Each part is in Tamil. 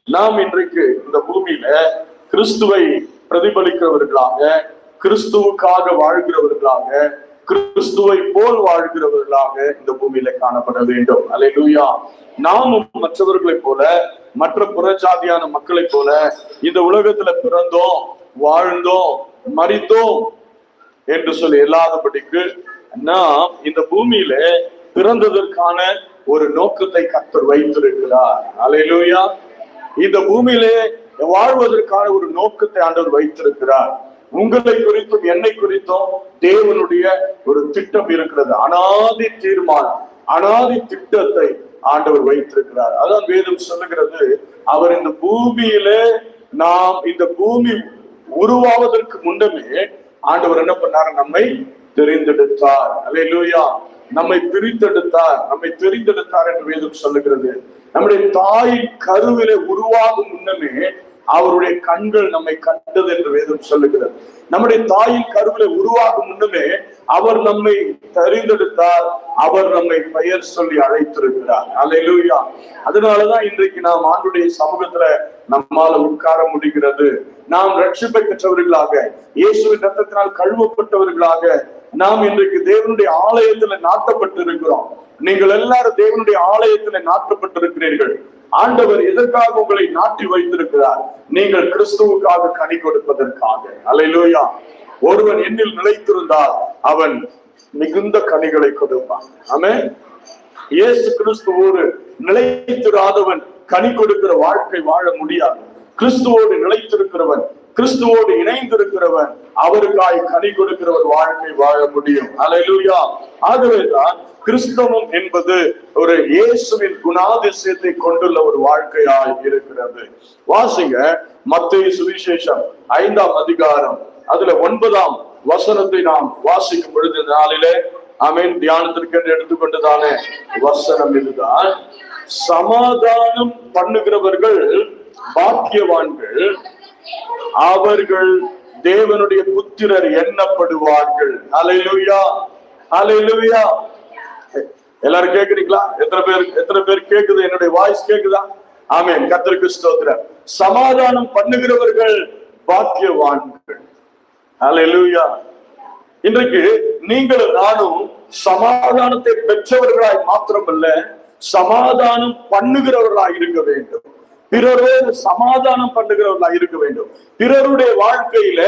நாம் இன்றைக்கு இந்த பூமியில கிறிஸ்துவை பிரதிபலிக்கிறவர்களாக, கிறிஸ்துவுக்காக வாழ்கிறவர்களாக, கிறிஸ்துவை போல் வாழ்கிறவர்களாக இந்த பூமியில காணப்பட வேண்டும். அல்லேலூயா. நாமும் மற்றவர்களை போல, மற்ற புறஜாதியான மக்களை போல இந்த உலகத்துல பிறந்தோம், வாழ்ந்தோம், மரித்தோம் என்று சொல்லி இல்லாதபடிக்கு நாம் இந்த பூமியில பிறந்ததற்கான ஒரு நோக்கத்தை கர்த்தர் வைத்திருக்கிறார். அல்லேலூயா. இந்த பூமியிலே வாழ்வதற்கான ஒரு நோக்கத்தை ஆண்டவர் வைத்திருக்கிறார். உங்களை குறித்தும் என்னை குறித்தும் தேவனுடைய ஒரு திட்டம் இருக்கிறது. அனாதி தீர்மானம், அனாதி திட்டத்தை ஆண்டவர் வைத்திருக்கிறார். அதான் வேதம் சொல்லுகிறது, அவர் இந்த பூமியிலே, நாம் இந்த பூமி உருவாவதற்கு முன்னமே ஆண்டவர் என்ன பண்ணார்? நம்மை தெரிந்தெடுத்தார். அல்லேலூயா. நம்மை பிரித்தெடுத்தார், நம்மை தெரிந்தெடுத்தார் என்று வேதம் சொல்லுகிறது. நம்முடைய தாயின் கருவிலே உருவாகும் முன்னமே அவருடைய கண்கள் நம்மை கண்டது என்று வேதம் சொல்லுகிறது. நம்முடைய தாயின் கருவிலே உருவாகும் முன்னமே அவர் நம்மை தெரிந்தெடுத்தார், அவர் நம்மை பெயர் சொல்லி அழைத்திருக்கிறார். அல்லேலூயா. அதனாலதான் இன்றைக்கு நாம் ஆண்டுடைய சமூகத்துல நம்மால உட்கார முடிகிறது. நாம் ரட்சிப்பை பெற்றவர்களாக, இயேசுவின் ரத்தத்தினால் கழுவப்பட்டவர்களாக நாம் இன்றைக்கு தேவனுடைய ஆலயத்துல நாட்டப்பட்டிருக்கிறோம். நீங்கள் எல்லாரும் தேவனுடைய ஆலயத்துல நாட்டப்பட்டிருக்கிறீர்கள். ஆண்டவர் எதற்காக உங்களை நாட்டி வைத்திருக்கிறார்? நீங்கள் கிறிஸ்துவுக்காக கனி கொடுப்பதற்காக. அல்லேலூயா. ஒருவன் என்னில் நிலைத்திருந்தால் அவன் மிகுந்த கனிகளை கொடுப்பான். ஆமென். இயேசு கிறிஸ்துவோடு நிலைத்திராதவன் கனி கொடுக்கிற வாழ்க்கை வாழ முடியாது. கிறிஸ்துவோடு நிலைத்திருக்கிறவன், கிறிஸ்துவோடு இணைந்திருக்கிறவன், அவருக்காய் கனி கொடுக்கிறவர் வாழ்க்கை வாழ முடியும். அல்லேலூயா. ஆகவேதான் கிறிஸ்தவம் என்பது ஒரு இயேசுவின் குணாதிசயத்தை கொண்டுள்ள ஒரு வாழ்க்கையாய் இருக்கிறது. வாசிங்க மத்தேயு சுவிசேஷம் 5ஆம் அதிகாரம், அதுல 9ஆம் வசனத்தை நாம் வாசிக்கும் பொழுது, நாளிலே ஆமென், தியானத்திற்கு என்று எடுத்துக்கொண்டதான வசனம் இதுதான். சமாதானம் பண்ணுகிறவர்கள் பாக்கியவான்கள், அவர்கள் தேவனுடைய புத்திரர் எண்ணப்படுவார்கள். அல்லேலூயா. அல்லேலூயா. எல்லாரும் கேக்குறீங்களா? எத்தனை பேர் கேக்குது? என்னுடைய வாய்ஸ் கேக்குதா? ஆமென். கர்த்தருக்கு ஸ்தோத்திரம். சமாதானம் பண்ணுகிறவர்கள் பாக்கியவான்கள். அல்லேலூயா. இன்றைக்கு நீங்களும் நானும் சமாதானத்தை பெற்றவர்களாய் மாத்திரமல்ல, சமாதானம் பண்ணுகிறவர்களாய் இருக்க வேண்டும். பிறரோடு சமாதானம் பண்ணுகிறவர்களாக இருக்க வேண்டும். பிறருடைய வாழ்க்கையில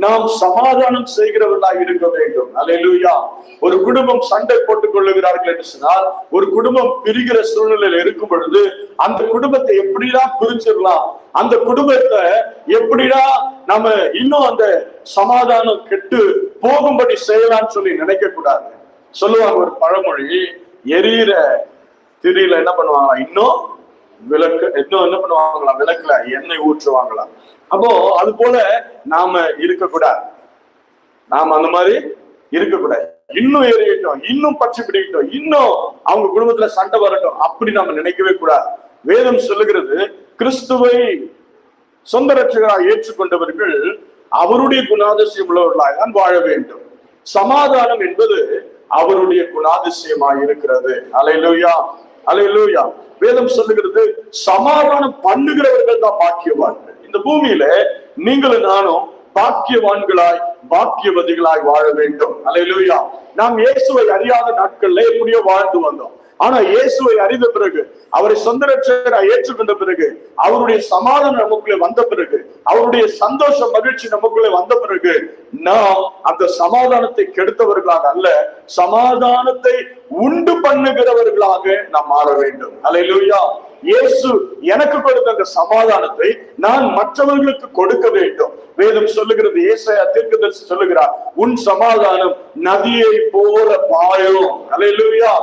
நாம் சமாதானம் செய்கிறவர்களாக இருக்க வேண்டும். அல்லேலூயா. ஒரு குடும்பம் சண்டை போட்டுக் கொள்ளுகிறார்கள் என்று சொன்னால், ஒரு குடும்பம் பிரிகிற சூழ்நிலையில் இருக்கும் பொழுது அந்த குடும்பத்தை எப்படிடா பிரிச்சிடலாம், அந்த குடும்பத்தை எப்படிடா நம்ம இன்னும் அந்த சமாதானம் கெட்டு போகும்படி செய்யலாம்னு சொல்லி நினைக்க கூடாது. சொல்லுவாங்க ஒரு பழமொழி, எரியிற திரியில என்ன பண்ணுவாங்க, இன்னும் விளக்கு இன்னும் என்ன பண்ணுவாங்களாம், விளக்குல எண்ணெய் ஊற்றுவாங்களாம். அப்போ அது போல நாம இருக்கக்கூடாது. நாம அந்த மாதிரி இருக்கக்கூடாது. இன்னும் எரியட்டும், இன்னும் பச்சை பிடிக்கட்டும், இன்னும் அவங்க குடும்பத்துல சண்டை வரட்டும், அப்படி நாம நினைக்கவே கூடாது. வேதம் சொல்லுகிறது, கிறிஸ்துவை சொந்த ரட்சகராக ஏற்றுக்கொண்டவர்கள் அவருடைய குணாதிசயம் உள்ளவர்களாக தான் வாழ வேண்டும். சமாதானம் என்பது அவருடைய குணாதிசயமாக இருக்கிறது. அல்லேலூயா. அல்லேலூயா. வேதம் சொல்லுகிறது, சமாதானம் பண்ணுகிறவர்கள் தான் பாக்கியவான்கள். இந்த பூமியில நீங்களும் நானும் பாக்கியவான்களாய், பாக்கியவதிகளாய் வாழ வேண்டும். அல்லேலூயா. நாம் இயேசுவை அறியாத நாட்கள்ல எப்படியோ வாழ்ந்து வந்தோம். ஆனா இயேசுவை அறிந்த பிறகு, அவரை சொந்த ரட்சகராய் ஏற்றுக்கொண்ட பிறகு, அவருடைய சமாதானம் நமக்குள்ளே வந்த பிறகு, அவருடைய சந்தோஷ மகிழ்ச்சி நமக்குள்ளே வந்த பிறகு, நாம் அந்த சமாதானத்தை கெடுத்தவர்களாக அல்ல, சமாதானத்தை உண்டு பண்ணுகிறவர்களாக நாம் மாற வேண்டும். அல்லேலூயா. இயேசு எனக்கு கொடுத்த அந்த சமாதானத்தை நான் மற்றவர்களுக்கு கொடுக்க வேண்டும். வேதம் சொல்லுகிறது, ஏசாயா தீர்க்கதரிசி சொல்லுகிறார், உன் சமாதானம் நதியை போல பாயும். அல்லேலூயா.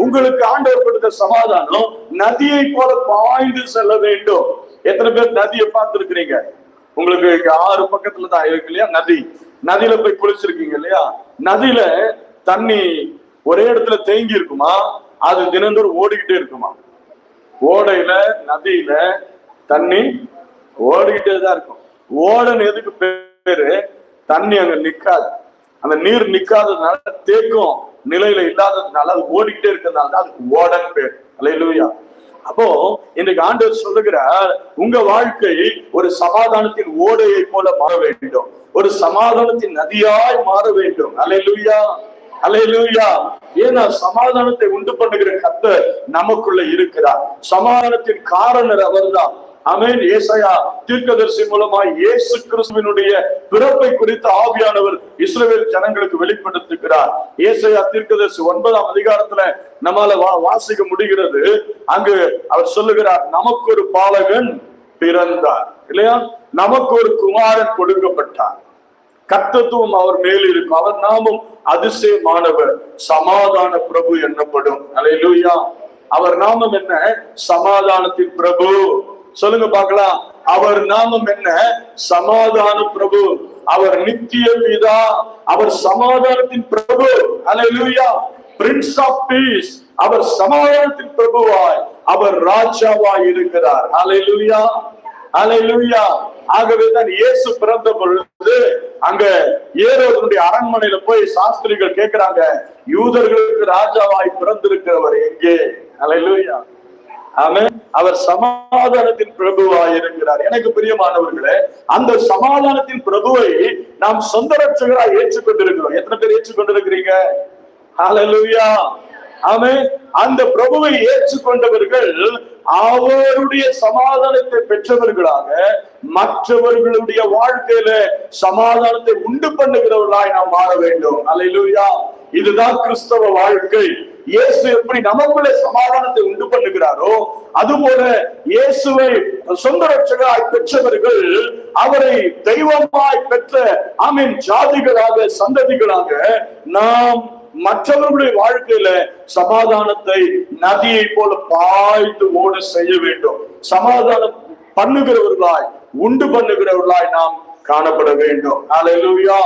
உங்களுக்கு ஆண்டவர் கொடுத்த சமாதானம் நதியை போல பாய்ந்து செல்ல வேண்டும். எத்தனை பேர் நதியை பார்த்திருக்கிறீங்க? உங்களுக்கு 6 பக்கத்துல தான் இருக்கு இல்லையா நதி. நதியில போய் குளிச்சிருக்கீங்க இல்லையா? நதியில தண்ணி ஒரே இடத்துல தேங்கி இருக்குமா? அது தினந்தோறும் ஓடிக்கிட்டே இருக்குமா? ஓடையில, நதியில தண்ணி ஓடிக்கிட்டே தான் இருக்கும். ஓடன்னு எதுக்கு பேரு? தண்ணி அங்க நிக்காது. அந்த நீர் நிக்காததுனால, தேக்கம் நிலையில இல்லாததுனால, அது ஓடிக்கிட்டே இருக்கிறதுனால அதுக்கு ஓடன் பேர். அல்லேலூயா. அப்போ இன்றைக்கு ஆண்டவர் சொல்லுகிறார், உங்க வாழ்க்கை ஒரு சமாதானத்தின் ஓடையை போல மாற வேண்டும், ஒரு சமாதானத்தின் நதியாய் மாற வேண்டும். அல்லேலூயா, அல்லேலூயா. ஏன்னா சமாதானத்தை உண்டு பண்ணுகிற கர்த்தர் நமக்குள்ள இருக்கிறார். சமாதானத்தின் காரணர் அவர்தான். ஆமென். ஏசாயா தீர்க்கதரிசி மூலமாய் இயேசு கிறிஸ்துவினுடைய பிறப்பை குறித்து ஆவியானவர் இஸ்ரவேல் ஜனங்களுக்கு வெளிப்படுத்துகிறார். ஏசாயா தீர்க்கதரிசி 9ஆம் அதிகாரத்துல நம்மால வாசிக்க முடிகிறது. அங்கு அவர் சொல்லுகிறார், நமக்கு ஒரு பாலகன் பிறந்தார், இல்லையா? நமக்கு ஒரு குமாரன் கொடுக்கப்பட்டார், கர்த்தத்துவம் அவர் மேல் இருக்கும், அவர் நாமும் அதிசயமானவர், சமாதான பிரபு என்னப்படும். அல்லேலூயா. அவர் நாமம் என்ன? சமாதானத்தின் பிரபு. சொல்லுங்க பார்க்கலாம். அவர் நாமம் என்ன? சமாதான பிரபு. அவர் நித்திய பிதா, அவர் சமாதானத்தின் பிரபு. அல்லேலூயா. பிரின்ஸ் ஆஃப் பீஸ், அவர் சமாதானத்தின் பிரபுவாய், அவர் ராஜாவாய் இருக்கிறார். அல்லேலூயா, அல்லேலூயா. ஆகவேதான் இயேசு பிறந்த பொழுது அங்க ஏரோதுடைய அரண்மனையில போய் சாஸ்திரிகள் கேட்கிறாங்க, யூதர்களுக்கு ராஜாவாய் பிறந்திருக்கிறவர் எங்கே? அல்லேலூயா. ஆமென். அவர் சமாதானத்தின் பிரபுவாய் இருக்கிறார். எனக்கு பிரியமானவர்களே, அந்த சமாதானத்தின் பிரபுவை நாம் சொந்த ரட்சகராய் ஏற்றுக்கொண்டிருக்கிறோம். எத்தனை பேர் ஏற்றுக்கொண்டிருக்கிறீங்க? ஹல்லேலூயா, ஆமென். அந்த பிரபுவை ஏற்றுக்கொண்டவர்கள் அவருடைய சமாதானத்தை பெற்றவர்களாக மற்றவர்களுடைய வாழ்க்கையில சமாதானத்தை உண்டு பண்ணுகிறவர்களாய் நாம் மாற வேண்டும். அல்லேலூயா. இதுதான் கிறிஸ்தவ வாழ்க்கை. இயேசு எப்படி நமக்குள்ளே சமாதானத்தை உண்டு பண்ணுகிறாரோ, அதுபோல இயேசுவை சொந்த ரட்சகராய் பெற்றவர்கள் அவரை தெய்வமாய் பெற்ற ஆமென் ஜாதிகளாக, சந்ததிகளாக நாம் மற்றவர்களுடைய வாழ்க்கையில சமாதானத்தை நதியை போல பாய்ந்து ஓட செய்ய வேண்டும். சமாதானம் பண்ணுகிறவர்களாய், உண்டு பண்ணுகிறவர்களாய் நாம் காணப்பட வேண்டும். அல்லேலூயா,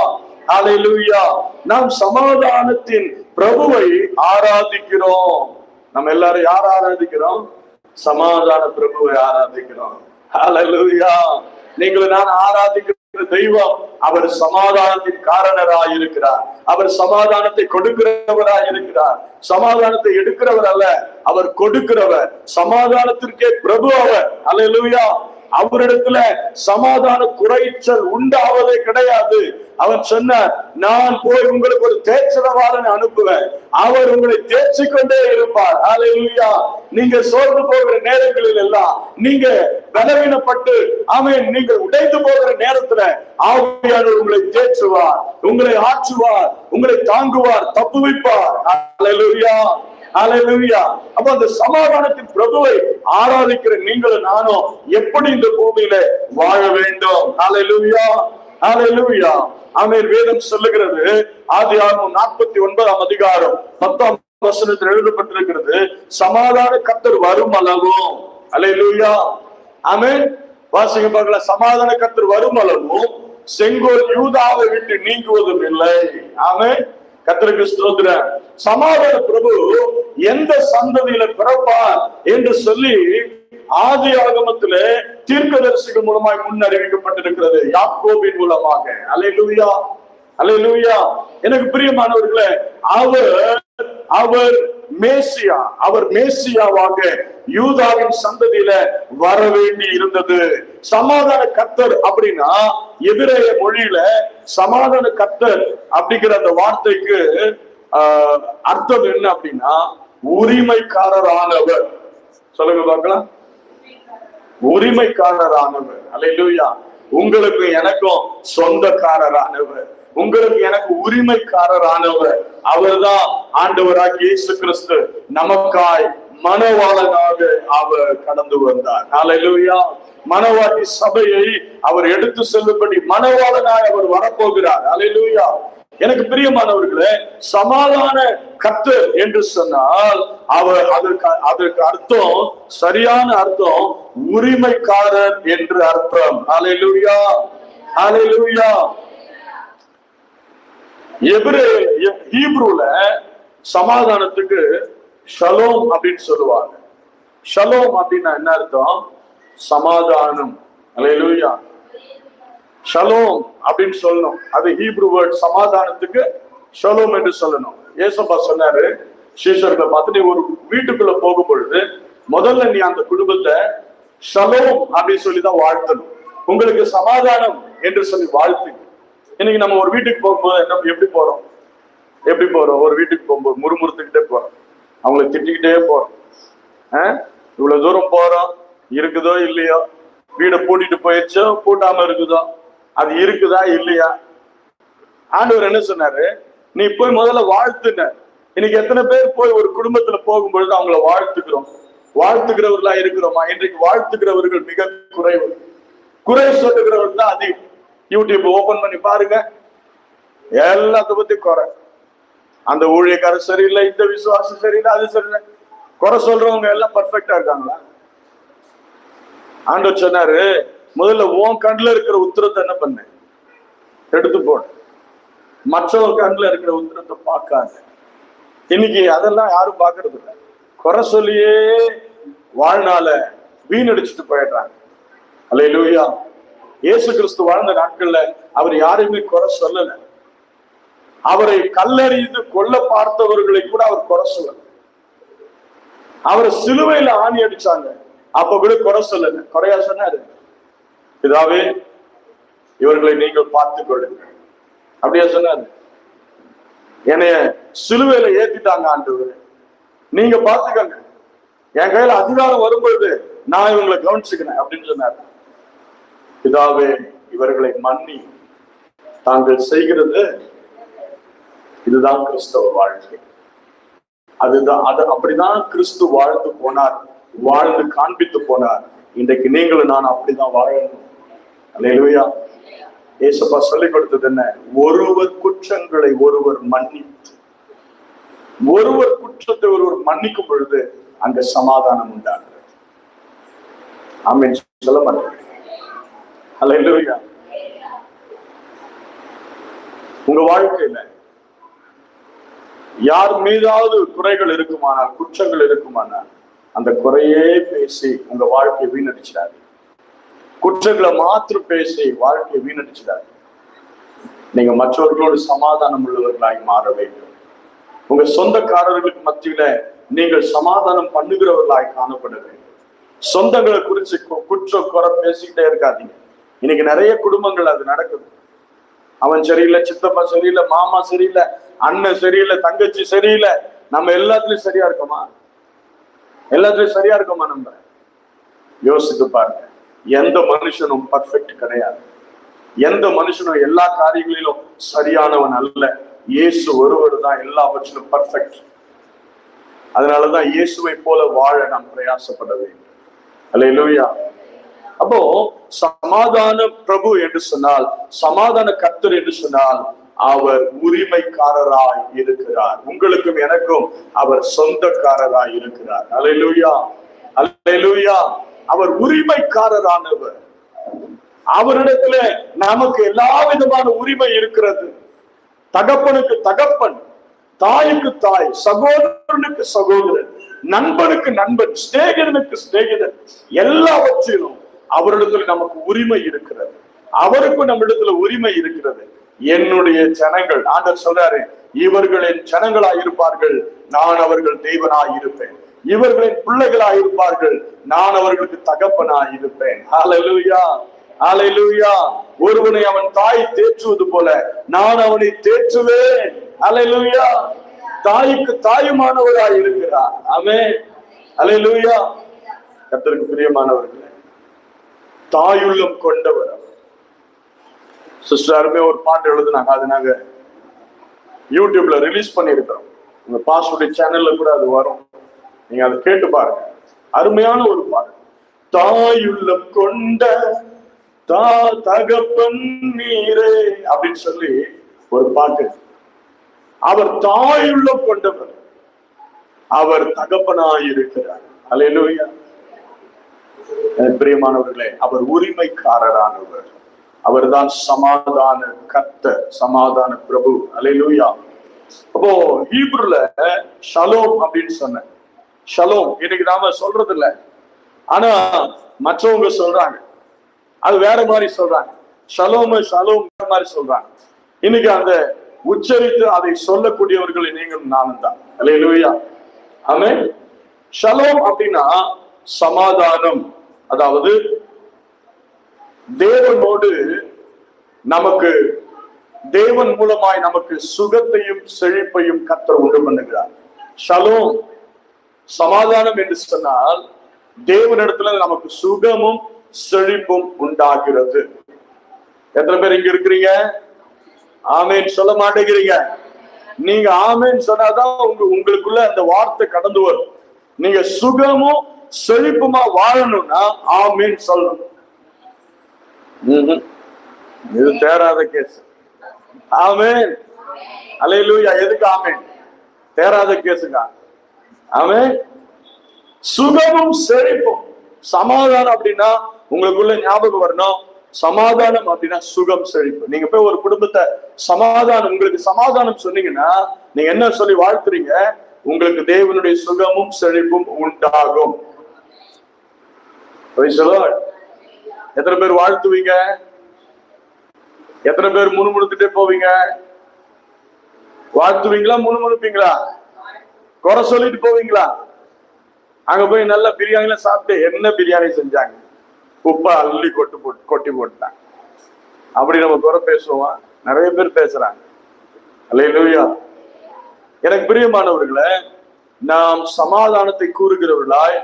அல்லேலூயா. நாம் சமாதானத்தின் பிரபுவை ஆராதிக்கிறோம். நம்ம எல்லாரும் யார் ஆராதிக்கிறோம்? சமாதான பிரபுவை ஆராதிக்கிறோம். அல்லேலூயா. நீங்கள் நான் ஆராதிக்கிற தெய்வம் அவர் சமாதானத்தின் காரணராய் இருக்கிறார். அவர் சமாதானத்தை கொடுக்கிறவராய் இருக்கிறார். சமாதானத்தை எடுக்கிறவர் அல்ல, அவர் கொடுக்கிறவர். சமாதானத்திற்கே பிரபு அவர். அல்லேலூயா. அவரிடத்துல சமாதான குறைச்சல் உண்டாவதே கிடையாது. அவன் சொன்னார், நான் போய் உங்களுக்கு ஒரு தேய்ச்சலவாளனை அனுப்புவேன், அவர் உங்களை தேய்ச்சி கொண்டே இருப்பார். அல்லேலூயா. நீங்க சோர்ந்து போகிற நேரங்களில் எல்லாம், நீங்க பலவீனப்பட்டு ஆமென் நீங்கள் உடைந்து போகிற நேரத்துல ஆவியானவர் உங்களை தேய்ச்சுவார், உங்களை ஆற்றுவார், உங்களை தாங்குவார், தப்புவிப்பார். அல்லேலூயா, அல்லேலூயா. அப்ப அந்த சமாதானத்தின் பிரபுவை ஆராதிக்கிற நீங்களும் நானும் எப்படி இந்த பூமியில வாழ வேண்டும்? அல்லேலூயா, அல்லேலூயா. ஆமென். வேதம் சொல்லுகிறது, ஆதியாகமம் 49ஆம் அதிகாரம் 10ஆம் வசனத்தில் எழுதப்பட்டிருக்கிறது, சமாதான கர்த்தர் வரும் அளவும். அல்லேலூயா, ஆமென். வாசிங்க பார்க்கலாம். சமாதான கர்த்தர் வரும் அளவும் செங்கோல் யூதாவை விட்டு நீங்குவதும் இல்லை. ஆமென். கர்த்தருக்கு ஸ்தோத்திரம். சமாதான பிரபு எந்த சந்ததியில பிறப்பார் என்று சொல்லி ஆதி ஆகமத்திலே தீர்க்கதரிசிகள் மூலமாய் முன்னறிவிக்கப்பட்டிருக்கிறது, யாக்கோபின் மூலமாக. அல்லேலூயா, அல்லேலூயா. எனக்கு பிரியமானவர்களே, அவர் மேசியா, அவர் மேசியாவாக யூதாவின் சந்ததியில வர வேண்டி இருந்தது. சமாதான கர்த்தர் அப்படின்னா எபிரேய மொழியில சமாதான கர்த்தர் அப்படிங்கிற அந்த வார்த்தைக்கு அர்த்தம் என்ன அப்படின்னா உரிமைக்காரரானவர். சொல்லுங்க பார்க்கலாம். உரிமைக்காரரானவர். அல்லேலூயா. உங்களுக்கு எனக்கும் சொந்தக்காரரானவர், உங்களுக்கு எனக்கு உரிமைக்காரரானவர். அவர்தான் ஆண்டவராகிய இயேசு கிறிஸ்து. நமக்காய் மனவாளனாக அவர் கடந்து வந்தார். அல்லேலூயா. மனவாட்டி சபையை அவர் எடுத்து செல்லும்படி மனவாளனாய் அவர் வரப்போகிறார். அல்லேலூயா. எனக்கு பிரியமானவர்களே, சமாதான கர்த்தர் என்று சொன்னால் அவர் அதற்கு அர்த்தம், சரியான அர்த்தம் உரிமைக்காரர் என்று அர்த்தம். அல்லேலூயா, அல்லேலூயா. ஹீப்ரூல சமாதானத்துக்கு ஷலோம் அப்படின்னு சொல்லுவாங்க. ஷலோம் அப்படின்னா என்ன அர்த்தம்? சமாதானம். அல்லேலூயா. ஷலோம் அப்படின்னு சொல்லணும். அது ஹீப்ரு வேர்ட். சமாதானத்துக்கு ஷலோம் என்று சொல்லணும். ஏசப்பா சொன்னாரு சீஷர்களை பார்த்து, நீ ஒரு வீட்டுக்குள்ள போகும் பொழுது முதல்ல நீ அந்த குடும்பத்தை ஷலோம் அப்படின்னு சொல்லிதான் வாழ்த்தணும். உங்களுக்கு சமாதானம் என்று சொல்லி வாழ்த்து. இன்னைக்கு நம்ம ஒரு வீட்டுக்கு போகும்போது என்ன எப்படி போறோம்? ஒரு வீட்டுக்கு போகும்போது முறுமுறுத்துக்கிட்டே போறோம், அவங்களை திட்டிக்கிட்டே போறோம். இவ்வளவு தூரம் போறோம், இருக்குதோ இல்லையோ, வீடை பூட்டிட்டு போயிடுச்சோ பூட்டாம இருக்குதோ, அது இருக்குதா இல்லையா? ஆண்டவர் என்ன சொன்னாரு? நீ போய் முதல்ல வாழ்த்துன. இன்னைக்கு எத்தனை பேர் போய் ஒரு குடும்பத்துல போகும்பொழுது அவங்கள வாழ்த்துக்கிறவர்களா இருக்கிறோமா? இன்றைக்கு வாழ்த்துக்கிறவர்கள் மிக குறைவு, குறை சொல்லுகிறவர்கள் தான் அதிகம். யூடியூப் ஓபன் பண்ணி பாருங்க, எல்லாத்த பத்தி குறை. அந்த ஊழியக்காரர் சரியில்லை, இந்த விசுவாசம் சரியில்லை, அது சரியில்லை. குறை சொல்றவங்க எல்லாம் பர்ஃபெக்டா இருக்காங்களா? ஆண்டவர் சொன்னாரு, முதல்ல உன் கண்ணுல இருக்கிற உத்திரத்தை என்ன பண்ண, எடுத்து போட. மற்றவங்க கண்ணுல இருக்கிற உத்திரத்தை பார்க்காத. இன்னைக்கு அதெல்லாம் யாரும் பார்க்கறது இல்லை. குறை சொல்லியே வாழ்நாள வீணடிச்சுட்டு போயிடுறாங்க. அல்லேலூயா. இயேசு கிறிஸ்து வாழ்ந்த நாட்கள்ல அவர் யாரையுமே குறை சொல்லல. அவரை கல்லறிந்து கொல்ல பார்த்தவர்களை கூட அவர் குறை சொல்லல. அவரை சிலுவையில ஆணி அடிச்சாங்க, அப்ப கூட குறை சொல்லல. குறையா சொன்னாரு, பிதாவே இவர்களை நீங்கள் பார்த்துக் கொள்ளுங்க, அப்படியா சொன்னாரு. என்னைய சிலுவையில ஏத்திட்டாங்க ஆண்டவர், நீங்க பாத்துக்கங்க, என் கையில அதிகாரம் வரும்பொழுது நான் இவங்களை கவனிச்சுக்கிறேன் அப்படின்னு சொன்னாரு. பிதாவே இவர்களை மன்னி, தாங்கள் செய்கிறது இதுதான் கிறிஸ்தவ வாழ்க்கை. அப்படிதான் கிறிஸ்து வாழ்ந்து போனார், வாழ்ந்து காண்பித்து போனார். இன்றைக்கு நீங்களும் நான் அப்படிதான் வாழணும். அல்லேலூயா. ஏசப்பா சொல்லிக் கொடுத்தது என்ன? ஒருவர் குற்றங்களை ஒருவர் மன்னித்து, ஒருவர் குற்றத்தை ஒருவர் மன்னிக்கும் பொழுது அங்க சமாதானம் உண்டாகிறது. ஆமென் சொல்ல மாட்டேன். அல்லேலூயா. உங்க வாழ்க்கையில யார் மீதாவது குறைகள் இருக்குமானால், குற்றங்கள் இருக்குமானால், அந்த குறையே பேசி உங்க வாழ்க்கையை வீணடிச்சிடாது. குற்றங்களை மாத்திரம் பேசி வாழ்க்கையை வீணடிச்சிடாது. நீங்க மற்றவர்களோடு சமாதானம் உள்ளவர்களாய் மாற வேண்டும். உங்க சொந்தக்காரர்களுக்கு மத்தியில நீங்கள் சமாதானம் பண்ணுகிறவர்களாய் காணப்பட வேண்டும். சொந்தங்களை குறிச்சு குற்றம் குறை பேசிக்கிட்டே இருக்காதீங்க. இன்னைக்கு நிறைய குடும்பங்கள் அது நடக்குது. அவன் சரியில்லை, சித்தப்பா சரியில்லை, மாமா சரியில்லை, அண்ணன் சரியில்லை, தங்கச்சி சரியில்லை. நம்ம எல்லாத்துலயும் சரியா இருக்கோமா? எல்லாத்துலயும் சரியா இருக்கோமா? நம்ம யோசித்து பாருங்க. எந்த மனுஷனும் பர்ஃபெக்ட் கிடையாது. எந்த மனுஷனும் எல்லா காரியங்களிலும் சரியானவன் அல்ல. இயேசு ஒருவர் தான் எல்லாவற்றிலும் பர்ஃபெக்ட். அதனாலதான் இயேசுவை போல வாழ நாம் பிரயாசப்பட வேண்டும். அல்லேலூயா. அப்போ சமாதான பிரபு என்று சொன்னால், சமாதான கர்த்தர் என்று சொன்னால், அவர் உரிமைக்காரராய் இருக்கிறார். உங்களுக்கும் எனக்கும் அவர் சொந்தக்காரராய் இருக்கிறார். அல்லேலூயா, அல்லேலூயா. அவர் உரிமைக்காரரானவர். அவரிடத்துல நமக்கு எல்லா விதமான உரிமை இருக்கிறது. தகப்பனுக்கு தகப்பன், தாய்க்கு தாய், சகோதரனுக்கு சகோதரன், நண்பனுக்கு நண்பன், சிநேகிதனுக்கு சிநேகிதன், எல்லாவற்றிலும் அவரிடத்துல நமக்கு உரிமை இருக்கிறது. அவருக்கும் நம்மிடத்துல உரிமை இருக்கிறது. என்னுடைய ஜனங்கள், ஆண்டவர் சொல்றாரு, இவர்களின் ஜனங்களாய் இருப்பார்கள், நான் அவர்கள் தேவனாய் இருப்பேன். இவர்களின் பிள்ளைகளாய் இருப்பார்கள், நான் அவர்களுக்கு தகப்பனாய் இருப்பேன். ஹல்லேலூயா, ஹல்லேலூயா. ஒருவனை அவன் தாய் தேற்றுவது போல நான் அவனை தேற்றுவேன். ஹல்லேலூயா. தாய்க்கு தாயுமானவராய் இருக்கிறார். ஆமென். ஹல்லேலூயா. கர்த்தருக்கு பிரியமானவர்களே, தாயுள்ளம் கொண்டவர். சிஸ்டருமே ஒரு பாட்டு எழுதுனாங்க, அது நாங்க யூடியூப்ல ரிலீஸ் பண்ணியிருக்கிறோம். உங்க பாஸ்டருடைய சேனல்ல கூட அது வரும், நீங்க அதை கேட்டு பாருங்க. அருமையான ஒரு பாட்டு. தாயுள்ளம் கொண்ட தகப்பன் நீரே அப்படின்னு சொல்லி ஒரு பாட்டு. அவர் தாயுள்ளம் கொண்டவர், அவர் தகப்பனாய் இருக்கிறார். அல்லேலூயா. பிரியமானவர்களே, அவர் உரிமைக்காரரானவர். அவர்தான் சமாதான கர்த்தர், சமாதான பிரபு. அல்லேலூயா. அப்போ ஹீப்ருல ஷலோம் அப்படின்னு சொன்ன ஷலோம் இன்னைக்கு நாம சொல்றது இல்ல, ஆனா மற்றவங்க சொல்றாங்க, அது வேற மாதிரி சொல்றாங்க. ஷலோம் ஷலோம் வேற மாதிரி சொல்றாங்க. இன்னைக்கு அந்த உச்சரித்து அதை சொல்லக்கூடியவர்கள் நீங்கள் நானும் தான். அல்லேலூயா. ஆமென். ஷலோம் அப்படின்னா சமாதானம். அதாவது தேவனோடு நமக்கு, தேவன் மூலமாய் நமக்கு சுகத்தையும் செழிப்பையும் கர்த்தர் உண்டு பண்ணுகிறார். ஷலோம் சமாதானம் என்று சொன்னால் தேவனிடத்துல நமக்கு சுகமும் செழிப்பும் உண்டாகிறது. எத்தனை பேர் இங்க இருக்கிறீங்க? ஆமேன் சொல்ல மாட்டேங்கிறீங்க. நீங்க ஆமேன் சொன்னாதான் உங்களுக்குள்ள அந்த வார்த்தை கடந்து வரும். நீங்க சுகமும் செழிப்புமா வாழணும்னா ஆமேன் சொல்லணும். இது தேராத கேஸ். ஆமேன் அல்லேலூயா. எதுக்கு ஆமேன்? தேராத கேஸுங்க. ஆமேன். சுகமும் செழிப்பும். சமாதானம் அப்படின்னா உங்களுக்குள்ள ஞாபகம் வரணும், சமாதானம் அப்படின்னா சுகம் செழிப்பு. நீங்க போய் ஒரு குடும்பத்தை சமாதானம், உங்களுக்கு சமாதானம் சொன்னீங்கன்னா நீங்க என்ன சொல்லி வாழ்த்துறீங்க? உங்களுக்கு தேவனுடைய சுகமும் செழிப்பும் உண்டாகும். எத்தனை பேர் வாழ்த்துவீங்க? எத்தனை பேர் முணுமுணுத்துட்டே போவீங்க? வாழ்த்துவீங்களா முணுமுணுப்பீங்களா? குறை சொல்லிட்டு போவீங்களா? அங்க போய் நல்ல பிரியாணில சாப்பிட்டு என்ன பிரியாணி செஞ்சாங்க, உப்பை அள்ளி கொட்டி போட்டாங்க, அப்படி நம்ம குறை பேசுவோம். நிறைய பேர் பேசுறாங்க. அல்லேலூயா. எனக்கு பிரியமானவர்களே, நாம் சமாதானத்தை கூறுகிறவர்களாய்,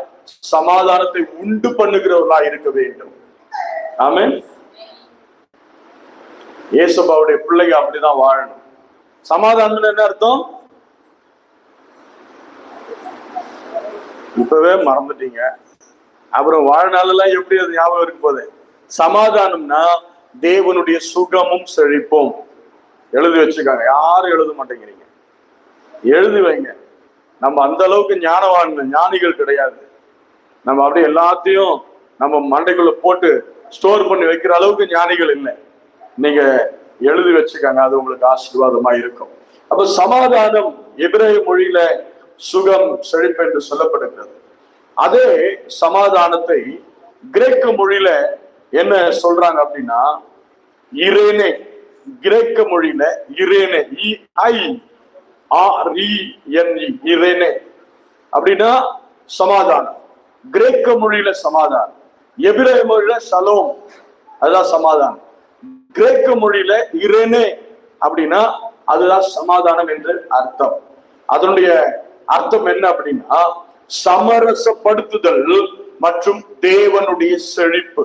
சமாதானத்தை உண்டு பண்ணுகிறவர்களாய் இருக்க வேண்டும். ஆமென். இயேசுபாவுடைய பிள்ளைங்க அப்படிதான் வாழணும். சமாதானம் என்ன அர்த்தம்? இப்பவே மறந்துட்டீங்க, அப்புறம் வாழ்நாளெல்லாம் எப்படி அது ஞாபகம் இருக்கும் போது. சமாதானம்னா தேவனுடைய சுகமும் செழிப்பும். எழுதி வச்சுக்காங்க. யாரும் எழுத மாட்டேங்கிறீங்க, எழுதி வைங்க. நம்ம அந்த அளவுக்கு ஞானிகள் கிடையாது. நம்ம அப்படியே எல்லாத்தையும் நம்ம மண்டைக்குள்ள போட்டு ஸ்டோர் பண்ணி வைக்கிற அளவுக்கு ஞானிகள் இல்லை. நீங்க எழுதி வச்சுக்காங்க, அது உங்களுக்கு ஆசீர்வாதமா இருக்கும். அப்ப சமாதானம் எபிரேய மொழியில சுகம் செழிப்பு என்று சொல்லப்படுகிறது. அதே சமாதானத்தை கிரேக்க மொழியில என்ன சொல்றாங்க அப்படின்னா இரேனே. கிரேக்க மொழியில இரேனே, இரேனே அப்படின்னா சமாதானம். கிரேக்க மொழியில சமாதானம், எபிரேய மொழியில ஷலோம், அதுதான் சமாதானம். கிரேக்க மொழியில இரேனே அப்படின்னா அதுதான் சமாதானம் என்று அர்த்தம். அதனுடைய அர்த்தம் என்ன அப்படின்னா சமரசப்படுத்துதல் மற்றும் தேவனுடைய செழிப்பு.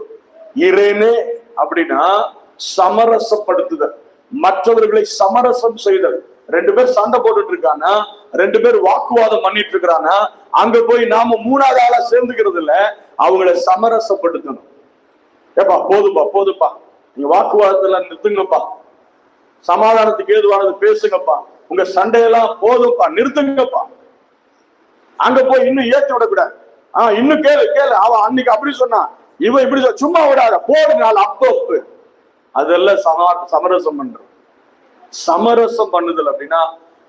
இரேனே அப்படின்னா சமரசப்படுத்துதல், மற்றவர்களை சமரசம் செய்தல். ரெண்டு பேர் சண்டை போட்டுட்டு இருக்காங்க, ரெண்டு பேர் வாக்குவாதம் பண்ணிட்டு இருக்கிறாங்க, அங்க போய் நாம மூணாவது ஆளா சேர்ந்துக்கிறது இல்ல, அவங்களை சமரசப்படுத்தணும். ஏப்பா போதுப்பா, நீங்க வாக்குவாதத்துல நிறுத்துங்கப்பா, சமாதானத்துக்கு ஏதுவானது பேசுங்கப்பா, உங்க சண்டையெல்லாம் போதும்ப்பா, நிறுத்துங்கப்பா. அங்க போய் இன்னும் ஏற்றி விடக்கூடாது. இன்னும் கேளு, அவன் அன்னைக்கு அப்படி சொன்னான், இவன் இப்படி சும்மா விடாத, போடு நாள் அப்பப்பு. அதெல்லாம் சமரசம் பண்றோம். சமரசம் பண்ணுதல் அப்படின்னா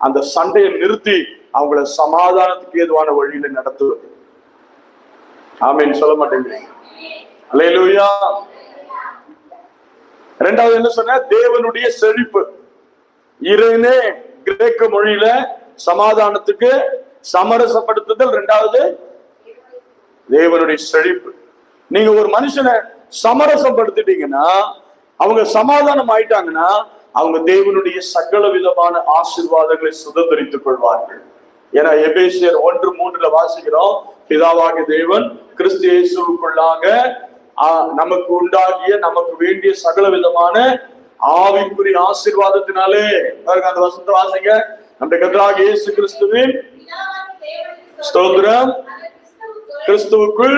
அந்த சண்டையை நிறுத்தி அவங்கள சமாதானத்துக்கு ஏதுவான வழியில நடத்துவது. ஆமேன் சொல்ல மாட்டேங்கிறீங்க. அல்லேலூயா. இரண்டாவது என்ன சொன்ன? தேவனுடைய செழிப்பு. இரேனே கிரேக்க மொழியில சமாதானத்துக்கு சமரசப்படுத்துதல், இரண்டாவது தேவனுடைய செழிப்பு. நீங்க ஒரு மனுஷனை சமரசப்படுத்திட்டீங்கன்னா, அவங்க சமாதானம் ஆயிட்டாங்கன்னா, அவங்க தேவனுடைய சகல விதமான ஆசீர்வாதங்களை சுதந்திரித்துக் கொள்வார்கள். ஏன்னா எபேசியர் 1:3 வாசிக்கிறோம், பிதாவாகிய தேவன் கிறிஸ்து இயேசுவுக்குள்ளாக நமக்கு உண்டாகிய நமக்கு வேண்டிய சகல விதமான ஆவிக்குரிய ஆசீர்வாதத்தினாலே. அந்த வசனத்தை வாசிங்க. நம்முடைய கர்த்தராகிய இயேசு கிறிஸ்துவின் ஸ்தோத்திரம், கிறிஸ்துவுக்குள்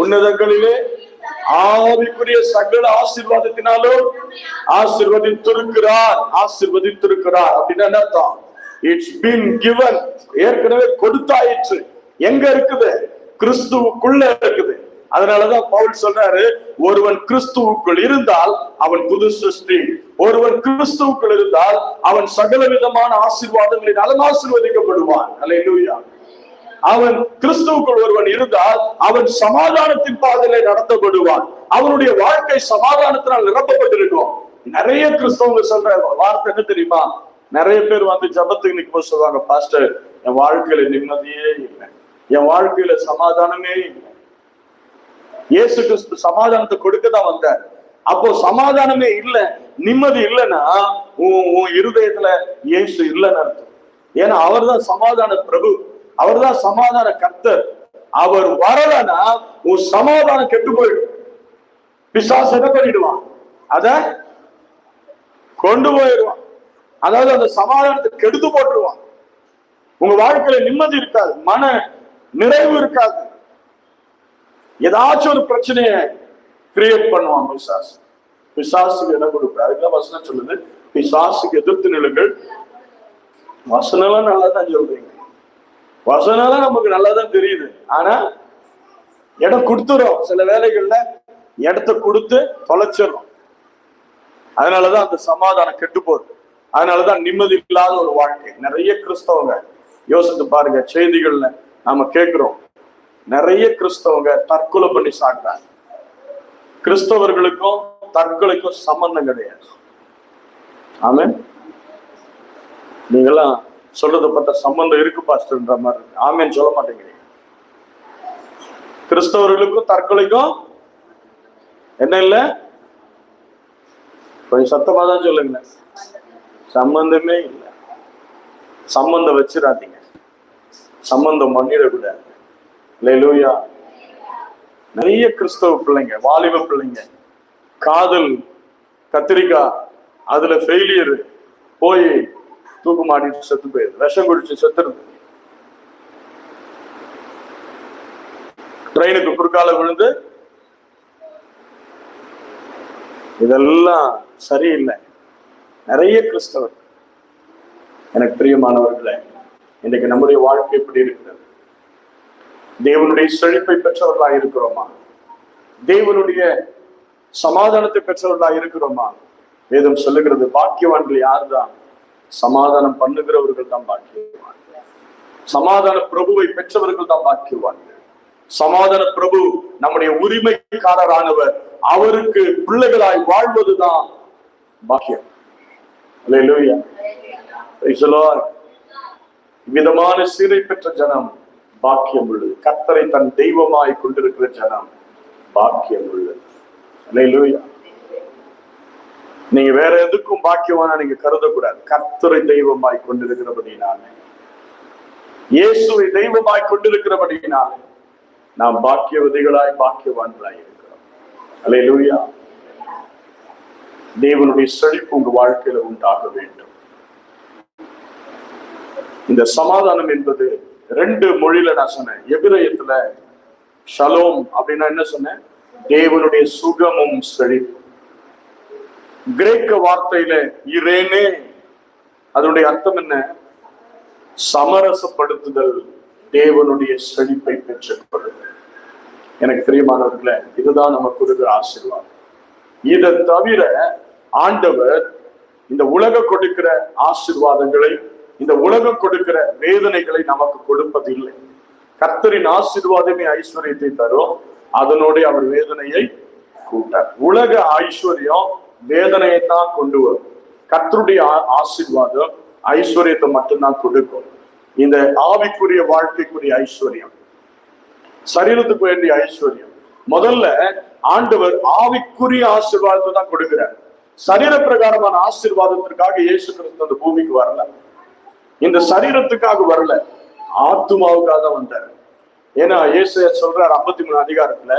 உன்னதங்களிலே ஆவிக்குரிய சகல ஆசீர்வாதத்தினாலும் ஆசீர்வதித்திருக்கிறார். அப்படின்னா என்ன அர்த்தம்? இட்ஸ் பீன் கிவன், ஏற்கனவே கொடுத்தாயிற்று. எங்க இருக்குது? கிறிஸ்துவுக்குள்ள இருக்குது. அதனாலதான் பவுல் சொல்றாரு, ஒருவன் கிறிஸ்துவுக்குள் இருந்தால் அவன் புது சிருஷ்டி. ஒருவன் கிறிஸ்துவுக்குள் இருந்தால் அவன் சகல விதமான ஆசீர்வாதங்களினாலும் ஆசீர்வதிக்கப்படுவான். அல்லேலூயா. அவன் கிறிஸ்துவுக்குள் ஒருவன் இருந்தால் அவன் சமாதானத்தின் பாதையிலே நடத்தப்படுவான். அவனுடைய வாழ்க்கை சமாதானத்தினால் நிரப்பப்பட்டிருக்கும். நிறைய கிறிஸ்தவங்க சொல்ற வார்த்தை என்ன தெரியுமா? நிறைய பேர் வந்து ஜபத்துக்கு நிற்கும் சொல்லுவாங்க, பாஸ்டர் என் வாழ்க்கையில நிம்மதியே இல்லை, என் வாழ்க்கையில சமாதானமே இல்லை. இயேசு கிறிஸ்து சமாதானத்தை கொடுக்கதான் வந்தார். அப்போ சமாதானமே இல்லை, நிம்மதி இல்லைன்னா உன் இருதயத்துல இயேசு இல்லைன்னு அர்த்தம். ஏன்னா அவர் தான் சமாதான பிரபு, அவர் தான் சமாதான கர்த்தர். அவர் வரலன்னா உன் சமாதானம் கெட்டு போயிடும். பிசாசு என்ன பண்ணிடுவான்? அத கொண்டு போயிடுவான். அதாவது அந்த சமாதானத்தை கெடுத்து போட்டுருவான். உங்க வாழ்க்கையில நிம்மதி இருக்காது, மன நிறைவு இருக்காது. ஏதாச்சும் ஒரு பிரச்சனைய கிரியேட் பண்ணுவான் பிசாசு. பிசாசுக்கு இடம் கொடுப்பாரு. அதுதான் வசனம் சொல்லுது, பிசாசுக்கு எதிர்த்து நிலுங்கள். வசனம் நல்லா தான் சொல்றீங்க, வசனம் நமக்கு நல்லா தான் தெரியுது. ஆனா இடம் கொடுத்துறோம், சில வேலைகள்ல இடத்த கொடுத்து தொலைச்சிடறோம். அதனாலதான் அந்த சமாதானம் கெட்டு போகுது. அதனாலதான் நிம்மதி இல்லாத ஒரு வாழ்க்கை. நிறைய கிறிஸ்தவங்க யோசித்து பாருங்க, செய்திகள்ல நாம கேட்கிறோம், நிறைய கிறிஸ்தவங்க தற்கொலை பண்ணி சாப்பிட்டாங்க. கிறிஸ்தவர்களுக்கும் தற்கொலைக்கும் சம்பந்தம் கிடையாது. ஆமென். நீங்கெல்லாம் சொல்றத பார்த்தா சம்பந்தம் இருக்கு பாஸ்டர்ன்ற மாதிரி இருக்கு. ஆமென் சொல்ல மாட்டேங்கிறீங்க. கிறிஸ்தவர்களுக்கும் தற்கொலைக்கும் என்ன இல்லை? கொஞ்சம் சத்தமா தான் சொல்லுங்க. சம்பந்தமே இல்லை. சம்பந்தம் வச்சிடாதீங்க, சம்பந்தம் பண்ணிடக்கூடாது. அல்லேலூயா. நிறைய கிறிஸ்தவ பிள்ளைங்க, வாலிப பிள்ளைங்க, காதல் கத்திரிக்காய் அதுல ஃபெயிலியர் போய் தூக்கு மாட்டிட்டு செத்து போயிடுது, விஷம் குடிச்சு செத்துருது, ட்ரெயினுக்கு குறுக்கால விழுந்து. இதெல்லாம் சரியில்லை. நிறைய கிறிஸ்தவர். எனக்கு பிரியமானவர்களே, இன்றைக்கு நம்முடைய வாழ்க்கை எப்படி இருக்கிறது? தேவனுடைய செழிப்பை பெற்றவர்களா இருக்கிறோமா? தேவனுடைய சமாதானத்தை பெற்றவர்களா இருக்கிறோமா? வேதம் சொல்லுகிறது, பாக்கியவான்கள் யார்தான்? சமாதானம் பண்ணுகிறவர்கள் தான் பாக்கியவான். சமாதான பிரபுவை பெற்றவர்கள் தான் பாக்கியவான்கள். சமாதான பிரபு நம்முடைய உரிமைக்காரரானவர். அவருக்கு பிள்ளைகளாய் வாழ்வதுதான் பாக்கியம். அல்லேலூயா. Praise the Lord. விதமான சீரை பெற்ற ஜனம் பாக்கியம் உள்ளது. கர்த்தரை தன் தெய்வமாய் கொண்டிருக்கிற ஜனம் பாக்கியம் உள்ளது. அல்லேலூயா. நீங்க வேற எதுக்கும் பாக்கியவானா நீங்க கருதக்கூடாது. கர்த்தரை தெய்வமாய் கொண்டிருக்கிறபடினாலே, இயேசுவை தெய்வமாய் கொண்டிருக்கிறபடினாலே நாம் பாக்கியவதிகளாய் பாக்கியவான்களாய் இருக்கிறோம். அல்லேலூயா. தேவனுடைய செழிப்பு உங்க வாழ்க்கையில உண்டாக வேண்டும். இந்த சமாதானம் என்பது ரெண்டு மொழியில நான் சொன்னேன். எபிரேயத்துல ஷலோம் அப்படின்னா என்ன சொன்னேன்? தேவனுடைய சுகமும் செழிப்பும். கிரேக்க வார்த்தையில இரேனே, அதனுடைய அர்த்தம் என்ன? சமரசப்படுத்துதல், தேவனுடைய செழிப்பை பெற்றுக்கொள்ளுதல். எனக்கு பிரியமானவர்களே, இதுதான் நமக்கு இருக்கிற ஆசீர்வாதம். இதை தவிர ஆண்டவர் இந்த உலகம் கொடுக்கிற ஆசீர்வாதங்களை, இந்த உலகம் கொடுக்கிற வேதனைகளை நமக்கு கொடுப்பதில்லை. கர்த்தரின் ஆசீர்வாதமே ஐஸ்வர்யத்தை தரும், அதனோட அவர் வேதனையை கூட்டார். உலக ஐஸ்வர்யம் வேதனையை தான் கொண்டு வரும். கர்த்தருடைய ஆசீர்வாதம் ஐஸ்வர்யத்தை மட்டும்தான் கொடுக்கும். இந்த ஆவிக்குரிய வாழ்க்கைக்குரிய ஐஸ்வர்யம், சரீரத்துக்கு வேண்டிய ஐஸ்வர்யம், முதல்ல ஆண்டவர் ஆவிக்குரிய ஆசீர்வாதத்தை தான் கொடுக்கிறார். சரீர பிரகாரமான ஆசீர்வாதத்திற்காக இயேசு கிறிஸ்து அந்த பூமிக்கு வரல. இந்த சரீரத்துக்காக வரல, ஆத்துமாவுக்காக தான் வந்தார். ஏன்னா இயேசு சொல்றார் 53 அதிகாரத்துல,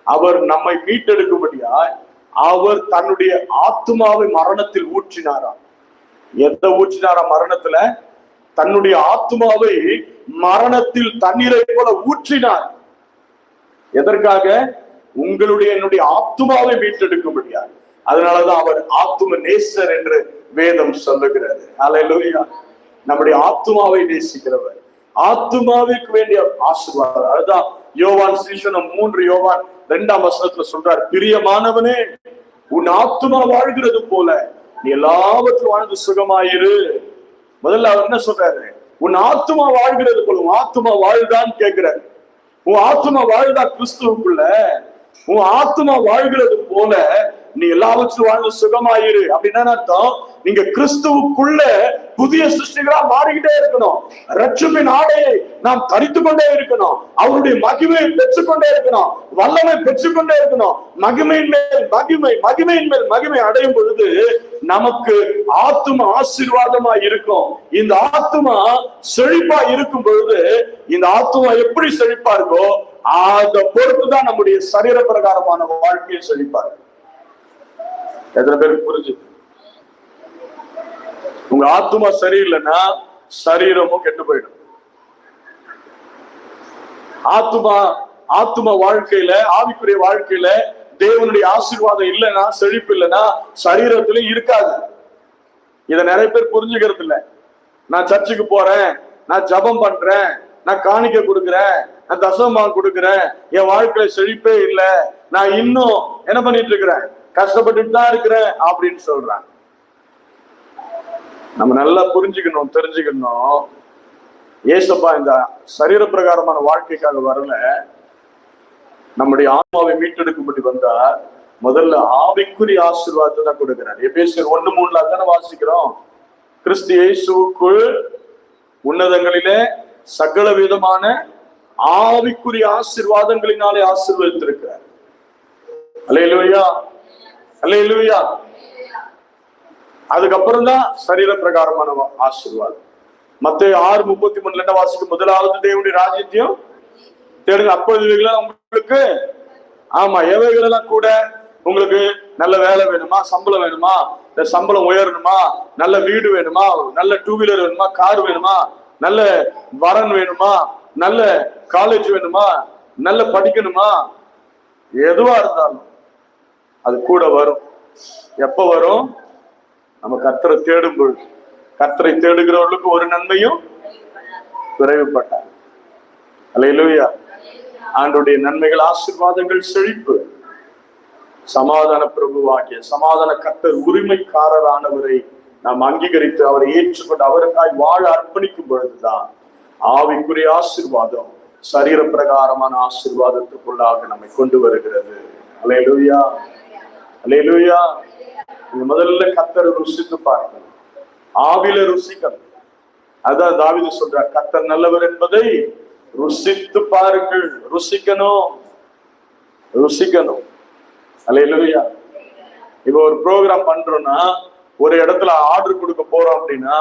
அவர் நம்மை மீட்டெடுக்கும்படியா அவர் தன்னுடைய ஆத்துமாவை மரணத்தில் ஊற்றினாராம். எந்த ஊற்றினாராம்? மரணத்துல தன்னுடைய ஆத்துமாவை மரணத்தில் தண்ணீரை போல ஊற்றினார். எதற்காக? உங்களுடைய என்னுடைய ஆத்துமாவை மீட்டெடுக்கும்படியா. அதனாலதான் அவர் ஆத்தும நேசர் என்று வேதம் சொல்லுகிறது. அல்லேலூயா. நம்முடைய ஆத்துமாவை நேசிக்கிறவர், ஆத்துமாவிற்கு வேண்டிய ஆசீர்வாதம். அதுதான் யோவான் சீசனம் 3 யோவான் 2ஆம் வசனத்துல சொல்றார், பிரியமானவனே, உன் ஆத்துமா வாழ்கிறது போல நீ எல்லாவற்றிலும் வாழ்ந்து சுகமாயிரு. முதல்ல அவர் என்ன சொல்றாரு? உன் ஆத்துமா வாழ்கிறது போல. உன் ஆத்துமா வாழ்தான்னு கேட்கிறாரு. உன் ஆத்துமா வாழ்தா கிறிஸ்துவுக்குள்ள? உன் ஆத்துமா வாழ்கிறது போல நீ எல்லாவற்றும் வாழ்ந்து சுகமாயிரு அப்படின்னா அர்த்தம் நீங்க கிறிஸ்துவுக்குள்ள புதிய சிருஷ்டிகளா மாறிக்கிட்டே இருக்கணும். ரட்சிப்பின் ஆடையை நாம் தரித்து கொண்டே இருக்கணும். அவருடைய மகிமையை பெற்றுக்கொண்டே இருக்கணும். வல்லமை பெற்றுக்கொண்டே இருக்கணும். மகிமையின் மேல் மகிமை, மகிமையின் மேல் மகிமை அடையும் பொழுது நமக்கு ஆத்தும ஆசீர்வாதமா இருக்கும். இந்த ஆத்துமா செழிப்பா இருக்கும் பொழுது, இந்த ஆத்துமா எப்படி செழிப்பா இருக்கோ அதை பொறுத்துதான் நம்முடைய சரீர பிரகாரமான வாழ்க்கையை செழிப்பா இருக்கு. எத்தனை பேருக்கு புரிஞ்சு? உங்க ஆத்துமா சரியில்லைன்னா சரீரமும் கெட்டு போயிடும். ஆத்தும வாழ்க்கையில, ஆவிக்குரிய வாழ்க்கையில தேவனுடைய ஆசீர்வாதம் இல்லைன்னா, செழிப்பு இல்லைன்னா சரீரத்திலும் இருக்காது. இதை நிறைய பேர் புரிஞ்சுக்கிறது இல்லை. நான் சர்ச்சுக்கு போறேன், நான் ஜபம் பண்றேன், நான் காணிக்கை கொடுக்குறேன், நான் தசமபாகம் கொடுக்குறேன், என் வாழ்க்கையில செழிப்பே இல்லை, நான் இன்னும் என்ன பண்ணிட்டு இருக்கிறேன், கஷ்டப்பட்டுட்டு தான் இருக்கிறேன் அப்படின்னு சொல்றாங்க. நம்ம நல்லா புரிஞ்சுக்கணும், தெரிஞ்சுக்கணும். ஏசப்பா இந்த சரீர பிரகாரமான வாழ்க்கைக்காக வரல, நம்முடைய ஆன்மாவை மீட்டெடுக்கும்படி வந்தார். முதல்ல ஆவிக்குரிய ஆசீர்வாதத்தை தான் கொடுக்கிறார். எபேசியர் 1:3 தானே வாசிக்கிறோம். கிறிஸ்து இயேசுவுக்குள் உன்னதங்களிலே சகல விதமான ஆவிக்குரிய ஆசீர்வாதங்களினாலே ஆசீர்வதித்திருக்கிறார். அல்லேலூயா, அல்லேலூயா. அதுக்கப்புறம் தான் சரீர பிரகாரமான ஆசீர்வாதம். மத்தேயு 6:33 என்ன வாசிக்கும்? முதலாவது தேவனுடைய ராஜ்யத்தையும் தேடுங்க, அப்பொழுது இவைகளெல்லாம் உங்களுக்கு, ஆமா, எவைகளெல்லாம் கூட உங்களுக்கு நல்ல வேலை வேணுமா, சம்பளம் வேணுமா, இந்த சம்பளம் உயரணுமா, நல்ல வீடு வேணுமா, நல்ல 2 வீலர் வேணுமா, கார் வேணுமா, நல்ல வரன் வேணுமா, நல்ல காலேஜ் வேணுமா, நல்ல படிக்கணுமா, எதுவா இருந்தாலும் அது கூட வரும். எப்ப வரும்? நம்ம கர்த்தரை தேடும் பொழுது. கர்த்தரை தேடுகிறவர்களுக்கு ஒரு நன்மையும் விரைவுபட்டார். அல்லேலூயா. ஆண்டுடைய நன்மைகள், ஆசீர்வாதங்கள், செழிப்பு, சமாதான பிரபுவாகிய சமாதான கர்த்தர் உரிமைக்காரரானவரை நாம் அங்கீகரித்து அவரை ஏற்றுக்கொண்டு அவருக்காய் வாழ அர்ப்பணிக்கும் பொழுதுதான் ஆவிக்குரிய ஆசீர்வாதம் சரீர பிரகாரமான ஆசீர்வாதத்துக்குள்ளாக நம்மை கொண்டு வருகிறது. அல்லேலூயா, அல்லேலூயா. முதல்ல கர்த்தரை ருசித்து பார்க்கணும், ஆவில ருசிக்கணும். அதான் தாவீது சொல்றார், கர்த்தர் நல்லவர் என்பதை ருசித்து பாருங்கள். ருசிக்கணும், ருசிக்கணும். அல்லேலூயா. இப்ப ஒரு ப்ரோக்ராம் பண்றோம்னா, ஒரு இடத்துல ஆர்டர் கொடுக்க போறோம் அப்படின்னா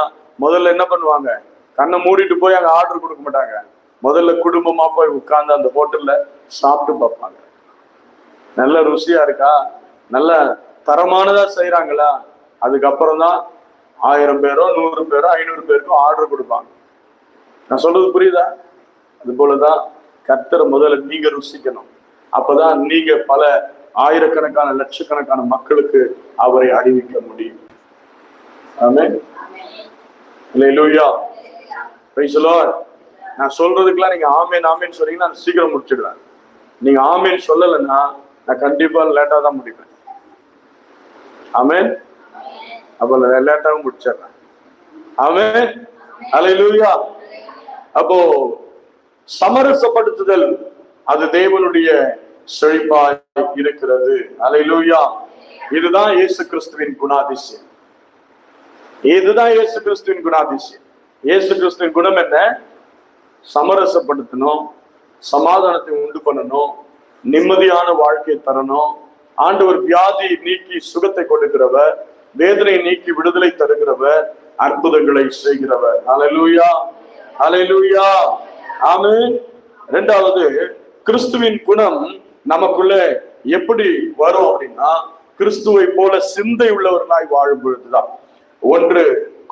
முதல்ல என்ன பண்ணுவாங்க? கண்ணை மூடிட்டு போய் அங்க ஆர்டர் கொடுக்க மாட்டாங்க. முதல்ல குடும்பமா போய் உட்கார்ந்து அந்த ஹோட்டல்ல சாப்பிட்டு பார்ப்பாங்க. நல்ல ருசியா இருக்கா, நல்ல தரமானதா செய்யறாங்களா, அதுக்கப்புறம் தான் 1000 பேரோ 100 பேரோ 500 பேருக்கும் ஆர்டர் கொடுப்பாங்க. நான் சொல்றது புரியுதா? அது போலதான் கர்த்தரை முதல்ல நீங்க ருசிக்கணும். அப்பதான் நீங்க பல ஆயிரக்கணக்கான லட்சக்கணக்கான மக்களுக்கு அவரை அறிவிக்க முடியும். Amen. Hallelujah. Praise the Lord. நான் சொல்றதுக்கெல்லாம் நீங்க ஆமேன் ஆமேன் சொன்னீங்கன்னா நான் சீக்கிரம் முடிச்சிடுவேன். நீங்க ஆமேன் சொல்லலைன்னா நான் கண்டிப்பா லேட்டா தான் முடிப்பேன். ஆமென். அப்ப லேட்டாவும் முடிச்சிடுறேன். ஆமென். அல்லேலூயா. அப்போ சமரசப்படுத்துதல் அது தேவனுடைய செழிப்பாய் இருக்கிறது. அல்லேலூயா. இதுதான் இயேசு கிறிஸ்துவின் குணாதிசயம். இதுதான் இயேசு கிறிஸ்துவின் குணாதிசயம். இயேசு கிறிஸ்துவின் குணம் என்ன? சமரசப்படுத்தணும், சமாதானத்தை உண்டு பண்ணணும், நிம்மதியான வாழ்க்கையை தரணும். ஆண்டவர் வியாதியை நீக்கி சுகத்தை கொடுக்கிறவர், வேதனை நீக்கி விடுதலை தருகிறவர், அற்புதங்களை செய்கிறவர். அல்லேலூயா, அல்லேலூயா. ஆமென். இரண்டாவது, கிறிஸ்துவின் குணம் நமக்குள்ள எப்படி வரும் அப்படின்னா, கிறிஸ்துவை போல சிந்தை உள்ளவர்களாய் வாழும் பொழுதுதான். 1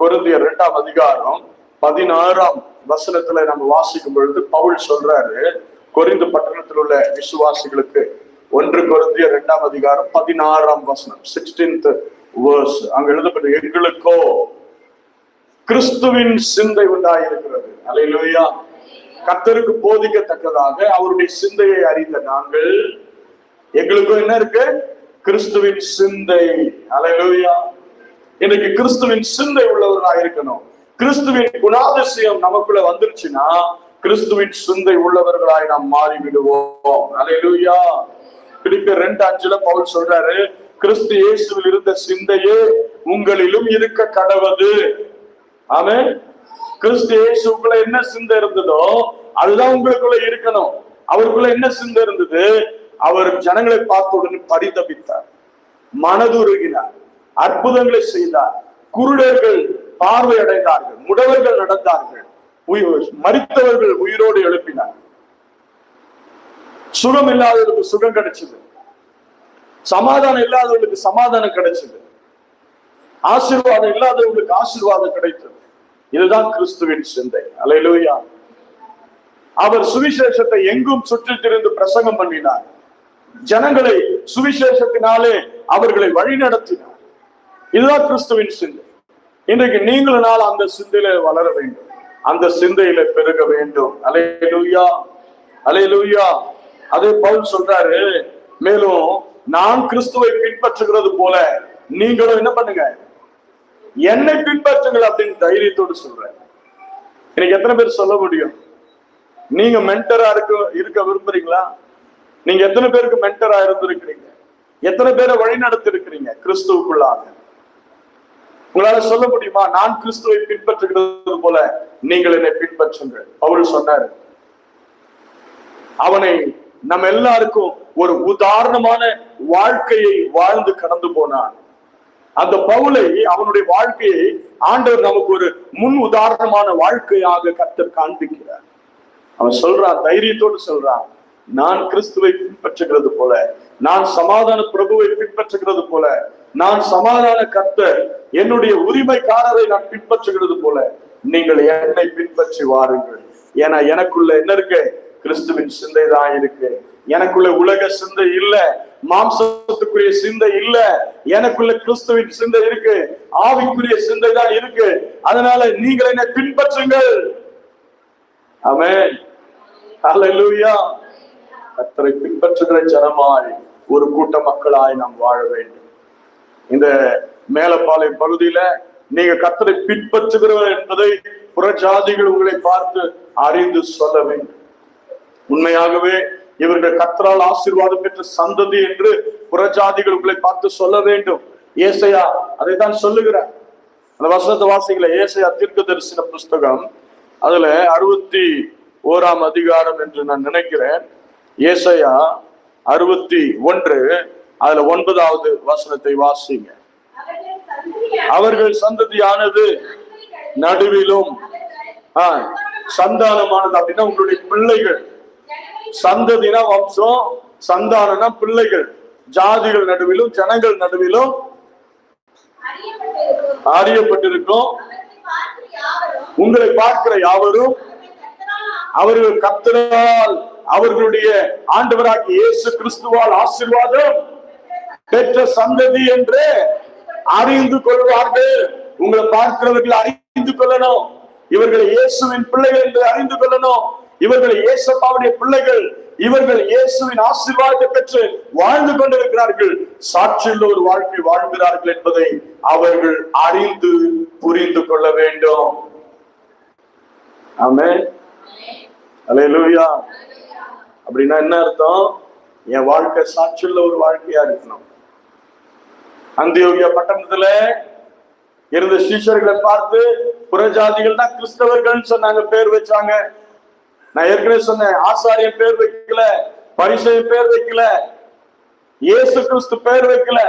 கொரிந்தியர் 2ஆம் அதிகாரம் 16ஆம் வசனத்துல நம்ம வாசிக்கும் பொழுது பவுல் சொல்றாரு, கொரிந்து பட்டணத்தில் உள்ள விசுவாசிகளுக்கு. 1 கொரிந்தியர் 2ஆம் அதிகாரம் 16ஆம் வசனம், 16th verse, அங்க எழுதப்பட்ட, எங்களுக்கோ கிறிஸ்துவின் சிந்தை உண்டாயிருக்கிறது. அல்லேலூயா. கர்த்தருக்கு போதிக்கத்தக்கதாக அவருடைய சிந்தையை அறிந்த நாங்கள், எங்களுக்கும் என்ன இருக்கு? கிறிஸ்துவின் சிந்தை. அல்லேலூயா. இன்னைக்கு கிறிஸ்துவின் சிந்தை உள்ளவர்களாக இருக்கணும். கிறிஸ்துவின் குணாதிசயம் நமக்குள்ள வந்துருச்சுன்னா கிறிஸ்துவின் சிந்தை உள்ளவர்களாய் நாம் மாறி விடுவோம். அல்லேலூயா. பிலிப்பியர் 2:5 பவுல் சொல்றாரு, கிறிஸ்து இயேசுவில் இருந்த சிந்தையே உங்களிலும் இருக்க கடவது. ஆமென். கிறிஸ்து இயேசுக்குள்ள என்ன சிந்தை இருந்ததோ அதுதான் உங்களுக்குள்ள இருக்கணும். அவருக்குள்ள என்ன சிந்தை இருந்தது? அவர் ஜனங்களை பார்த்த உடனே பரிதபித்தார், மனதுருகினார், அற்புதங்களை செய்தார். குருடர்கள் பார்வை அடைந்தார்கள், முடவர்கள் நடந்தார்கள், மரித்தவர்கள் உயிரோடு எழுப்பினார். சுகம் இல்லாதவர்களுக்கு சுகம் கிடைச்சது, சமாதானம் இல்லாதவர்களுக்கு சமாதானம் கிடைச்சது, ஆசீர்வாதம் இல்லாதவர்களுக்கு ஆசீர்வாதம் கிடைத்தது. இதுதான் கிறிஸ்துவின் சிந்தை. அல்லேலூயா. அவர் சுவிசேஷத்தை எங்கும் சுற்றி திரிந்து பிரசங்கம் பண்ணினார். ஜனங்களை சுவிசேஷத்தினாலே அவர்களை வழி நடத்தினார். இதுதான் கிறிஸ்துவின் சிந்தை. இன்றைக்கு நீங்களும் அந்த சிந்தையில வளர வேண்டும், அந்த சிந்தையில பெருக வேண்டும். அல்லேலூயா, அல்லேலூயா. அதே பவுல் சொல்றாரு, மேலும் நான் கிறிஸ்துவை பின்பற்றுகிறது போல நீங்களும் என்ன பண்ணுங்க, என்னை பின்பற்றுங்கள் அப்படின்னு தைரியத்தோடு சொல்றேன். எனக்கு எத்தனை பேர் சொல்ல முடியும்? நீங்க மென்டரா இருக்க விரும்புறீங்களா? நீங்க எத்தனை பேருக்கு மென்டரா இருந்திருக்கிறீங்க? எத்தனை பேரை வழி நடத்தி இருக்கிறீங்க கிறிஸ்துவுக்குள்ளாக? உங்களால சொல்ல முடியுமா, நான் கிறிஸ்துவை பின்பற்றுகிறது போல நீங்கள் என்னை பின்பற்றுங்கள்? பவுல் சொன்னார். அவனை நம்ம எல்லாருக்கும் ஒரு உதாரணமான வாழ்க்கையை வாழ்ந்து கடந்து போனான். அந்த பவுலை, அவனுடைய வாழ்க்கையை ஆண்டவர் நமக்கு ஒரு முன் உதாரணமான வாழ்க்கையாக கர்த்தர் காண்பிக்கிறார். அவன் சொல்றான், தைரியத்தோடு சொல்றான், நான் கிறிஸ்துவை பின்பற்றுகிறது போல, நான் சமாதான பிரபுவை பின்பற்றுகிறது போல, நான் சமாதான கர்த்தர் என்னுடைய உரிமைக்காரரை நான் பின்பற்றுகிறது போல நீங்கள் என்னை பின்பற்றி வாருங்கள். ஏன்னா எனக்குள்ள என்ன இருக்கு? கிறிஸ்துவின் சிந்தை தான் இருக்கு. எனக்குள்ள உலக சிந்தை இல்ல, மாம்சத்துக்குரிய சிந்தை இல்ல, எனக்குள்ள கிறிஸ்துவின் சிந்தை இருக்கு, ஆவிக்குரிய சிந்தை தான் இருக்கு. அதனால நீங்கள் என்னை பின்பற்றுங்கள். ஆமென், ஹல்லேலூயா. கர்த்தரை பின்பற்றுகிற ஜனமாய் ஒரு கூட்ட மக்களாய் நாம் வாழ வேண்டும். இந்த மேலப்பாலை பகுதியில நீங்க கர்த்தரை பின்பற்றுகிறவர் என்பதை புறஜாதிகள் உங்களை பார்த்து அறிந்து சொல்ல வேண்டும். உண்மையாகவே இவர்கள் கர்த்தரால் ஆசீர்வாதம் பெற்ற சந்ததி என்று புறஜாதிகள் உங்களை பார்த்து சொல்ல வேண்டும். ஏசாயா அதைத்தான் சொல்லுகிறார். அந்த வசனத்தை வாசிக்கல, ஏசாயா தீர்க்கதரிசன புஸ்தகம், அதுல 61ஆம் அதிகாரம் என்று நான் நினைக்கிறேன். ஏசாயா 61, அதுல 9வது வசனத்தை வாசிங்க. அவர்கள் சந்ததியானது நடுவிலும், சந்தானமானது அப்படின்னா உங்களுடைய பிள்ளைகள். சந்ததினா வம்சம், சந்தானம்னா பிள்ளைகள். ஜாதிகள் நடுவிலும் ஜனங்கள் நடுவிலும் அறியப்பட்டிருக்கும். உங்களை பார்க்கிற யாவரும் அவர்கள் கர்த்தரால், அவர்களுடைய ஆண்டவராகிய இயேசு கிறிஸ்துவால் ஆசீர்வாதம் பெற்ற சந்ததி என்று அறிந்து கொள்வார்கள். உங்களை பார்க்கிறவர்கள் அறிந்து கொள்ளணும், இவர்கள் இயேசுவின் பிள்ளைகள் என்று அறிந்து கொள்ளணும். இவர்கள் இயேசுவின் பிள்ளைகள், இவர்கள் இயேசுவின் ஆசீர்வாதத்தை பெற்று வாழ்ந்து கொண்டிருக்கிறார்கள், சாட்சியுள்ள ஒரு வாழ்க்கை வாழ்கிறார்கள் என்பதை அவர்கள் அறிந்து புரிந்து கொள்ள வேண்டும். ஆமென், அல்லேலூயா. அப்படின்னா என்ன அர்த்தம்? என் வாழ்க்கை சாட்சியுள்ள ஒரு வாழ்க்கையா இருக்கணும். அந்தியோகியா பட்டணத்துல இருந்த சீஷர்களை பார்த்து புறஜாதிகள் தான் கிறிஸ்தவர்கள் சொன்னாங்க, பேர் வச்சாங்க. நான் ஏற்கனவே சொன்னேன், ஆசாரியன் பேர் வைக்கல, பரிசேயன் பேர் வைக்கல, இயேசு கிறிஸ்து பேர் வைக்கல.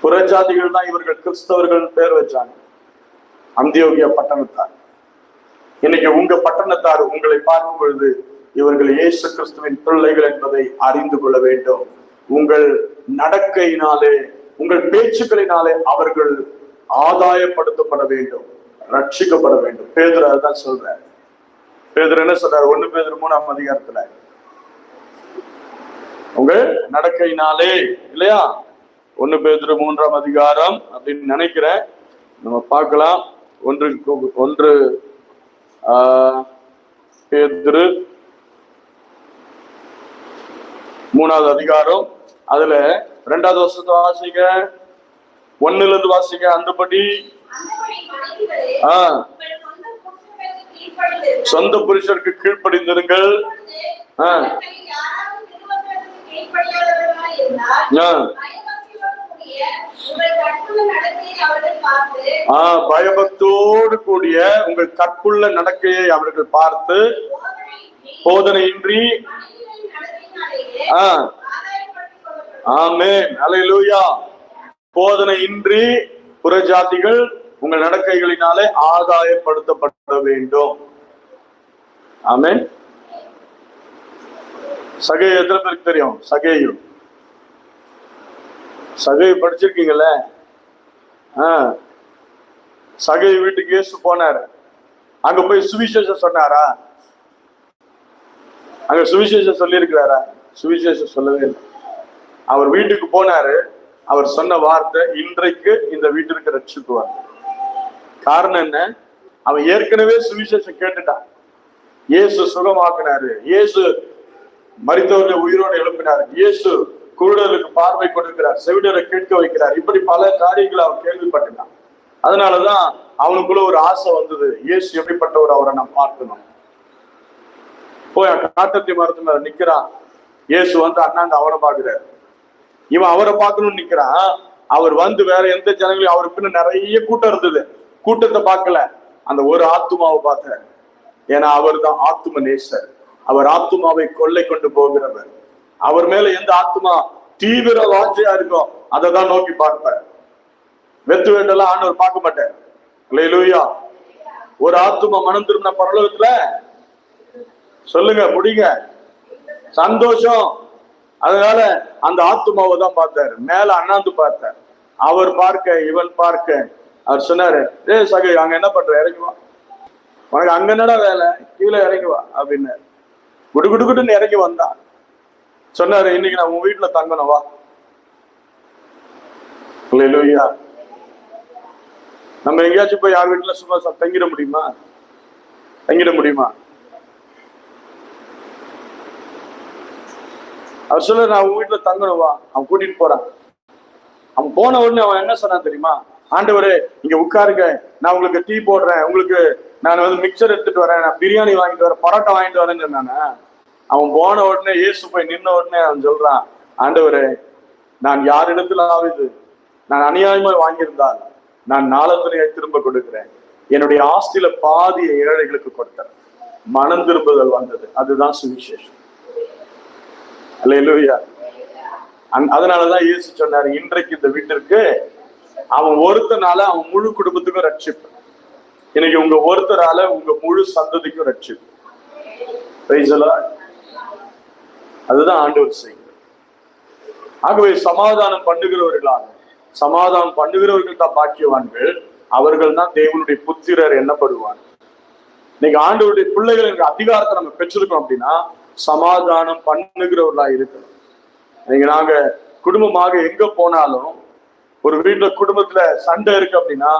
புறஜாதிகள் தான் இவர்கள் கிறிஸ்தவர்கள் பேர் வச்சாங்க. அந்தியோகியா பட்டணத்தார். இன்னைக்கு உங்க பட்டணத்தார் உங்களை பார்க்கும் பொழுது இவர்கள் இயேசு கிறிஸ்துவின் பிள்ளைகள் என்பதை அறிந்து கொள்ள வேண்டும். உங்கள் நடக்கையினாலே, உங்கள் பேச்சுக்களினாலே அவர்கள் ஆதாயப்படுத்தப்பட வேண்டும், ரட்சிக்கப்பட வேண்டும். பேதுரு அதுதான் சொல்றார். பேதுரு என்ன சொல்றாரு? 1 பேதுரு 3ஆம் அதிகாரத்துல, உங்க நடக்கையினாலே, இல்லையா? 1 பேதுரு 3ஆம் அதிகாரம் அப்படின்னு நினைக்கிறேன், நம்ம பார்க்கலாம். 1 பேதுரு 3ஆவது அதிகாரம், அதுல 2வது வசனத்தை வாசிங்க, 1ல இருந்து வாசிங்க. அந்தபடி சொந்த புருஷருக்கு கீழ்ப்படிந்திருங்கள். பயபக்தோடு கூடிய உங்கள் கற்புள்ள நடக்கையை அவர்கள் பார்த்து போதனையின்றி ஆமென் அல்லேலூயா போதனையின்றி புறஜாதிகள் உங்கள் நடக்கைகளினாலே ஆதாயப்படுத்தப்பட வேண்டும். ஆமென். சகை எத்தனை பேருக்கு தெரியும்? சகை படிச்சிருக்கீங்கல்ல? சகை வீட்டுக்கு இயேசு போனாரு. அங்க போய் சுவிசேஷம் சொன்னாரா? அங்க சுவிசேஷம் சொல்லி இருக்கிறாரா? சுவிசேஷம் சொல்லவே இல்லை. அவர் வீட்டுக்கு போனாரு. அவர் சொன்ன வார்த்தை, இன்றைக்கு இந்த வீட்டிற்கு ரட்சிக்குவார். காரணம் என்ன? அவன் ஏற்கனவே சுவிசேஷம் கேட்டுட்டான். இயேசு சுகமாக்கினாரு, இயேசு மரித்தவர்களை உயிரோடு எழுப்பினார், இயேசு குருடருக்கு பார்வை கொடுக்கிறார், செவிடரை கேட்க வைக்கிறார். இப்படி பல காரியங்களை அவன் கேள்விப்பட்டான். அதனாலதான் அவனுக்குள்ள ஒரு ஆசை வந்தது, இயேசு எப்படிப்பட்டவர், அவரை நான் பார்க்கணும். போய் காட்டத்தி மரத்து மேல நிக்கிறான். இயேசு வந்து அண்ணாங்க அவரை பாக்குறாரு. இவன் அவரை பார்க்கணும்னு நிக்கிறான். அவர் வந்து வேற எந்த ஜனங்களையும், அவருக்கு நிறைய கூட்டம் இருந்தது. கூட்டத்தை பார்க்கல, அந்த ஒரு ஆத்துமாவை பார்த்தார். ஏன்னா அவர் தான் ஆத்தும நேசர். அவர் ஆத்துமாவை கொள்ளை கொண்டு போகிறவர். அவர் மேல எந்த ஆத்துமா தீவிர வாஞ்சையா இருக்கும் அதை தான் நோக்கி பார்ப்பார். வெத்து வேண்டெல்லாம் ஆண்டவர் பார்க்க மாட்டார். அல்லேலூயா. ஒரு ஆத்துமா மனம் திரும்பின பரலோகத்துல சொல்லுங்க முடிங்க சந்தோஷம். அதனால அந்த ஆத்துமாவை தான் பார்த்தாரு. மேல அண்ணாந்து பார்த்தார். அவர் பார்க்க இவன் பார்க்க அவர் சொன்னாரு, சகை அங்க என்ன பண்ற, இறங்குவா, உனக்கு அங்க என்னடா வேலை, கீழே இறங்குவா அப்படின்னு குடுகுடுன்னு இறங்கி வந்தான். சொன்னாரு, இன்னைக்கு நான் உன் வீட்டுல தங்கணும் வா. அல்லேலூயா. நம்ம எங்கேயாச்சும் போய் யார் வீட்டுல சும்மா தங்கிட முடியுமா? அவர் சொல்ல, நான் உன் வீட்டுல தங்கணும் வா. அவன் கூட்டிட்டு போறான். அவன் போன உடனே அவன் என்ன சொன்னான் தெரியுமா? ஆண்டவரே இங்க உட்காருங்க, நான் உங்களுக்கு டீ போடுறேன், உங்களுக்கு நான் வந்து மிக்சர் எடுத்துட்டு வரேன், நான் பிரியாணி வாங்கிட்டு வரேன், பரோட்டா வாங்கிட்டு வரேன்னு சொன்னானே. அவன் போன உடனே இயேசு போய் நின்ன உடனே அவன் சொல்றான், ஆண்டவரே நான் யாரிடத்திலாவது நான் அநியாயமாய் வாங்கியிருந்தால் நான் நாளத்திலேயே திரும்ப கொடுக்கிறேன். என்னுடைய ஆஸ்தியில பாதிய ஏழைகளுக்கு கொடுத்தேன். மனம் திரும்புதல் வந்தது. அதுதான் சுவிசேஷம். அல்லேலூயா. அதனாலதான் இயேசு சொன்னாரு, இன்றைக்கு இந்த வீட்டிற்கு அவன் ஒருத்தனால அவன் முழு குடும்பத்துக்கும் ரட்சிப்பு. இன்னைக்கு உங்க ஒருத்தரால உங்க முழு சந்ததிக்கும் ரட்சிப்பு. அதுதான் ஆண்டவர் செய்கிறார். ஆகவே சமாதானம் பண்ணுகிறவர்கள் தான் பாக்கியவான்கள், அவர்கள் தான் தேவனுடைய புத்திரர் என்னப்படுவாங்க. இன்னைக்கு ஆண்டவருடைய பிள்ளைகள் என்ற அதிகாரத்தை நம்ம பெற்றிருக்கோம் அப்படின்னா சமாதானம் பண்ணுகிறவர்களா இருக்கணும். இன்னைக்கு நாங்க குடும்பமாக எங்க போனாலும், ஒரு வீட்டுல குடும்பத்துல சண்டை இருக்கு அப்படின்னா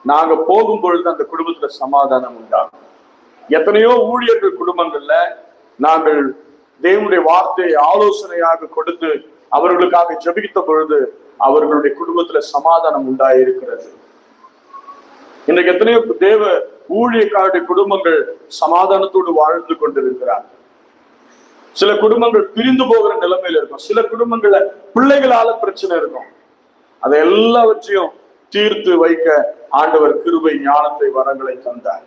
நாங்க போகும் பொழுது அந்த குடும்பத்துல சமாதானம் உண்டாகும். எத்தனையோ ஊழியர்கள் குடும்பங்கள்ல நாங்கள் தேவனுடைய வார்த்தையை ஆலோசனையாக கொடுத்து அவர்களுக்காக ஜெபித்த பொழுது அவர்களுடைய குடும்பத்துல சமாதானம் உண்டாயிருக்கிறது. இன்றைக்கு எத்தனையோ தேவ ஊழியக்காரருடைய குடும்பங்கள் சமாதானத்தோடு வாழ்ந்து கொண்டிருக்கிறார். சில குடும்பங்கள் பிரிந்து போகிற நிலைமையில இருக்கும். சில குடும்பங்கள்ல பிள்ளைகளால பிரச்சனை இருக்கும். அதை எல்லாவற்றையும் தீர்த்து வைக்க ஆண்டவர் கிருபை ஞானத்தை வரங்களை தந்தார்.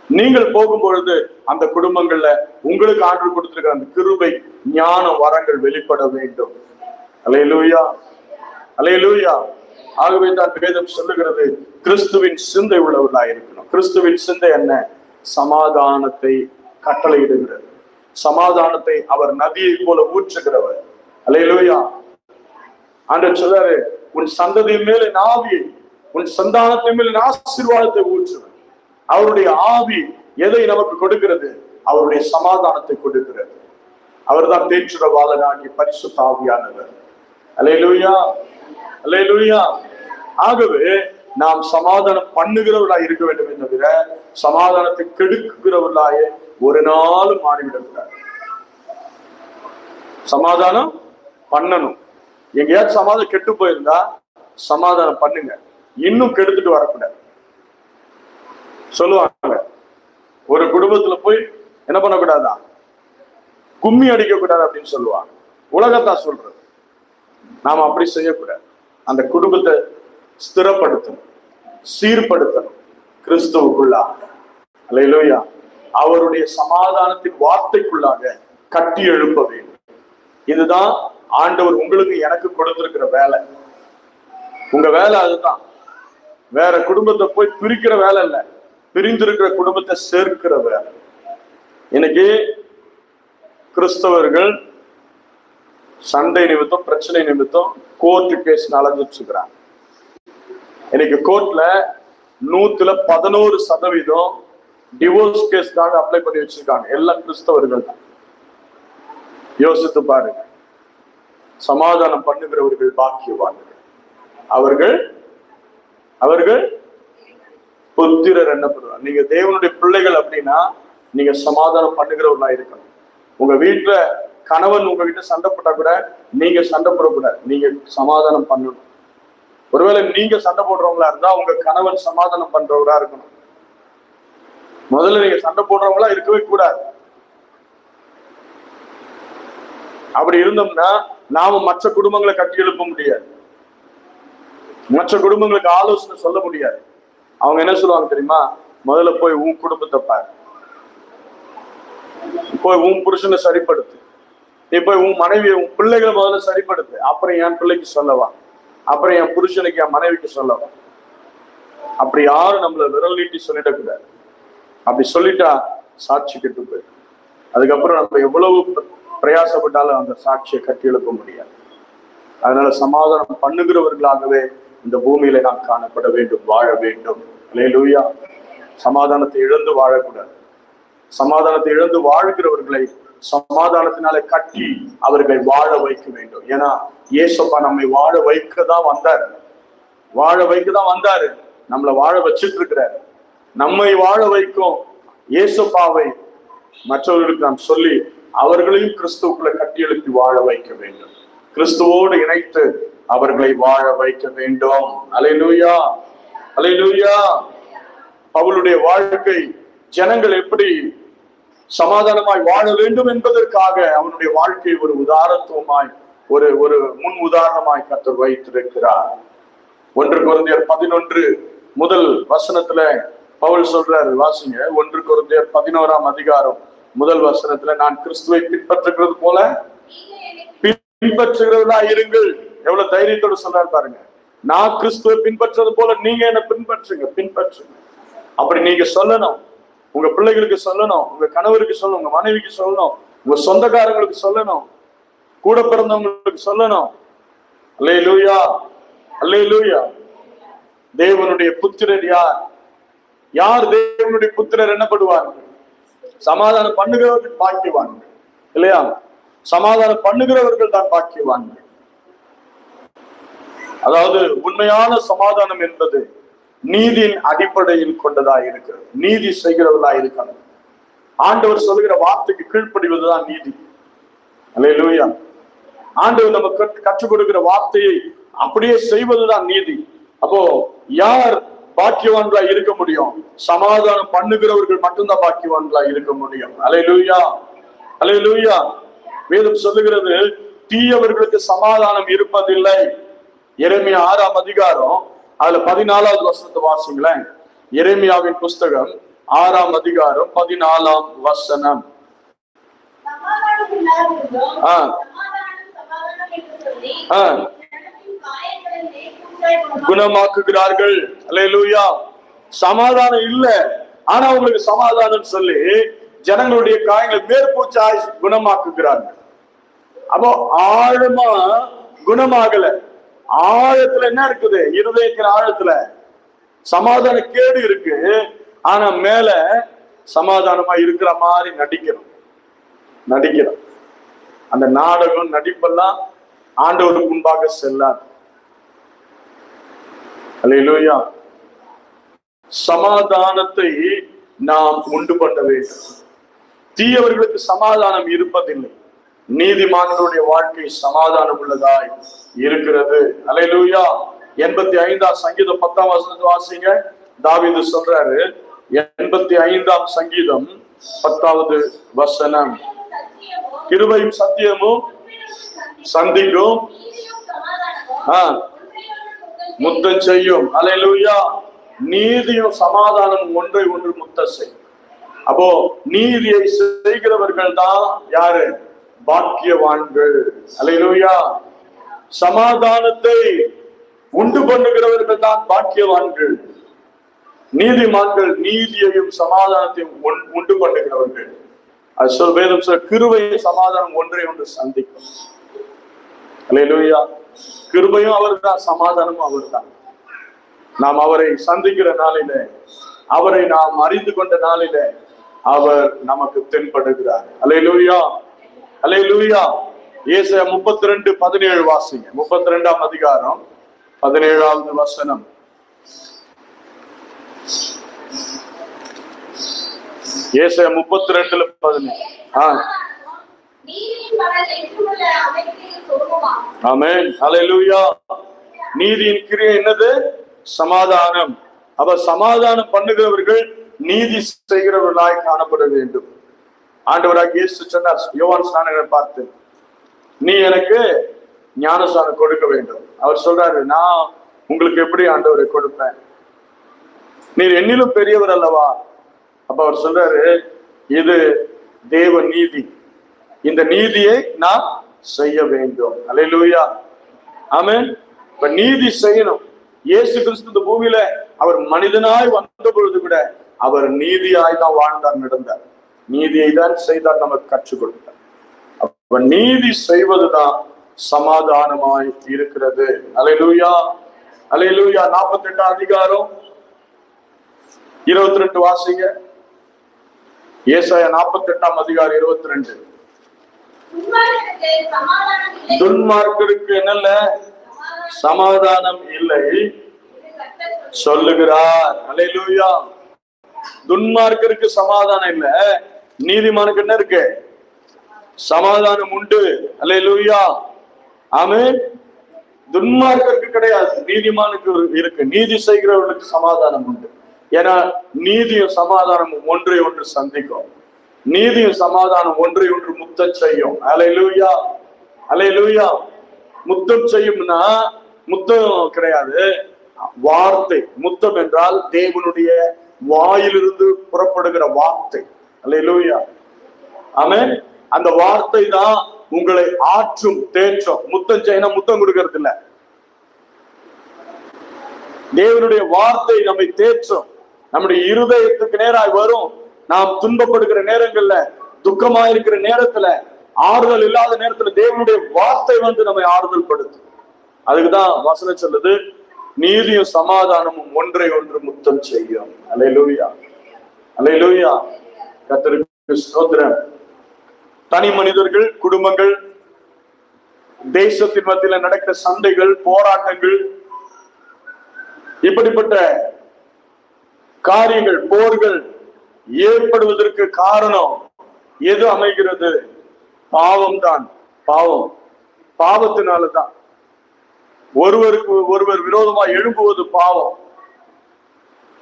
நீங்கள் போகும் பொழுது அந்த குடும்பங்கள்ல உங்களுக்கு ஆண்டவர் கொடுத்திருக்கிற அந்த கிருபை ஞான வரங்கள் வெளிப்பட வேண்டும். அல்லேலூயா, அல்லேலூயா. ஆகவே தான் வேதம் சொல்லுகிறது, கிறிஸ்துவின் சிந்தை உள்ளவர்களாக இருக்கணும். கிறிஸ்துவின் சிந்தை என்ன? சமாதானத்தை கட்டளையிடுகிறது. சமாதானத்தை அவர் நதியை போல ஊற்றுகிறவர். அல்லேலூயா. ஆண்டவர் சொல்றாரு, உன் சந்ததியின் மேல ஆவியை, உன் சந்தானத்தின் மேல ஆசீர்வாதத்தை ஊற்றுவர். அவருடைய ஆவி எதை நமக்கு கொடுக்கிறது? அவருடைய சமாதானத்தை கொடுக்கிறது. அவர்தான் தேற்றுரவாளனாகி பரிசுத்த ஆவியானவர். அல்லேலூயா, அல்லேலூயா. ஆகவே நாம் சமாதானம் பண்ணுகிறவர்களாய் இருக்க வேண்டும் தவிர சமாதானத்தை கெடுக்கிறவர்களாயே ஒரு நாளும் மாறிவிடக்கூடாது. சமாதானம் பண்ணணும். எங்கேயாச்சும் சமாதானம் கெட்டு போயிருந்தா சமாதானம் பண்ணுங்க, இன்னும் கெடுத்துட்டு வரக்கூடாது. சொல்லுவாங்க, ஒரு குடும்பத்துல போய் என்ன பண்ணக்கூடாதா, கும்மி அடிக்க கூடாது அப்படின்னு சொல்லுவாங்க. உலகத்தான் சொல்றது. நாம அப்படி செய்யக்கூடாது. அந்த குடும்பத்தை ஸ்திரப்படுத்தணும், சீர்படுத்தணும் கிறிஸ்துவுக்குள்ளாக. அல்லேலூயா. அவருடைய சமாதானத்தின் வார்த்தைக்குள்ளாக கட்டி எழுப்ப வேண்டும். இதுதான் ஆண்டவர் உங்களுக்கு எனக்கு கொடுத்திருக்கிற வேலை. உங்க வேலை அதுதான். வேற குடும்பத்தை போய் பிரிக்கிற வேலை இல்லை, பிரிந்திருக்கிற குடும்பத்தை சேர்க்கிற வேலை. இன்னைக்கு கிறிஸ்தவர்கள் சண்டை நிமித்தம், பிரச்சனை நிமித்தம் கோர்ட்டு கேஸ் அலைஞ்சிட்டு இருக்கிறாங்க. இன்னைக்கு கோர்ட்ல 111% டிவோர்ஸ் கேஸ்க்காக அப்ளை பண்ணி வச்சிருக்காங்க. எல்லாம் கிறிஸ்தவர்கள் தான். யோசித்து பாருங்க. சமாதானம் பண்ணுகிறவர்கள் பாக்கியவான்கள். அவர்கள் அவர்கள் புத்திரர் என்னப்படுவாங்க. நீங்க தேவனுடைய பிள்ளைகள் அப்படின்னா நீங்க சமாதானம் பண்ணுகிறவர்களா இருக்கணும். உங்க வீட்டுல கணவன் உங்ககிட்ட சண்டை போட்டா கூட நீங்க சண்டை போடக்கூடாது, நீங்க சமாதானம் பண்ணணும். ஒருவேளை நீங்க சண்டை போடுறவங்களா இருந்தா உங்க கணவன் சமாதானம் பண்றவரா இருக்கணும். முதல்ல நீங்க சண்டை போடுறவங்களா இருக்கவே கூடாது. அப்படி இருந்தோம்னா நாம மற்ற குடும்பங்களை கட்டி எழுப்ப முடியாது, மற்ற குடும்பங்களுக்கு ஆலோசனை சொல்ல முடியாது. அவங்க என்ன சொல்லுவாங்க தெரியுமா? முதல்ல போய் உன் குடும்பத்தை பாரு, போய் உன் புருஷனை சரிப்படுத்து, நீ போய் உன் மனைவியை உன் பிள்ளைகளை முதல்ல சரிப்படுத்து, அப்புறம் என் பிள்ளைக்கு சொல்லவா, அப்புறம் என் புருஷனுக்கு என் மனைவிக்கு சொல்லவா. அப்படி யாரும் நம்மள விரல் நீட்டி சொல்லிடக்கூடாது. அப்படி சொல்லிட்டா சாட்சி கெட்டு போயிடும். அதுக்கப்புறம் நம்ம எவ்வளவு பிரயாசப்பட்டாலும் அந்த சாட்சியை கட்டி எழுப்ப முடியாது. அதனால சமாதானம் பண்ணுகிறவர்களாகவே இந்த பூமியில நாம் காணப்பட வேண்டும், வாழ வேண்டும். அல்லேலூயா. சமாதானத்தை இழந்து வாழக்கூடாது. சமாதானத்தை இழந்து வாழ்கிறவர்களை சமாதானத்தினால கட்டி அவர்களை வாழ வைக்க வேண்டும். ஏன்னா இயேசுப்பா நம்மை வாழ வைக்கதான் வந்தாரு, வாழ வைக்கதான் வந்தாரு. நம்மளை வாழ வச்சிட்டு இருக்கிறாரு. நம்மை வாழ வைக்கும் இயேசுப்பாவை மற்றவர்களுக்கு நாம் சொல்லி அவர்களையும் கிறிஸ்துவுக்குள்ள கட்டி எழுப்பி வாழ வைக்க வேண்டும். கிறிஸ்துவோடு இணைத்து அவர்களை வாழ வைக்க வேண்டும். அல்லேலூயா, அல்லேலூயா. பவுலுடைய வாழ்க்கை ஜனங்கள் எப்படி சமாதானமாய் வாழ வேண்டும் என்பதற்காக அவனுடைய வாழ்க்கை ஒரு உதாரணத்துவமாய் ஒரு ஒரு முன் உதாரணமாய் கர்த்தர் வைத்திருக்கிறார். 1 கொரிந்தியர் 11 முதல் வசனத்துல பவுல் சொல்றாரு, வாசிங்க. 1 கொரிந்தியர் 11ஆம் அதிகாரம் முதல் வசனத்துல, நான் கிறிஸ்துவை பின்பற்றுகிறது போல பின்பற்றுகிறவர்களா இருங்கள். எவ்வளவு தைரியத்தோடு சொல்றாரு பாருங்க. நான் கிறிஸ்துவை பின்பற்றுறது போல நீங்க என்ன பின்பற்றுங்க, பின்பற்றுங்க. அப்படி நீங்க சொல்லணும். உங்க பிள்ளைகளுக்கு சொல்லணும், உங்க கணவருக்கு சொல்லணும், உங்க மனைவிக்கு சொல்லணும், உங்க சொந்தக்காரங்களுக்கு சொல்லணும், கூட பிறந்தவங்களுக்கு சொல்லணும். அல்லேலூயா, அல்லேலூயா. தேவனுடைய புத்திரர் யார்? யார் தேவனுடைய புத்திரர் என்னப்படுவார்கள்? சமாதானம் பண்ணுகிறவர்கள் பாக்கியவான்கள், இல்லையா? சமாதானம் பண்ணுகிறவர்கள் தான் பாக்கியவான்கள். அதாவது உண்மையான சமாதானம் என்பது நீதியின் அடிப்படையில் கொண்டதா இருக்கிறது. நீதி செய்கிறவர்களா இருக்கணும். ஆண்டவர் சொல்லுகிற வார்த்தைக்கு கீழ்ப்படிவதுதான் நீதி. அல்லேலூயா. ஆண்டவர் நமக்கு கற்றுக் கொடுக்கிற வார்த்தையை அப்படியே செய்வதுதான் நீதி. அப்போ யார் பாக்கியவான்களா இருக்க முடியும்? சமாதானம் பண்ணுகிறவர்கள் மட்டும்தான் பாக்கியவான்களா இருக்க முடியும். அல்லேலூயா, அல்லேலூயா. வேதம் சொல்லுகிறது தீயவர்களுக்கு சமாதானம் இருப்பதில்லை. எரேமியா 6ஆம் அதிகாரம் அதுல 14வது வசனத்தை வாசிங்களேன். எரேமியாவின் புஸ்தகம் 6ஆம் அதிகாரம் 14ஆம் வசனம். குணமாக்குகிறார்கள். அல்லேலூயா. சமாதானம் இல்ல, ஆனா உங்களுக்கு சமாதானம் சொல்லி ஜனங்களுடைய காயங்களை மேற்பூச்சாய் குணமாக்குகிறார்கள். அப்போ ஆழமா குணமாகல. ஆழத்துல என்ன இருக்குது? இருதயத்தின் ஆழத்துல சமாதான கேடு இருக்கு. ஆனா மேல சமாதானமா இருக்கிற மாதிரி நடிக்கிறோம். அந்த நாடகம் நடிப்பெல்லாம் ஆண்டவருக்கு முன்பாக செல்லாது. அல்லேலூயா. சமாதானத்தை நாம் உண்டு பண்ண வேண்டும். தீயவர்களுக்கு சமாதானம் இருப்பதில்லை. நீதிமான்களுடைய வாழ்க்கை சமாதானம் உள்ளதாய் இருக்கிறது. அல்லேலூயா. 85ஆம் சங்கீதம் 10ஆம் வசனத்தை வாசிங்க. தாவீது சொல்றாரு, 85ஆம் சங்கீதம் 10வது வசனம். கிருபையும் சத்தியமும் சந்திக்கும். முத்தம் செய்யும். அல்லேலூயா. நீதியும் சமாதானம் ஒன்றை ஒன்று முத்தம் செய்யும். அப்போ நீதியை செய்கிறவர்கள் தான் யாரு? பாக்கியவான்கள். அல்லேலூயா. சமாதானத்தை உண்டு பண்ணுகிறவர்கள் தான் பாக்கியவான்கள். நீதிமான்கள் நீதியையும் சமாதானத்தையும் உண்டு பண்ணுகிறவர்கள். அது சொல் வேதம் சொல்ல கிருபையும் சமாதானம் ஒன்றை ஒன்று சந்திக்கும். அல்லேலூயா. கிருபையும் அவர்தான், சமாதானமும் அவர்தான். நாம் அவரை சந்திக்கிற நாளில, அவரை நாம் அறிந்து கொண்ட நாளில அவர் நமக்கு தென்படுகிறார். அல்லேலூயா. அல்லேலூயா. ஏசாயா 32:17 வாசிங்க. 32ஆம் அதிகாரம் 17வது வசனம். ஏசாயா 32:17. ஆமென். அல்லேலூயா. நீதியின் கிரியை என்னது? சமாதானம். அவர் சமாதானம் பண்ணுகிறவர்கள் நீதி செய்கிறவர்களாய் காணப்பட வேண்டும். ஆண்டவராக இயேசு சொன்னார் யோவான் ஸ்நானகரை பார்த்து, நீ எனக்கு ஞானஸ்நானம் கொடுக்க வேண்டும். அவர் சொல்றாரு, நான் உங்களுக்கு எப்படி ஆண்டவரை கொடுப்பேன்? நீர் என்னிலும் பெரியவர் அல்லவா? அப்ப அவர் சொல்றாரு, இது தேவ நீதி, இந்த நீதியை நான் செய்ய வேண்டும். அல்லேலூயா. ஆமென். இப்ப நீதி செய்யணும். இயேசு கிறிஸ்து இந்த பூமியில அவர் மனிதனாய் வந்த பொழுது கூட அவர் நீதியாய் தான் வாழ்ந்தார், நடந்தார். நீதியை தான் செய்தார், நமக்கு கற்றுக் கொடுத்தார். அப்ப நீதி செய்வதுதான் சமாதானமாய் இருக்கிறது. அல்லேலூயா. அல்லேலூயா. 48ஆம் அதிகாரம் 22 வாசிங்க. ஏசாயா 48ஆம் அதிகாரம் 22. துன்மார்க்கருக்கு என்னல்ல? சமாதானம் இல்லை சொல்லுகிறார். அல்லேலூயா. துன்மார்க்கருக்கு சமாதானம் இல்ல, நீதிமானுக்கு என்ன இருக்கு? சமாதானம் உண்டு. அல்லேலூயா. ஆமென். துன்மார்க்கருக்கு கிடையாது, நீதிமானுக்கு இருக்கு. நீதி செய்கிறவர்களுக்கு சமாதானம் உண்டு. ஏன்னா நீதியும் சமாதானமும் ஒன்றை ஒன்று சந்திக்கும். நீதியும் சமாதானம் ஒன்றை ஒன்று முத்தம் செய்யும். அல்லேலூயா. அல்லேலூயா. முத்தம் செய்யும்னா முத்தம் கிடையாது, வார்த்தை. முத்தம் என்றால் தேவனுடைய வாயிலிருந்து புறப்படுகிற வார்த்தை. அல்லேலூயா. ஆமென். அந்த வார்த்தை தான் உங்களை ஆற்றும், தேற்றும். முத்தம் செய்யணும், முத்தம் கொடுக்கறது இல்ல. தேவனுடைய வார்த்தை நம்மை தேற்றும், நம்முடைய இருதயத்துக்கு நேராய் வரும். நாம் துன்பப்படுகிற நேரங்கள்ல, துக்கமா இருக்கிற நேரத்துல, ஆறுதல் இல்லாத நேரத்துல தேவனுடைய வார்த்தை வந்து நம்மை ஆறுதல் படுத்தும். அதுக்குதான் வசனம் சொல்லுது, நீதியும் சமாதானமும் ஒன்றை ஒன்று முத்தம் செய்யும். அல்லேலூயா. அல்லேலூயா. கர்த்தருக்கு ஸ்தோத்திரம். தனி மனிதர்கள், குடும்பங்கள், தேசத்தின் மத்தியில நடக்கிற சண்டைகள், போராட்டங்கள், இப்படிப்பட்ட காரியங்கள், போர்கள் ஏற்படுவதற்கு காரணம் எது அமைகிறது? பாவம் தான். பாவம். பாவத்தினாலதான். ஒருவருக்கு ஒருவர் விரோதமா எழும்புவது பாவம்.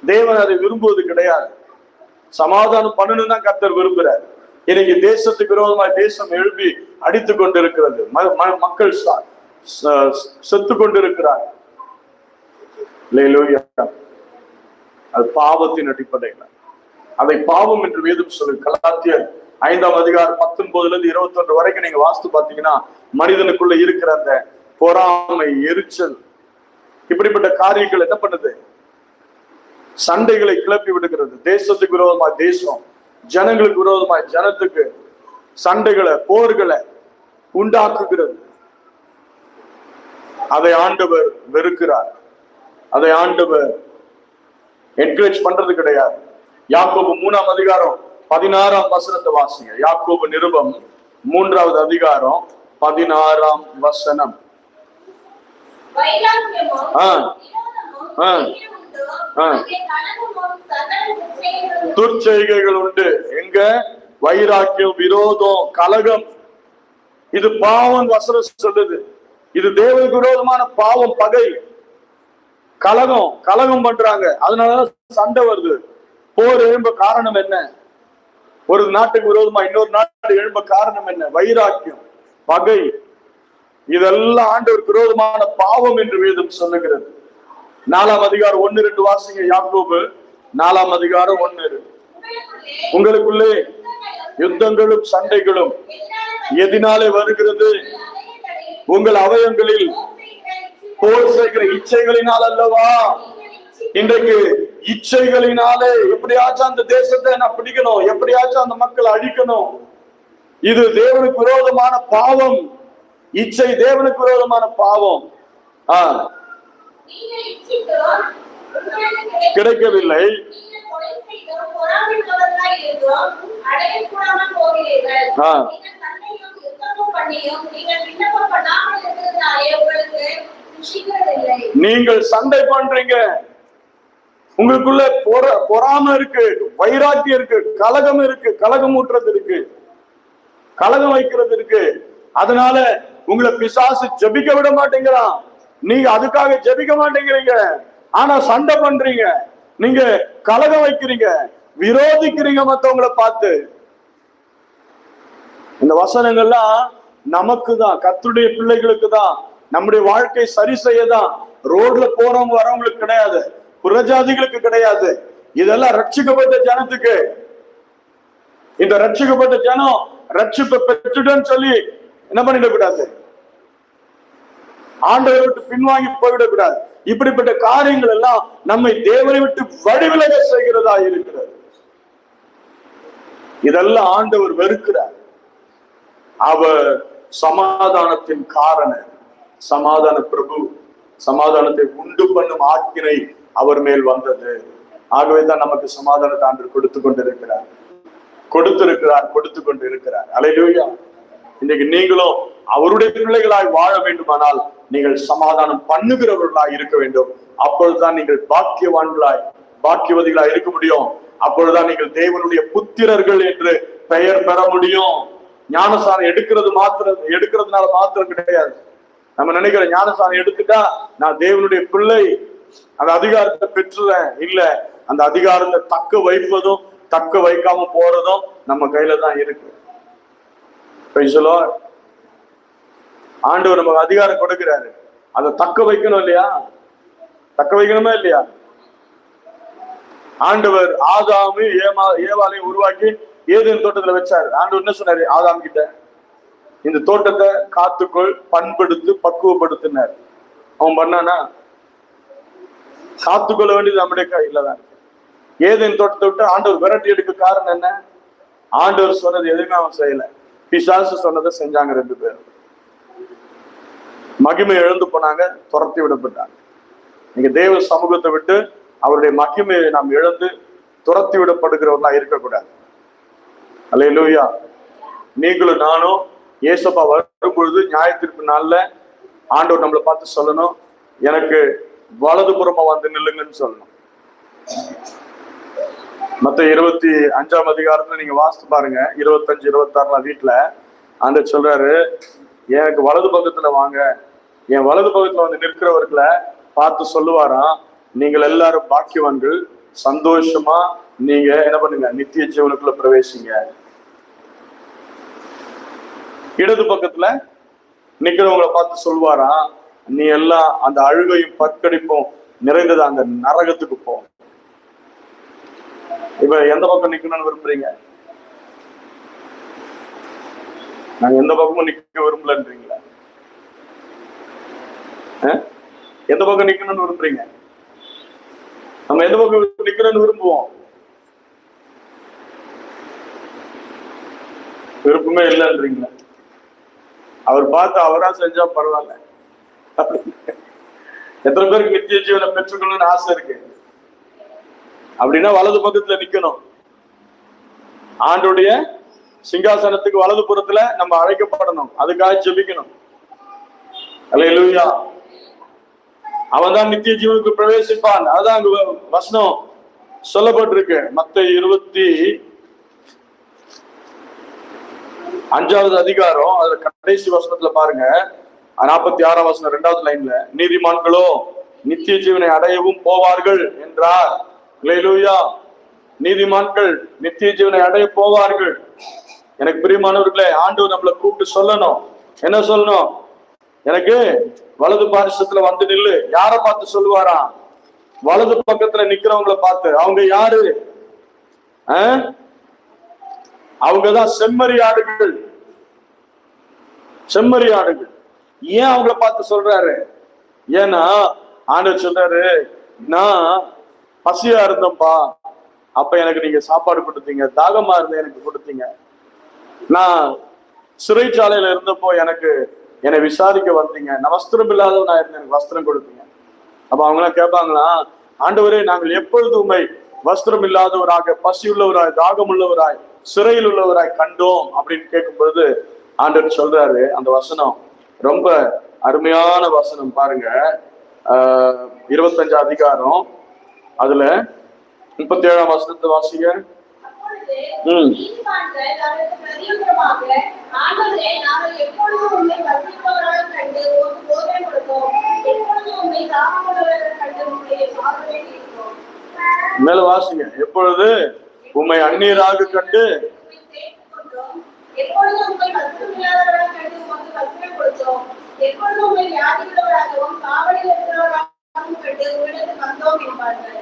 தேவன் அதை விரும்புவது கிடையாது. சமாதானம் பண்ணணும் தான் கர்த்தர் விரும்புகிறார். இன்னைக்கு தேசத்துக்கு விரோதமாக தேசம் எழுப்பி அடித்து கொண்டிருக்கிறது. மக்கள் செத்து கொண்டிருக்கிறார். அது பாவத்தின் அடிப்படையில். அதை பாவம் என்று வேதம் சொல்லு. கலாத்தியர் 5ஆம் அதிகாரம் 19 - 21 வரைக்கும் நீங்க வாஸ்து பாத்தீங்கன்னா, மனிதனுக்குள்ள இருக்கிற அந்த பொறாமை, எரிச்சல், இப்படிப்பட்ட காரியங்கள் என்ன பண்ணுது? சண்டைகளை கிளப்பி விடுகிறது. தேசத்துக்கு விரோதமாய் தேசம், ஜனங்களுக்கு விரோதமாய் ஜனத்துக்கு சண்டைகளை, போர்களை உண்டாக்குகிறது. அதை ஆண்டவர் வெறுக்கிறார். அதை ஆண்டவர் என்கரேஜ் பண்றது கிடையாது. யாக்கோபு 3ஆம் அதிகாரம் 16ஆம் வசனத்தை வாசிங்க. யாக்கோபு நிருபம் 3வது அதிகாரம் 16ஆம் வசனம். துர்ச்செய்கைகள் உண்டு. எங்க? வைராக்கியம், விரோதம், கலகம். இது பாவம். வசனம் சொல்லுது, இது தேவனுக்கு விரோதமான பாவம், பகை, கலகம். கலகம் பண்றாங்க, அதனாலதான் சண்டை வருது. போர் எழும்ப காரணம் என்ன? ஒரு நாட்டுக்கு விரோதமா இன்னொரு நாட்டு எழும்ப காரணம் என்ன? வைராக்கியம், பகை, இதெல்லாம் ஆண்டவருக்கு விரோதமான பாவம் என்று வேதம் சொல்லுகிறது. 4ஆம் அதிகாரம் 1-2 வாசிங்க. யாக்கோபு 4ஆம் அதிகாரம் 1-2. உங்களுக்குள்ளே யுத்தங்களும் சண்டைகளும் எதினாலே வருகிறது? உங்கள் அவயங்களில் போர் செய்கிற இச்சைகளினால் அல்லவா? இன்றைக்கு இச்சைகளினாலே எப்படியாச்சும் அந்த தேசத்தை நான் பிடிக்கணும், எப்படியாச்சும் அந்த மக்களை அழிக்கணும். இது தேவனுக்கு விரோதமான பாவம். இச்சை தேவனுக்கு விரோதமான பாவம். கிடைக்கவில்லை. நீங்கள் சண்டை பண்றீங்க, உங்களுக்குள்ள பொறாமை இருக்கு, வைராக்கியம் இருக்கு, கலகம் இருக்கு, கலகம் ஊட்டுறது இருக்கு, கலகம் வைக்கிறது இருக்கு. அதனால உங்களை பிசாசு ஜெபிக்க விட மாட்டேங்கிறான். நீங்க அதுக்காக ஜெபிக்க மாட்டேங்கிறீங்க, ஆனா சண்டை பண்றீங்க, நீங்க கலகம் வைக்கிறீங்க, விரோதிக்கிறீங்க மத்தவங்களை பார்த்து. இந்த வசனங்கள்லாம் நமக்கு தான், கர்த்தருடைய பிள்ளைகளுக்கு தான், நம்முடைய வாழ்க்கை சரி செய்யதான். ரோட்ல போறவங்க வரவங்களுக்கு கிடையாது, புறஜாதிகளுக்கு கிடையாது. இதெல்லாம் ரட்சிக்கப்பட்ட ஜனத்துக்கு. இந்த ரட்சிக்கப்பட்ட ஜனம் ரட்சிப்பை பெற்றுடன் சொல்லி என்ன பண்ணிடக்கூடாது, ஆண்டவரை விட்டு பின்வாங்கி போய்விடக்கூடாது. இப்படிப்பட்ட காரியங்கள் எல்லாம் நம்மை தேவனை விட்டு வழிவிலக செய்கிறதா இருக்கிறது. இதெல்லாம் ஆண்டவர் வெறுக்கிறார். அவர் சமாதானத்தின் காரணம், சமாதான பிரபு, சமாதானத்தை உண்டு பண்ணும் ஆக்கினை அவர் மேல் வந்தது. ஆகவே தான் நமக்கு சமாதானத்தை ஆண்டவர் கொடுத்து கொண்டிருக்கிறார், கொடுத்து கொண்டு இருக்கிறார். அல்லேலூயா. இன்னைக்கு நீங்களும் அவருடைய பிள்ளைகளாய் வாழ வேண்டுமானால் நீங்கள் சமாதானம் பண்ணுகிறவர்களாய் இருக்க வேண்டும். அப்பொழுதுதான் நீங்கள் பாக்கியவதிகளாய் இருக்க முடியும். அப்பொழுதுதான் நீங்கள் தேவனுடைய புத்திரர்கள் என்று பெயர் பெற முடியும். ஞானசானம் எடுக்கிறதுனால மாத்திரம் கிடையாது. நம்ம நினைக்கிற ஞானசானம் எடுத்துட்டா நான் தேவனுடைய பிள்ளை, அந்த அதிகாரத்தை பெற்றுறேன். இல்ல, அந்த அதிகாரத்தை தக்க வைப்பதும் தக்க வைக்காம போறதும் நம்ம கையில தான் இருக்கு. ஆண்டவர் நமக்கு அதிகாரம் கொடுக்கிறாரு, அதை தக்க வைக்கணும் இல்லையா? தக்க வைக்கணுமா இல்லையா? ஆண்டவர் ஆதாமு ஏவாளையும் உருவாக்கி ஏதேன் தோட்டத்துல வச்சாரு. ஆண்டவர் என்ன சொன்னாரு ஆதாம் கிட்ட? இந்த தோட்டத்தை காத்துக்கொள், பண்படுத்து, பக்குவப்படுத்தினார். அவன் பண்ணானா? காத்துக்கொள்ள வேண்டியது நம்முடைய கையில தான். ஏதேன் தோட்டத்தை விட்டு ஆண்டவர் விரட்டி எடுக்க காரணம் என்ன? ஆண்டவர் சொன்னது எதுவுமே அவன் செய்யல, பிசாசு சொன்னதை செஞ்சாங்க. 2 பேரும் மகிமை இழந்து போனாங்க, துரத்தி விடப்பட்டாங்க. நீங்க தேவ சமூகத்தை விட்டு அவருடைய மகிமையை நாம் இழந்து துரத்தி விடப்படுகிறவர்களா இருக்கக்கூடாது. அல்லேலூயா. நீங்களும் நானும் ஏசப்பா வரும்பொழுது நியாயத்திற்கு நாள்ல ஆண்டவர் நம்மளை பார்த்து சொல்லணும், எனக்கு வலதுபுறமா வந்து நில்லுங்கன்னு சொல்லணும். மத்த 25ஆம் அதிகாரத்துல நீங்க வாசித்து பாருங்க, 25, 26 வீட்டுல ஆண்டவர் சொல்றாரு, எனக்கு வலது பக்கத்துல வாங்க, என் வலது பக்கத்துல வந்து நிற்கிறவர்களை பார்த்து சொல்லுவாராம், நீங்கள் எல்லாரும் பாக்கியவான்கள், சந்தோஷமா நீங்க என்ன பண்ணுங்க, நித்திய ஜீவனுக்குள்ள பிரவேசிங்க. இடது பக்கத்துல நிக்கிறவங்களை பார்த்து சொல்லுவாராம், நீ எல்லாம் அந்த அழுகையும் பற்கடிப்பும் நிறைந்தது அந்த நரகத்துக்கு போ. இப்ப எந்த பக்கம் நிக்கணும்னு விரும்புறீங்க? நாங்க எந்த பக்கமும் நிக்க விரும்பலன்றீங்களா? எந்த பக்கம் நிக்கணும்னு விரும்புறீங்க? நம்ம எந்த பக்கம் நிக்கணும்னு விரும்புவோம்? விருப்பமே இல்லைன்றீங்களா? அவர் பார்த்து அவரா செஞ்சா பரவாயில்ல. எத்தனை பேருக்கு நித்திய ஜீவனை பெற்றுக்கணும்னு ஆசை இருக்கு? அப்படின்னா வலது பக்கத்துல நிக்கணும். ஆண்டுடைய சிங்காசனத்துக்கு வலது புறத்துல நம்ம அழைக்கப்படணும், அதுக்காக ஜெபிக்கணும். அல்லேலூயா. அவன் தான் நித்திய ஜீவனுக்கு பிரவேசிப்பான். அதான் அங்க வசனம் சொல்லப்பட்டிருக்கு. மத்தேயு 25வது அதிகாரம் அதுல கடைசி வசனத்துல பாருங்க, 46ஆம் வசனம் 2வது லைன்ல, நீதிமான்களோ நித்திய ஜீவனை அடையவும் போவார்கள் என்றார். அல்லேலூயா. நீதிமான்கள் நித்திய ஜீவனை அடைய போவார்கள். எனக்கு பிரியமானவர்களே, ஆண்டவர் நம்மளை கூப்பிட்டு சொல்லணும். என்ன சொல்லணும்? எனக்கு வலது பாரிசத்துல வந்து நில்லு. யார பார்த்து சொல்லுவாராம்? வலது பக்கத்துல நிக்கிறவங்களை பார்த்து. அவங்க யாரு? அவங்கதான் செம்மறியாடுகள். செம்மறியாடுகள். ஏன் அவங்கள பார்த்து சொல்றாரு? ஏன்னா ஆண்டவர் சொல்றாரு, நான் பசியா இருந்தேன்பா, அப்ப எனக்கு நீங்க சாப்பாடு கொடுத்தீங்க. தாகமா இருந்த எனக்கு கொடுத்தீங்க. நான் சிறைச்சாலையில இருந்தப்போ என்னை விசாரிக்க வந்தீங்க. நான் வஸ்திரம் இல்லாதவனா இருந்தேன், எனக்கு வஸ்திரம் கொடுத்தீங்க. அப்ப அவங்களாம் கேட்பாங்களா, ஆண்டவரே நாங்கள் எப்பொழுது உண்மை வஸ்திரம் இல்லாதவராக, பசி உள்ளவராய், தாகம் உள்ளவராய், சிறையில் உள்ளவராய் கண்டோம் அப்படின்னு கேட்கும் பொழுது ஆண்டவர் சொல்றாரு. அந்த வசனம் ரொம்ப அருமையான வசனம் பாருங்க. 25 அதிகாரம் அதுல 37ஆம் வசனத்தை வாசிங்க. மேல வாசிங்க. எப்பொழுது உம்மை அந்நியராக கண்டு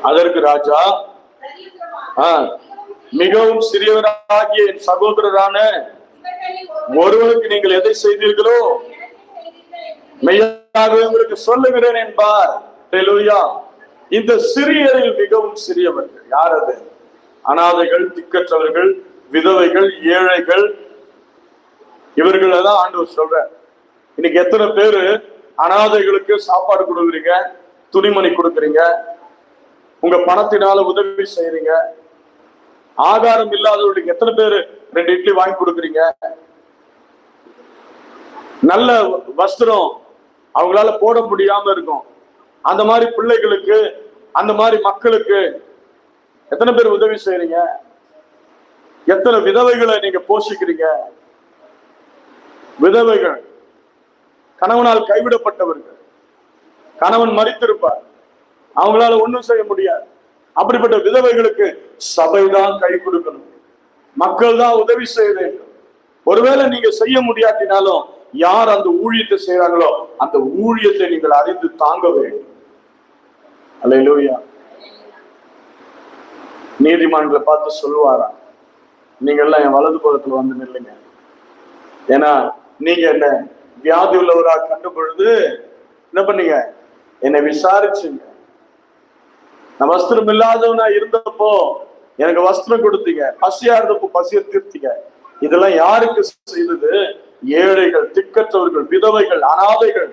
அதற்கு ராஜா, மிகவும் சிறியவராகிய என் சகோதரரான ஒருவனுக்கு நீங்கள் எதை செய்தீர்களோ மெய்யாகவே உங்களுக்கு சொல்லுகிறேன் என்பார். ஹல்லேலூயா. இந்த சிறியரில் மிகவும் சிறியவர்கள் யார்? அது அனாதைகள், திக்கற்றவர்கள், விதவைகள், ஏழைகள். இவர்களை தான் ஆண்டவர் சொல்றார். இன்னைக்கு எத்தனை பேரு அனாதைகளுக்கு சாப்பாடு கொடுக்குறீங்க, துணிமணி கொடுக்குறீங்க, உங்க பணத்தினால உதவி செய்யறீங்க. ஆகாரம் இல்லாதவர்களுக்கு எத்தனை பேரு 2 இட்லி வாங்கி கொடுக்குறீங்க. நல்ல வஸ்திரம் அவங்களால போட முடியாம இருக்கும். அந்த மாதிரி பிள்ளைகளுக்கு, அந்த மாதிரி மக்களுக்கு எத்தனை பேர் உதவி செய்யறீங்க. எத்தனை விதவைகளை நீங்க போஷிக்கிறீங்க. விதவைகள், கணவனால் கைவிடப்பட்டவர்கள், கணவன் மரித்திருப்பார், அவங்களால ஒண்ணும் செய்ய முடியாது. அப்படிப்பட்ட விதவைகளுக்கு சபைதான் கை கொடுக்கணும், மக்கள் தான் உதவி செய்ய வேண்டும். ஒருவேளை நீங்க செய்ய முடியாட்டினாலும் யார் அந்த ஊழியத்தை செய்யறாங்களோ அந்த ஊழியத்தை நீங்கள் அறிந்து தாங்க வேண்டும். அல்லேலூயா. நீதிமான்களை பார்த்து சொல்லுவாரா, நீங்க எல்லாம் என் வலது பக்கத்துல வந்து நில்லுங்க. ஏன்னா நீங்க என்ன வியாதி உள்ளவராக கண்டு பொழுது என்ன பண்ணீங்க? என்னை விசாரிச்சுங்க. நான் வஸ்திரம் இல்லாதவனா இருந்தப்போ எனக்கு வஸ்திரம் கொடுத்தீங்க, பசியா இருந்தப்போ பசியை தீர்த்தீங்க. இதெல்லாம் யாருக்கு செய்தது? ஏழைகள், திக்கற்றவர்கள், விதவைகள், அனாதைகள்.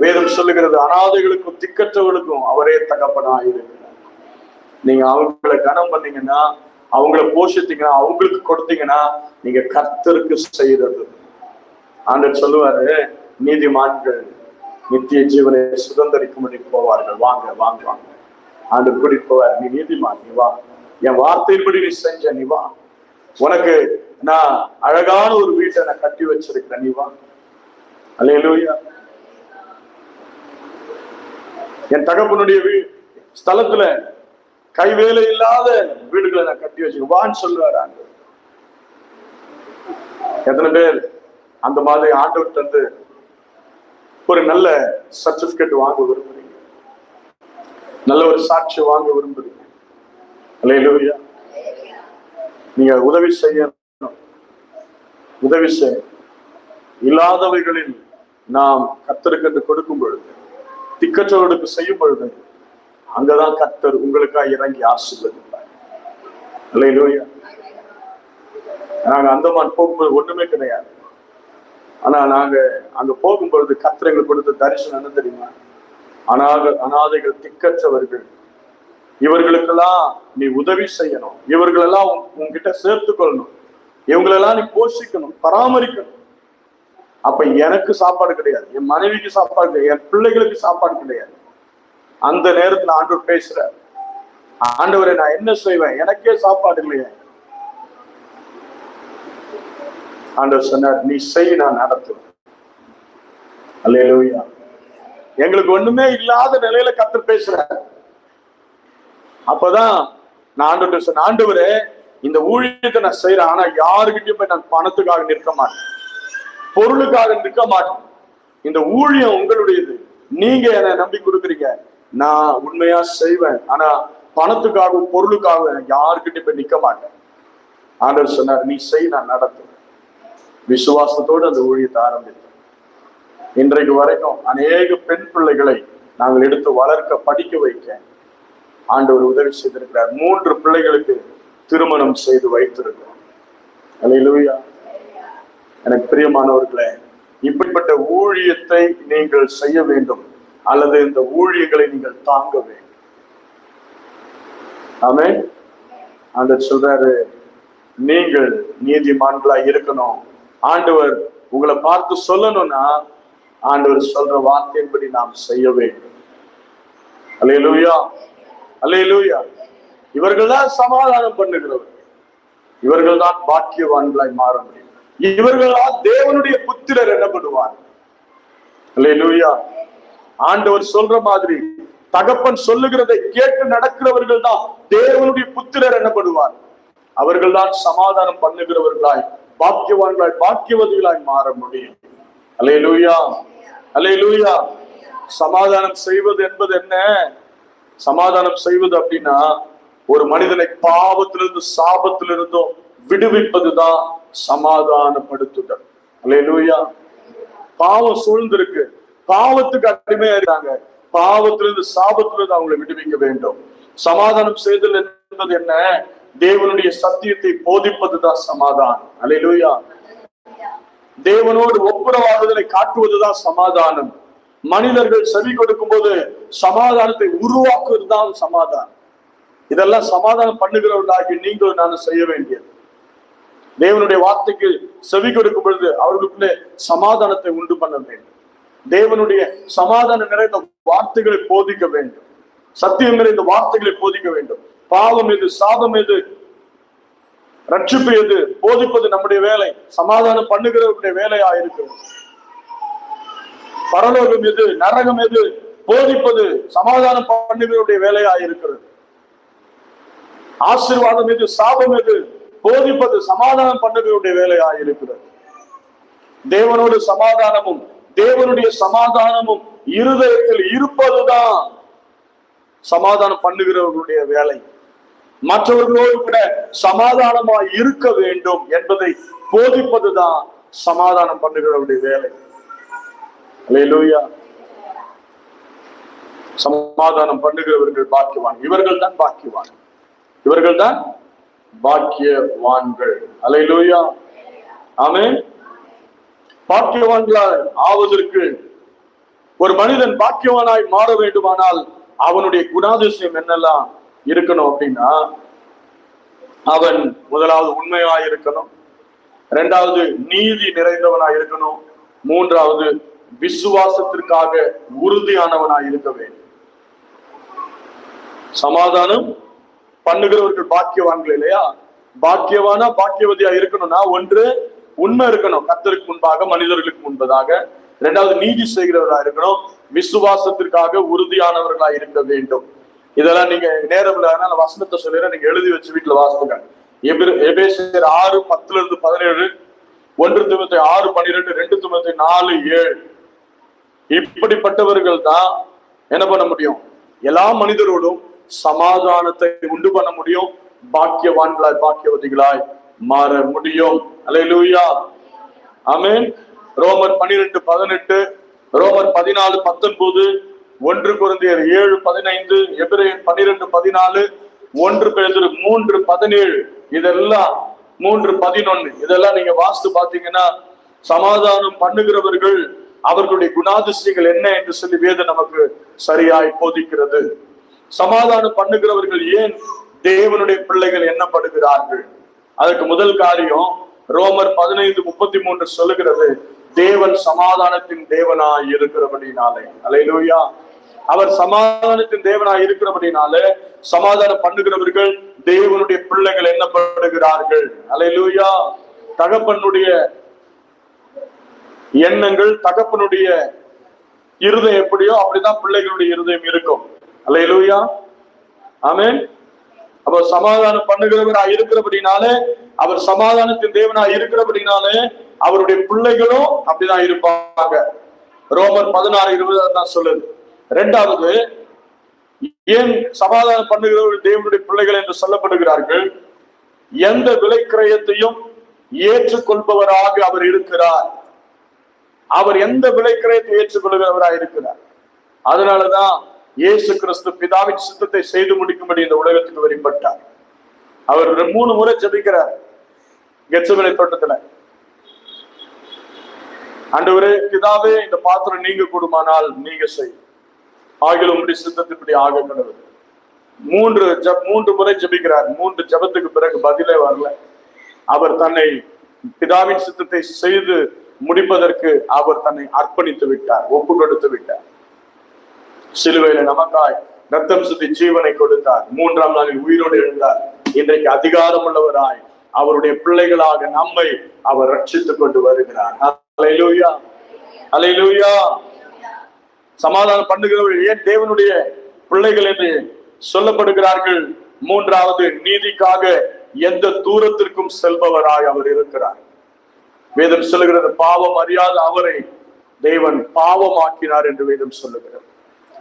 வேதம் சொல்லுகிறது, அனாதைகளுக்கும் திக்கற்றவர்களுக்கும் அவரே தகப்பனாக இருக்கிறார். நீங்க அவங்களை கனம் பண்ணீங்கன்னா, அவங்கள போஷித்தீங்கன்னா, அவங்களுக்கு கொடுத்தீங்கன்னா நீங்க கர்த்தருக்கு செய்யறது. ஆண்டவர் சொல்லுவாரு, நீதிமான்கள் நித்திய ஜீவனை சுதந்திரிக்கும்படி போவார்கள். வாங்க வாங்க வாங்க. ஆண்டவர் கூட்டிட்டு போவார். நீ நீதிமான், நீ வா, என் வார்த்தையின்படி நீ செஞ்ச, நீ வா, உனக்கு நான் அழகான ஒரு வீட்டை நான் கட்டி வச்சிருக்கிறேன், நீ வா. அல்லேலூயா. என் தகப்பனுடைய ஸ்தலத்துல கைவேலை இல்லாத வீடுகளை நான் கட்டி வச்சிருக்கேன், வான்னு சொல்லுவாரு ஆண்டவர். எத்தனை பேர் அந்த மாதிரி ஆண்டவர் தந்து ஒரு நல்ல சர்டிபிகேட் வாங்க விரும்புறீங்க, நல்ல ஒரு சாட்சி வாங்க விரும்புறீங்க? அல்லேலூயா. நீங்க உதவி செய்யணும், உதவி செய்ய இல்லாதவைகளில் நாம் கர்த்தருக்கு கொடுக்கும் பொழுது, திக்கற்றவர்களுக்கு செய்யும் பொழுது, அங்கதான் கர்த்தர் உங்களுக்காக இறங்கி ஆசீர்வதிப்பார். அல்லேலூயா. நாங்க அந்தமான் போகும்போது ஒண்ணுமே கிடையாது. ஆனா நாங்க அங்க போகும்பொழுது கர்த்தர் எங்களுக்கு கொடுத்த தரிசனம் என்ன தெரியுமா? அனாதைகள், திக்கற்றவர்கள், இவர்களுக்கெல்லாம் நீ உதவி செய்யணும், இவர்களெல்லாம் உங்ககிட்ட சேர்த்து கொள்ளணும், இவங்களெல்லாம் நீ போஷிக்கணும், பராமரிக்கணும். அப்ப எனக்கு சாப்பாடு கிடையாது, என் மனைவிக்கு சாப்பாடு கிடையாது, என் பிள்ளைகளுக்கு சாப்பாடு கிடையாது. அந்த நேரத்துல ஆண்டவர் பேசுறார், ஆண்டவரை நான் என்ன செய்வேன், எனக்கே சாப்பாடு இல்லையே. ஆண்டவர் சொன்னார், நீ செய், நான் நடத்துவேன். அல்லேலூயா. எங்களுக்கு ஒண்ணுமே இல்லாத நிலையில கர்த்தர் பேசுறார். அப்பதான் நான் ஆண்டவர்கிட்ட சொன்னேன், ஆண்டவரே இந்த ஊழியத்தை நான் செய்யறேன், ஆனா யாருக்கிட்டையும் போய் நான் பணத்துக்காக நிற்க மாட்டேன், பொருளுக்காக நிற்க மாட்டேன். இந்த ஊழியம் உங்களுடையது, நீங்க என்னை நம்பி கொடுக்குறீங்க, நான் உண்மையா செய்வேன், ஆனா பணத்துக்காகவும் பொருளுக்காகவும் யாருக்கிட்ட போய் நிக்க மாட்டேன். ஆண்டவர் சொன்னார், நீ செய், நான் நடத்துவேன். விசுவாசத்தோடு அந்த ஊழியத்தை ஆரம்பித்தோம். இன்றைக்கு வரைக்கும் அநேக பெண் பிள்ளைகளை நாங்கள் எடுத்து வளர்க்க, படிக்க வைக்க ஆண்டவர் உதவி செய்திருக்கிறார். 3 பிள்ளைகளுக்கு திருமணம் செய்து வைத்திருக்கிறோம். அல்லேலூயா. எனக்கு பிரியமானவர்களே, இப்படிப்பட்ட ஊழியத்தை நீங்கள் செய்ய வேண்டும், அல்லது இந்த ஊழியங்களை நீங்கள் தாங்க வேண்டும். ஆமென். ஆண்டவர் சொல்றாரு, நீங்கள் நீதிமான்களா இருக்கணும். ஆண்டவர் உங்களை பார்த்து சொல்லணும்னா ஆண்டவர் சொல்ற வார்த்தையின்படி நாம் செய்ய வேண்டும். அல்லேலூயா, அல்லேலூயா. இவர்கள் தான் சமாதானம் பண்ணுகிறவர், இவர்கள் தான் பாக்கியவான்களாய் மாற முடியும். இவர்களால் தேவனுடைய புத்திரர் என்னப்படுவார். அல்லேலூயா. ஆண்டவர் சொல்ற மாதிரி தகப்பன் சொல்லுகிறதை கேட்டு நடக்கிறவர்கள் தான் தேவனுடைய புத்திரர் என்னப்படுவார். அவர்கள் தான் சமாதானம் பண்ணுகிறவர்களாய், பாக்கியவான்களாய், பாக்கியவதிகளாய் மாற முடியும். அல்லேலூயா, அல்லேலூயா. சமாதானம் செய்வது என்பது என்ன? சமாதானம் செய்வது அப்படின்னா ஒரு மனிதனை பாவத்திலிருந்து, சாபத்திலிருந்தும் விடுவிப்பதுதான் சமாதானப்படுத்துதல். அல்லேலூயா. பாவம் சூழ்ந்திருக்கு, பாவத்துக்கு அடிமையா இருக்காங்க, பாவத்திலிருந்து, சாபத்திலிருந்து அவங்களை விடுவிக்க வேண்டும். சமாதானம் செய்தல் என்பது என்ன? தேவனுடைய சத்தியத்தை போதிப்பதுதான் சமாதானம். அல்லேலூயா. தேவனோடு ஒப்புரவாகுதலை காட்டுவதுதான் சமாதானம். மனிதர்கள் செவி கொடுக்கும் போது சமாதானத்தை உருவாக்குவதுதான் சமாதானம். இதெல்லாம் சமாதானம் பண்ணுகிறவர்களாகி நீங்களும் நானும் செய்ய வேண்டியது. தேவனுடைய வார்த்தைக்கு செவி கொடுக்கும் பொழுது அவர்களுக்குள்ளே சமாதானத்தை உண்டு பண்ண வேண்டும். தேவனுடைய சமாதானம் நிறைந்த வார்த்தைகளை போதிக்க வேண்டும். சத்தியம் நிறைந்த வார்த்தைகளை போதிக்க வேண்டும். பாவம் எது, சாபம் எது, ரட்சிப்பு எது, போதிப்பது நம்முடைய வேலை. சமாதானம் பண்ணுகிறவருடைய வேலையா இருக்கிறது. பரலோகம் எது, நரகம் எது, போதிப்பது சமாதானம் பண்ணுகிறவருடைய வேலையா இருக்கிறது. ஆசீர்வாதம் எது, சாபம் எது, போதிப்பது சமாதானம் பண்ணுகிறவருடைய வேலையா இருக்கிறது. தேவனோடு சமாதானமும், தேவனுடைய சமாதானமும் இருதயத்தில் இருப்பதுதான் சமாதானம் பண்ணுகிறவர்களுடைய வேலை. மற்றவர்களோடு கூட சமாதானமாய் இருக்க வேண்டும் என்பதை போதிப்பதுதான் சமாதானம் பண்ணுகிறவருடைய வேலை. அல்லேலூயா. சமாதானம் பண்ணுகிறவர்கள் பாக்கியவான். இவர்கள் தான் பாக்கியவான், இவர்கள் தான் பாக்கியவான்கள். அல்லேலூயா. ஆமென். பாக்கியவான்களாய் ஆவதற்கு ஒரு மனிதன் பாக்கியவானாய் மாற வேண்டுமானால் அவனுடைய குணாதிசயம் என்னெல்லாம் இருக்கணும் அப்படின்னா, அவன் முதலாவது உண்மையாய் இருக்கணும், 2வது நீதி நிறைந்தவனாய் இருக்கணும், 3வது விசுவாசத்திற்காக உறுதியானவனாய் இருக்க வேண்டும். சமாதானம் பண்ணுகிறவர்கள் பாக்கியவான்கள் இல்லையா? பாக்கியவானா, பாக்கியவதியா இருக்கணும்னா, 1 உண்மை இருக்கணும், கர்த்தருக்கு முன்பாக, மனிதர்களுக்கு முன்பதாக. 2வது நீதி செய்கிறவர்களா இருக்கணும், விசுவாசத்திற்காக உறுதியானவர்களா இருக்க வேண்டும். இதெல்லாம் நீங்க நேரம் இல்ல, வசனத்தை சொல்லிடுறேன், நீங்க எழுதி வச்சு வீட்டுல வாசிங்க. எபேசியர் 6:10-17, 1 தீமோத்தேயு 6:12, 2 தீமோத்தேயு 4:7. இப்படிப்பட்டவர்கள் தான் என்ன பண்ண முடியும்? எல்லா மனிதரோடும் சமாதானத்தை உண்டு பண்ண முடியும், பாக்கியவான்களாய், பாக்கியவதிகளாய் மாற முடியும். அல்லேலூயா. ஆமென். ரோமர் 12:18, ரோமர் 14:19, 1 கொரிந்தியர் 7:15, எபிரேயர் 12:14, 1 பேதுரு 3:17, இதெல்லாம் 3:11, இதெல்லாம் நீங்க வாசித்து பாத்தீங்கன்னா சமாதானம் பண்ணுகிறவர்கள் அவர்களுடைய குணாதிசயங்கள் என்ன என்று சொல்லி வேதம் நமக்கு சரியாய் போதிக்கிறது. சமாதானம் பண்ணுகிறவர்கள் ஏன் தேவனுடைய பிள்ளைகள் எண்ணப்படுகிறார்கள்? அதற்கு முதல் காரியம் ரோமர் 15:33 சொல்லுகிறது, தேவன் சமாதானத்தின் தேவனாய் இருக்கிறபடினாலே. அல்லேலூயா. அவர் சமாதானத்தின் தேவனாய் இருக்கிறபடினாலே சமாதானம் பண்ணுகிறவர்கள் தேவனுடைய பிள்ளைகள் எண்ணப்படுகிறார்கள். அல்லேலூயா. தகப்பனுடைய எண்ணங்கள், தகப்பனுடைய இருதயம் எப்படியோ அப்படிதான் பிள்ளைகளுடைய இருதயம் இருக்கும். அல்லேலூயா. ஆமென். அப்ப சமாதானம் பண்ணுகிறவராய் இருக்கிறபடினாலே, அவர் சமாதானத்தின் தேவனாய் இருக்கிறபடினாலே அவருடைய பிள்ளைகளும் அப்படிதான் இருப்பாங்க. ரோமர் 16:20 தான் சொல்லுது. இரண்டாவது, ஏன் சமாதானம் பண்ணுகிறவர்கள் தேவனுடைய பிள்ளைகள் என்று சொல்லப்படுகிறார்கள்? எந்த விலைக்கிரயத்தையும் ஏற்றுக்கொள்பவராக அவர் இருக்கிறார். அவர் எந்த விலைக்கிரயத்தை ஏற்றுக்கொள்கிறவராக இருக்கிறார். அதனாலதான் இயேசு கிறிஸ்து பிதாவின் சித்தத்தை செய்து முடிக்கும்படி இந்த உலகத்துக்கு வெளிப்பட்டார். அவர் 3 முறை ஜெபிக்கிறார் கெத்செமனே தோட்டத்துல. ஆண்டவரே, பிதாவே, இந்த பாத்திரம் நீங்க கூடுமானால் நீங்க செய், ஆகிலும் உங்களுடைய சித்தத்தின்படி ஆக கடவுள். 3 முறை ஜெபிக்கிறார். 3 ஜெபத்துக்கு பிறகு பதிலே வரல. அவர் தன்னை பிதாவின் சித்தத்தை செய்து முடிப்பதற்கு அவர் தன்னை அர்ப்பணித்து விட்டார், ஒப்பு கொடுத்து விட்டார். சிலுவையில நமக்காய் ரத்தம் சிந்தி ஜீவனை கொடுத்தார். 3ஆம் நாளில் உயிரோடு எழுந்தார். இன்றைக்கு அதிகாரம் உள்ளவராய் அவருடைய பிள்ளைகளாக நம்மை அவர் ரட்சித்துக் கொண்டு வருகிறார். அல்லேலூயா, அல்லேலூயா. சமாதானம் பண்ணுகிறவர்கள் ஏன் தேவனுடைய பிள்ளைகள் என்று சொல்லப்படுகிறார்கள்? 3வது, நீதிக்காக எந்த தூரத்திற்கும் செல்பவராய் அவர் இருக்கிறார். வேதம் சொல்லுகிறது, பாவம் அறியாத அவரை தேவன் பாவமாக்கினார் என்று வேதம் சொல்லுகிறது.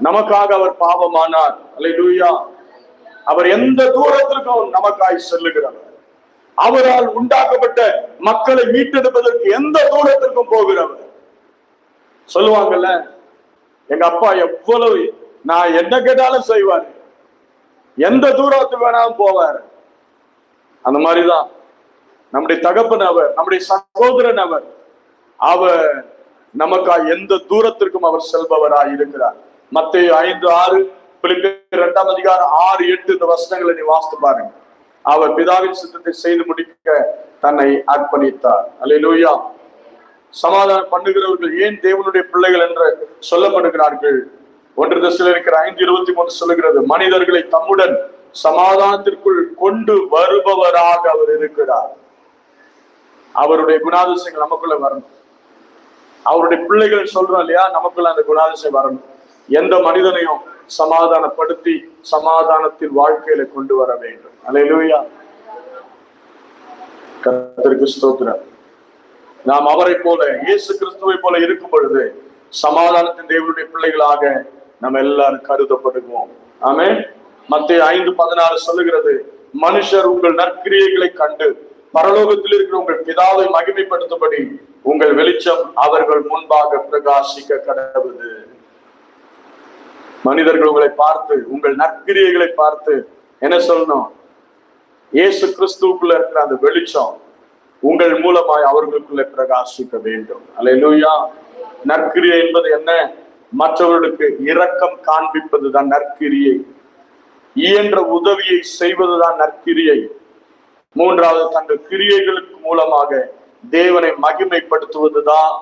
நமக்காக அவர் பாவமானார். அல்லேலூயா. அவர் எந்த தூரத்திற்கும் நமக்காய் செல்லுகிறவர். அவரால் உண்டாக்கப்பட்ட மக்களை மீட்டெடுப்பதற்கு எந்த தூரத்திற்கும் போகிறவர். சொல்லுவாங்கல்ல, எங்க அப்பா எவ்வளவு நான் என்ன கேட்டாலும் செய்வார், எந்த தூரத்துக்கு வேணாலும் போவார். அந்த மாதிரிதான் நம்முடைய தகப்பன் அவர், நம்முடைய சகோதரன் அவர். அவர் நமக்காக எந்த தூரத்திற்கும் அவர் செல்பவராய் இருக்கிறார். மத்தேயு 5:6, பிலிப்பியர் 2ஆம் அதிகாரம் 6-8 இந்த வசனங்களை நீ வாசித்து பாருங்க. அவர் பிதாவின் சித்தத்தை செய்து முடிக்க தன்னை அர்ப்பணித்தார். அல்லேலூயா. சமாதானம் பண்ணுகிறவர்கள் ஏன் தேவனுடைய பிள்ளைகள் என்று சொல்லப்படுகிறார்கள்? 1 தெசலோனிக்கர் 5:23 சொல்லுகிறது, மனிதர்களை தம்முடன் சமாதானத்திற்குள் கொண்டு வருபவராக அவர் இருக்கிறார். அவருடைய குணாதிசயங்கள் நமக்குள்ள வரணும். அவருடைய பிள்ளைகள் சொல்றோம் இல்லையா, நமக்குள்ள அந்த குணாதிசயம் வரணும். எந்த மனிதனையும் சமாதானப்படுத்தி சமாதானத்தின் வாழ்க்கையில கொண்டு வர வேண்டும். அல்லேலூயா. கர்த்தருக்கு ஸ்தோத்திரம். நாம் அவரை போல, இயேசு கிறிஸ்துவை போல இருக்கும் பொழுது சமாதானத்தின் தேவனுடைய பிள்ளைகளாக நம்ம எல்லாரும் கருதப்படுவோம். ஆமென். மத்தேயு 5:16 சொல்லுகிறது, மனுஷர் உங்கள் நற்கிரியைகளை கண்டு பரலோகத்தில் இருக்கிற உங்கள் பிதாவை மகிமைப்படுத்தும்படி உங்கள் வெளிச்சம் அவர்கள் முன்பாக பிரகாசிக்க கடவுது. மனிதர்கள் உங்களை பார்த்து, உங்கள் நற்கிரியைகளை பார்த்து என்ன சொல்லணும்? இயேசு கிறிஸ்துவுக்குள்ள இருக்கிற அந்த வெளிச்சம் உங்கள் மூலமாய் அவர்களுக்குள்ளே பிரகாசிக்க வேண்டும். அல்லேலூயா. நற்கிரியை என்பது என்ன? மற்றவர்களுக்கு இரக்கம் காண்பிப்பதுதான் நற்கிரியை. இயன்ற உதவியை செய்வதுதான் நற்கிரியை. 3வது, தங்கள் கிரியைகளுக்கு மூலமாக தேவனை மகிமைப்படுத்துவதுதான்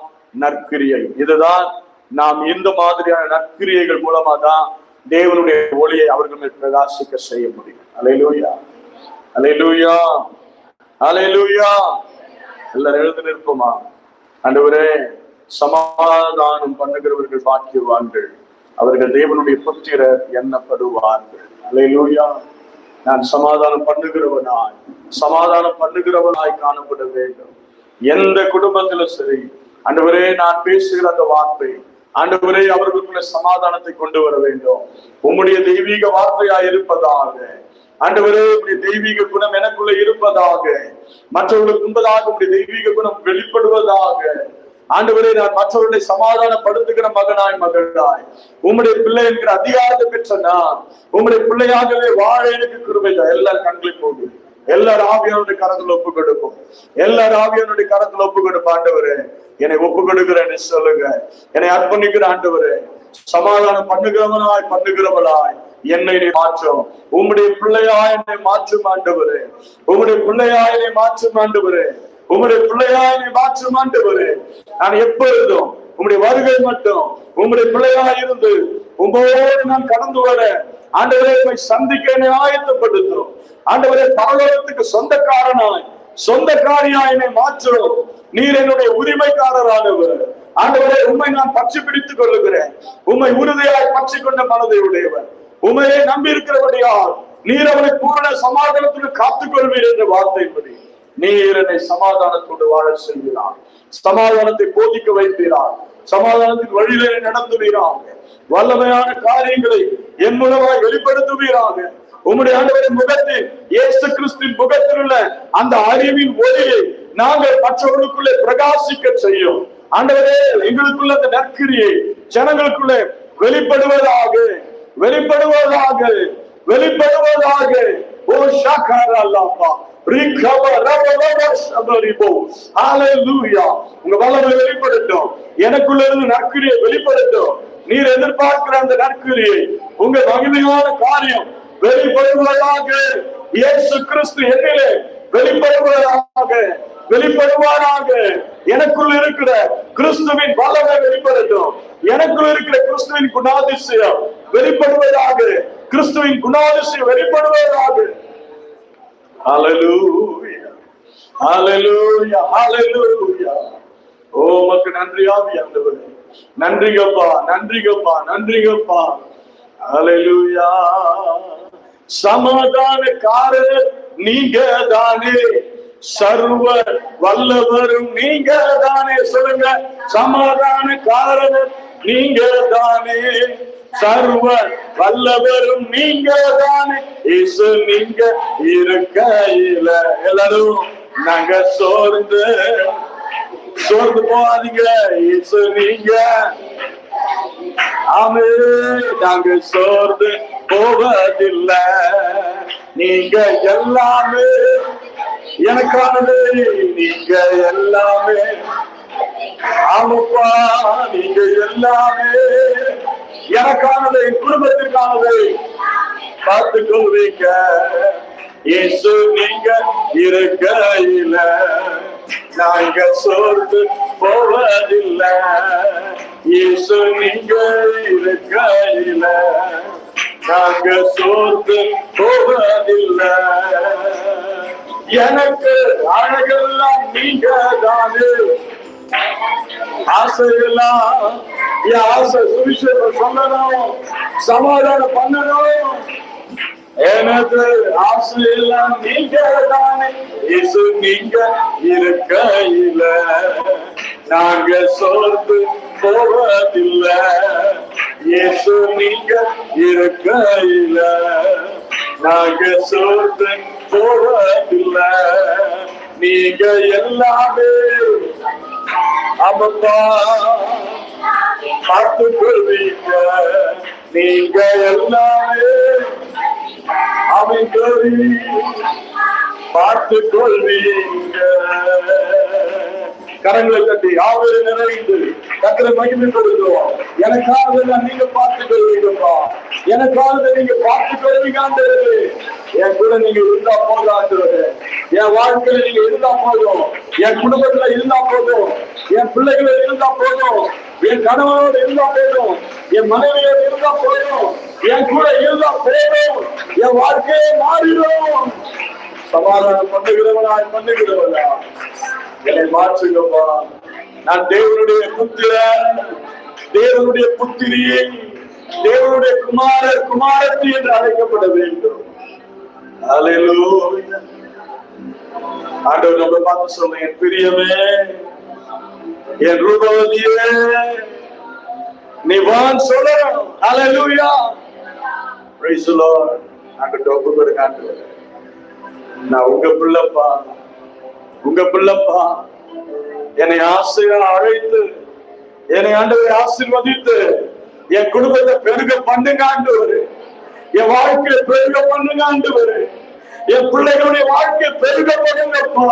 நற்கிரியை. இதுதான் நாம் இந்த மாதிரியான நற்கிரியைகள் மூலமா தான் தேவனுடைய ஒளியை அவர்கள் மேல் பிரகாசிக்க செய்ய முடியும். அல்லேலூயா, அல்லேலூயா, அல்லேலூயா. எல்லாரும் எழுந்து நிற்போமா? ஆண்டவரே, சமாதானம் பண்ணுகிறவர்கள் பாக்கியவான்கள், அவர்கள் தேவனுடைய புத்திரர் எண்ணப்படுவார்கள். அல்லேலூயா. நான் சமாதானம் பண்ணுகிறவனாய் காணப்பட வேண்டும். எந்த குடும்பத்திலும் சரி, ஆண்டவரே, நான் பேசுகிற அந்த வார்த்தை ஆண்டவரே அவர்களுக்குள்ள சமாதானத்தை கொண்டு வர வேண்டும். உம்முடைய தெய்வீக வார்த்தையாய் இருப்பதாக. ஆண்டவரே, உம்முடைய தெய்வீக குணம் எனக்குள்ள இருப்பதாக. மற்றவர்களுக்கு முன்பதாக உம்முடைய தெய்வீக குணம் வெளிப்படுவதாக. ஆண்டவரே, நான் மற்றவர்களை சமாதானப்படுத்துகிற மகனாய் உம்முடைய பிள்ளை என்கிற அதிகாரத்தை பெற்ற நான் உம்முடைய பிள்ளையாகவே வாழ எனக்கு கிருபை. எல்லாரும் கண்களில் போகுது. எல்லாரும் ஆவியானுடைய கரத்துல ஒப்பு கொடுப்போம். எல்லாரும் ஆவியானுடைய கரத்துல ஒப்பு கொடுப்போம். ஆண்டவரே, என்னை ஒப்பு கொடுக்கிறேன்னு சொல்லுங்க. என்னை அர்ப்பணிக்கிற ஆண்டவரே, சமாதானம் பண்ணுகிறவளாய் என்னை மாற்றும். உம்முடைய பிள்ளையாய் என்னை மாற்றும் ஆண்டவரே. உம்முடைய பிள்ளையாய் என்னை மாற்றும் ஆண்டவரே. உம்முடைய பிள்ளையாய் என்னை மாற்றும் ஆண்டவரே. நான் எப்பொழுதும் உம்முடைய வருகை மட்டும் உம்முடைய பிள்ளையாய் இருந்து உங்களோடு நான் கடந்து வர ஆண்டவரே சந்திக்க என்னை ஆயத்தப்படுத்தும். ஆண்டவரே, பரலோகத்துக்கு சொந்தக்காரியாய் என்னை மாற்றும். நீர் என்னுடைய உரிமைக்காரரானவர். ஆண்டவரே, உம்மை நான் பற்றி பிடித்துக் கொள்ளுகிறேன். உம்மை உறுதியாய் பற்றி கொண்ட மனதை உடையவர். உண்மையை நம்பி இருக்கிறபடியால் நீர் அவனை பூரண சமாதானத்துடன் காத்துக் கொள்வீர் என்ற வார்த்தைப்படி நீர் என்னை சமாதானத்தோடு வாழ செய்கிறார். சமாதானத்தை போதிக்க வைப்பீரார். சமாதானத்தின் வழியிலே நடத்துவீராக. வல்லமையான காரியங்களை என் மூலமாய் வெளிப்படுத்துவீராக. உம்முடைய ஆண்டவரின் முகத்தில், இயேசு கிறிஸ்துவின் முகத்தில் உள்ள அந்த அறிவின் ஒளியை நாங்கள் மற்றவர்களுக்குள்ளே பிரகாசிக்க செய்யும். ஆண்டவரே, எங்களுக்குள்ள அந்த நற்கிரியை ஜனங்களுக்குள்ளே வெளிப்படுவதாக, வெளிப்படுவதாக, வெளிப்படுவதாக. ஓ ஷாகாரல்லாப்பா உங்க வல்லமை வெளிப்படட்டும். எனக்குள்ள இருந்து நற்கிரியை வெளிப்படட்டும். நீர் எதிர்பார்க்கிற அந்த நற்கிரியை, உங்க மகிமையான காரியம் வெளிப்படுவதாக. இயேசு கிறிஸ்து என்னிலே வெளிப்படுவதாக, வெளிப்படுவாராக. எனக்குள் இருக்கிற கிறிஸ்துவின் வல்லமை வெளிப்படட்டும். எனக்குள் இருக்கிற கிறிஸ்துவின் குணாதிசயம் வெளிப்படுவதாக. கிறிஸ்துவின் குணாதிசயம் வெளிப்படுவதாக. ஹல்லேலூயா, ஹல்லேலூயா, ஹல்லேலூயா. ஓ உமக்கு நன்றி ஆவியானவரே. நன்றிங்கப்பா, நன்றிங்கப்பா, நன்றிங்கப்பா. ஹல்லேலூயா. சமாதானக்காரர் நீங்க தானே, சர்வ வல்லவரும் நீங்க தானே. சொல்லுங்க, சமாதானக்காரர் நீங்க தானே, சர்வ வல்லவரும் நீங்க தானே. இயேசு நீங்க இருக்கையில எல்லாரும் நாங்க சோர்ந்து போகாதீங்க. இயேசு நீங்க, ஆமே, நாங்க சோர்ந்து போவதில்லை. நீங்க எல்லாமே எனக்கானது, நீங்க எல்லாமே. ஆமாப்பா, நீங்க எல்லாமே எனக்கானது, என் குடும்பத்திற்கானது. பார்த்து கொள்வீங்க. இயேசு நீங்க இருக்கையில நாங்க சோர்ந்து போவதில்லை. இயேசு நீங்க இருக்கையில நாங்க சோர்ந்து போவதில்லை. எனக்கு அழகெல்லாம் நீங்க தானே, ஆசையெல்லாம் என் ஆசை சுவிசேஷம் சொல்லணும், சமாதானம் பண்ணணும். எனது ஆசையெல்லாம் நீங்க தானே. இயேசு நீங்க இருக்கையில நாங்க சோர்ந்து போவதில்லை. இயேசு நீங்க இருக்கையில நாங்க சோர்ந்து போவதில்லை. நீங்க எல்லாமே அப்பா பார்த்து கொள்வீங்க. நீங்க எல்லாமே அமைதி பார்த்து கொள்வீங்க. கரங்களை தட்டி ஆவலை நிறைந்து கர்த்தரை மகிமை கொடுக்கிறோம். எனக்காக நீங்க பார்த்துக் கொள்வீங்கப்பா, எனக்காக நீங்க பார்த்துக் கொள்வீங்க. என் கூட நீங்க இருந்தா போதும் ஆண்டவரே. என் வாழ்க்கையில நீங்க இருந்தா போதும், என் குடும்பத்துல இருந்தா போதும், என் பிள்ளைகளை இருந்தா போதும், என் கணவனோடு இருந்தா போதும், என் மனைவியோடு இருந்தா போதும், என் கூட இருந்தா போதும். என் வாழ்க்கையை மாறிடும். சமாதானம் பண்ணுகிறவனா என்னை மாற்றுங்கப்பா. நான் தேவனுடைய புத்திரன், தேவனுடைய புத்திரியை, தேவனுடைய குமாரர் குமாரத்தி என்று அழைக்கப்பட வேண்டும். அல்லேலூயா. ஆண்டவர் நம்மை பார்த்து சொல்ல, என் பிரியமே, என் ரூபவதியே, நீ வான் சொல்லணும். அல்லேலூயா. Praise the Lord. ஆண்டவர் ஒப்பு கொடுங்க. ஆண்டவர், நான் உங்க பிள்ளைப்பா, உங்க பிள்ளைப்பா. என்னை ஆசையா அழைத்து, என்னை ஆண்டவரை ஆசீர்வதித்து, என் குடும்பத்தை பெருக பண்ணுங்க ஆண்டவரே. என் வாழ்க்கையை பெருக பண்ணுங்க ஆண்டவரே. என் பிள்ளைகளுடைய வாழ்க்கையை பெருக பண்ணுங்கப்பா.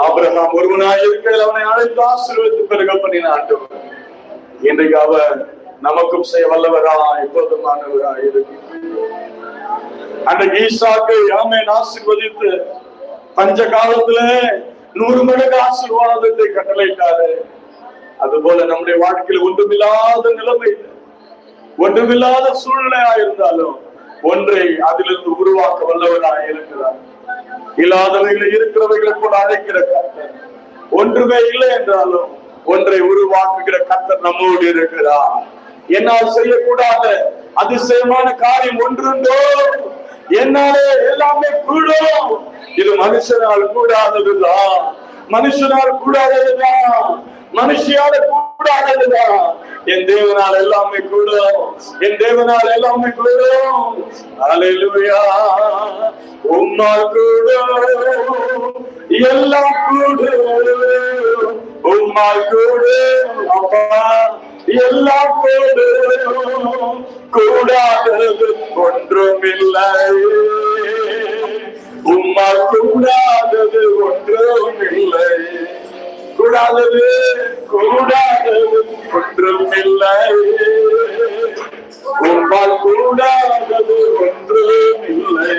ஆபிரகாம் ஒருவனாய் இருக்கிற அவனை அழைத்து ஆசீர்வதித்து பெருக பண்ணின ஆண்டவர். இன்றைக்கு அவர் நமக்கும் செய்ய வல்லவரா, எப்போதுமானவரா இருக்கு. அன்றைக்கு ஈசாக்கு ஆமென் ஆசீர்வதித்து பஞ்ச காலத்துல 100 மடங்கு ஆசீர்வாதத்தை கட்டளையிட்டாரு. அதுபோல நம்முடைய வாழ்க்கையில் ஒன்றுமில்லாத நிலைமை, ஒன்றுமில்லாத சூழ்நிலையா இருந்தாலும் ஒன்றை அதிலிருந்து உருவாக்க வல்லவராக இருக்கிறார். இல்லாதவைகளை இருக்கிறவைகளை கூட அழைக்கிற கர்த்தர், ஒன்றுமே இல்லை என்றாலும் ஒன்றை உருவாக்குகிற கர்த்தர் நம்மோடு இருக்கிறார். என்னால் செய்யக்கூடாத அதிசயமான காரியம் ஒன்றுண்டோ, என்னாலே எல்லாமே கூடும். இது மனுஷனால் கூடாததுதான். மனுஷனால் கூடாததுதான், மனுஷியால கூடாததுதான். என் தேவனால் எல்லாமே கூடும், என் தேவனால் எல்லாமே கூடும். அல்லேலூயா. உம்மால் கூடும் எல்லாம் கூடும், உம்மால் கூடும் அப்பா எல்லாம் கூடும், கூடாதது ஒன்றுமில்லை. உம்மால் கூடாதது ஒன்றுமில்லை, கூடாதது கூடாதது ஒன்றுமில்லை. உம்மால் கூடாதது ஒன்றுமில்லை,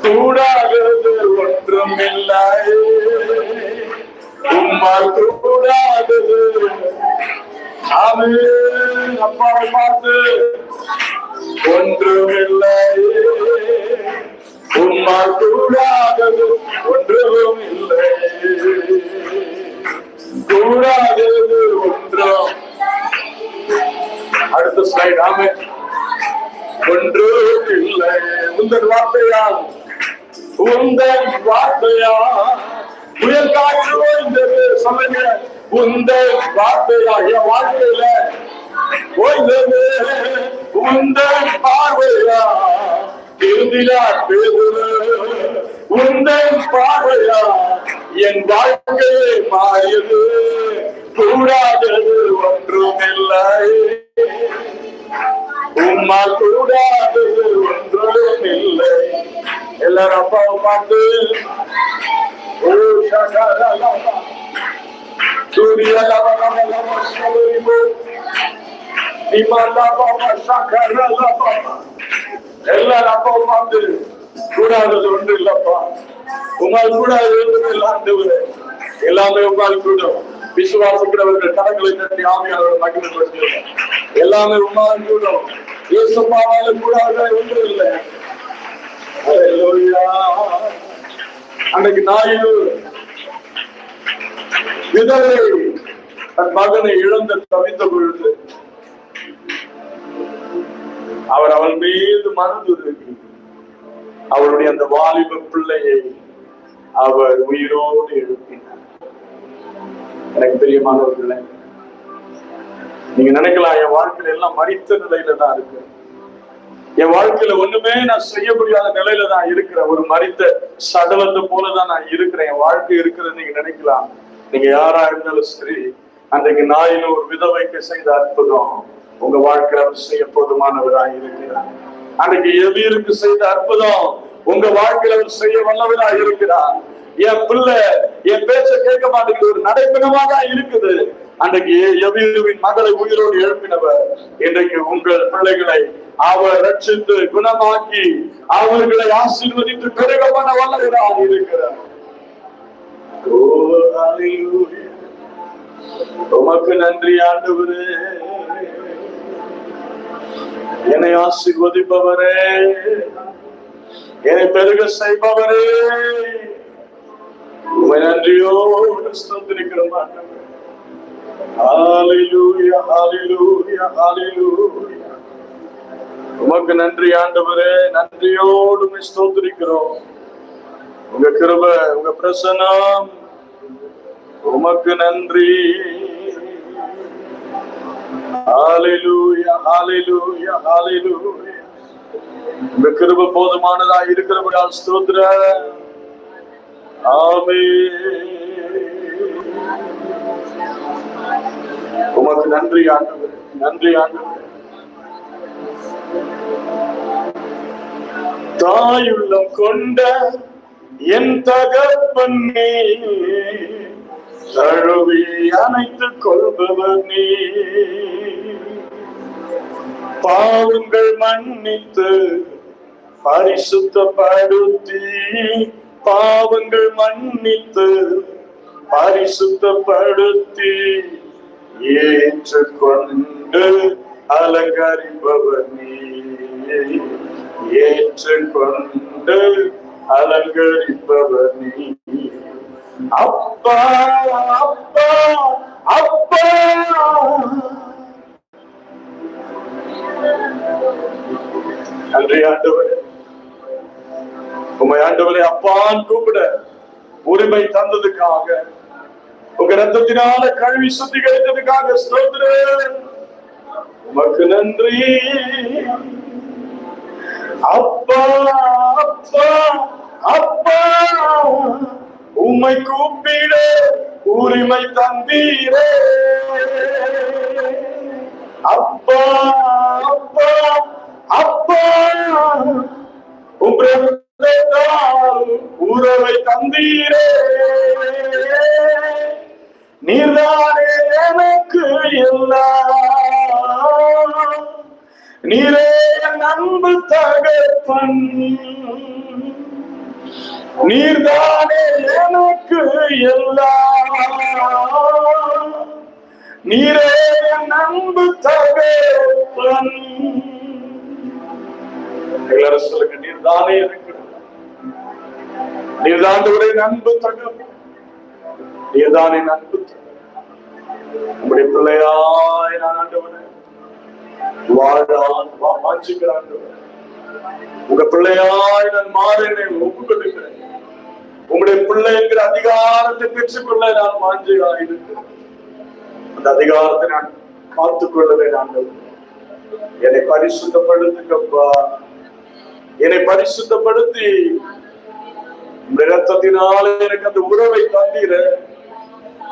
கூடாதது ஒன்றுமில்லை. உம்மால் கூடாதது. ஆமென். அப்பாவை பார்த்து ஒன்றுமில்லை, உம்மால் கூடாதது ஒன்றும் இல்லை, கூடாதது ஒன்றும். அடுத்த ஸ்லைட். ஆமென். ஒன்றும் இல்லை. உந்தன் வார்த்தையா, உந்தன் வார்த்தையா புயல் காற்று ஓய்ந்தது. சொல்லுங்க, உந்தன் வார்த்தையா என் வாழ்க்கையில ஓய்ந்தது, உந்தன் பார்வையா திருந்திலா பேசுது, உந்தன் பார்வையா என் வாழ்க்கையை மாறியது, கூடாதது ஒன்றுமில்லை. உம்மால் கூடாதது ஒன்றும் இல்லை. எல்லாரும் அப்பாவை பார்த்து எல்லாரும் அப்பாவை பார்த்து கூடாதது ஒன்று இல்லப்பா, உம்மால் கூடாதது ஆண்டவரே எல்லாமே உம்மால் கூடும். விசுவாசிக்கிறவர்கள் கரங்களை தட்டி ஆவியானவர் மகிழ்ச்சிப்படுத்துகிறார். எல்லாமே உம்மால் கூடும். இயேசுவால கூடாத ஒன்று இல்லை. அல்லேலூயா. அன்னைக்கு நாயுடு விதவை தன் மகனை இழந்து தவித்த பொழுது அவர் அவள் மீது மறந்துருக்கி அவருடைய அந்த வாலிப பிள்ளையை அவர் உயிரோடு எழுப்பினார். எனக்கு பிரியமானவர்களே, நீங்க நினைக்கலாம் என் வாழ்க்கையில எல்லாம் மரித்த நிலையில தான் இருக்கு, என் வாழ்க்கையில ஒண்ணுமே நான் செய்ய முடியாத நிலையில தான் இருக்கிறேன், ஒரு மரித்த சடலத்தை போலதான் நான் இருக்கிறேன், என் வாழ்க்கை இருக்கிறது நீங்க நினைக்கலாம். நீங்க யாரா இருந்தாலும் சரி, அன்றைக்கு நாயில ஒரு விதவைக்கு செய்த அற்புதம் உங்க வாழ்க்கையில அவர் செய்ய போதுமானவராக இருக்கிறார். அன்றைக்கு எதிருக்கு செய்த அற்புதம் உங்க வாழ்க்கையில அவர் செய்ய வல்லவராக இருக்கிறார். என் பிள்ளை என் பேச்ச கேட்க மாட்டேங்குது, ஒரு நடைபெணமா தான் இருக்குது. அன்றைக்கு எபிரவின் மகளை உயிரோடு எழுப்பினவர் இன்றைக்கு உங்கள் பிள்ளைகளை அவர் ரட்சித்து குணமாக்கி அவர்களை ஆசீர்வதித்து பெருக பண்ண வல்லவராக இருக்கிறார். உமக்கு நன்றி ஆண்டவரே, என்னை ஆசீர்வதிப்பவரே, என்னை பெருக செய்பவரே, உம்மை நன்றியோடு ஸ்தோத்திரிக்கிறோம் ஆண்டவரே. ஹல்லேலூயா, ஹல்லேலூயா, ஹல்லேலூயா. உமக்கு நன்றி ஆண்டவரே, நன்றியோடு உம்மை ஸ்தோத்திரிக்கிறோம். உங்க கிருபை, உங்க பிரசன்னம், உமக்கு நன்றி. ஹல்லேலூயா, ஹல்லேலூயா, ஹல்லேலூயா. உங்க கிருபை போதுமானதா இருக்கிறபடியால் ஸ்தோத்திரம். ஆமென். உமக்கு நன்றி ஆண்டவரே, நன்றி ஆண்டவரே. தாயுள்ளம் கொண்ட என் தகப்பன் நீ, தழுவி அணைத்துக் கொள்பவர் நீ, பாவங்கள் மன்னித்து பரிசுத்தப்படுத்தி, பாவங்கள் மன்னித்து பரிசுத்தப்படுத்தி ஏற்றுக்கொண்டு அலங்கரிப்பவர் நீ, ஏற்றுக்கொண்டு அலங்கரிப்பவர் நீ. அப்பா அப்பா அப்பா, நன்றி ஆண்டவரே. உம்மை ஆண்டவரே அப்பான்னு கூப்பிட உரிமை தந்ததுக்காக, உங்க ரத்தத்தினால கழுவி சுத்திகரித்ததுக்காக ஸ்தோத்திரம். உமக்கு நன்றி. அப்பா அப்பா அப்பா, உம்மை கூப்பிட உரிமை தந்தீரே. அப்பா அப்பா அப்பா, உறவை தந்தீரே. நீர்தானே எனக்கு எல்லாம், நீரே என் அன்பு தகப்பன். நீர்தானே எனக்கு எல்லாம், நீரே என் அன்பு தகப்பன். எல்லாரும் சொல்லுங்க, நீர்தானே எனக்கு, நீர்தான் அன்பு தகப்பன், நீர்தானே அன்பு தகப்பன். உங்களுடைய பிள்ளையாய் நான் ஆண்டவனே வாஞ்சிக்கிறான். உங்க பிள்ளையாய் நான் மாற ஒப்புக் கொள்ளுகிறேன். உங்களுடைய பிள்ளை என்கிற அதிகாரத்தை பெற்றுக்கொள்ள நான் வாஞ்சியாக இருக்கிறேன். அந்த அதிகாரத்தை நான் காத்துக் கொள்ளுவேன். ஆண்டவனே என்னை பரிசுத்தப்படுத்துக்கப்பா, என்னை பரிசுத்தப்படுத்தி ரத்தத்தினால எனக்கு அந்த உறவை தந்தீர.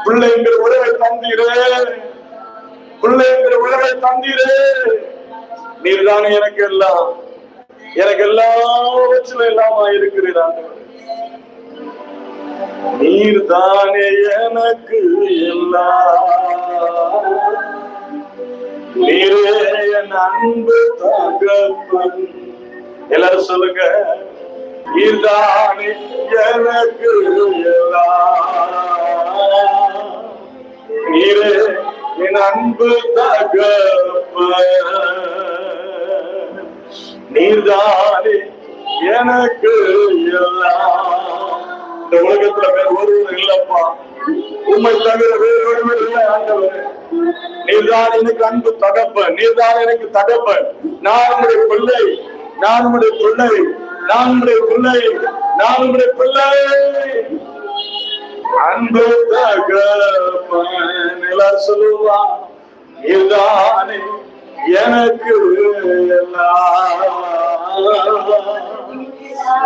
பிள்ளைங்கிற உறவை தந்தீர, பிள்ளைங்கிற உறவை தந்தீரே. நீர்தானே எனக்கு எல்லாம், எனக்கு எல்லாவற்றிலும் எல்லாமா இருக்கிறீர். நீர்தானே எனக்கு எல்லாம், நீரே என் அன்பு தகப்பன். எல்லாரும் சொல்லுங்க, நீர்தானே எனக்கு எல்லாம், நீரே என் அன்பு தகப்பன். நீர்தானே எனக்கு எல்லாம். இந்த உலகத்துல வேற ஒருவர் இல்லப்பா, உண்மை தவிர வேறு ஒருவர் இல்லை. ஆண்டவரே நீர்தான் எனக்கு அன்பு தகப்பன், நீர்தான் எனக்கு தகப்பன். நான் உடைய பிள்ளை, நான் உடைய பிள்ளை, நான் உடைய பிள்ளை, நான் உடைய பிள்ளை. அன்பு தகப்பன். எல்லாரும் சொல்லுவான், நீர்தானே எனக்கு எல்லாம்,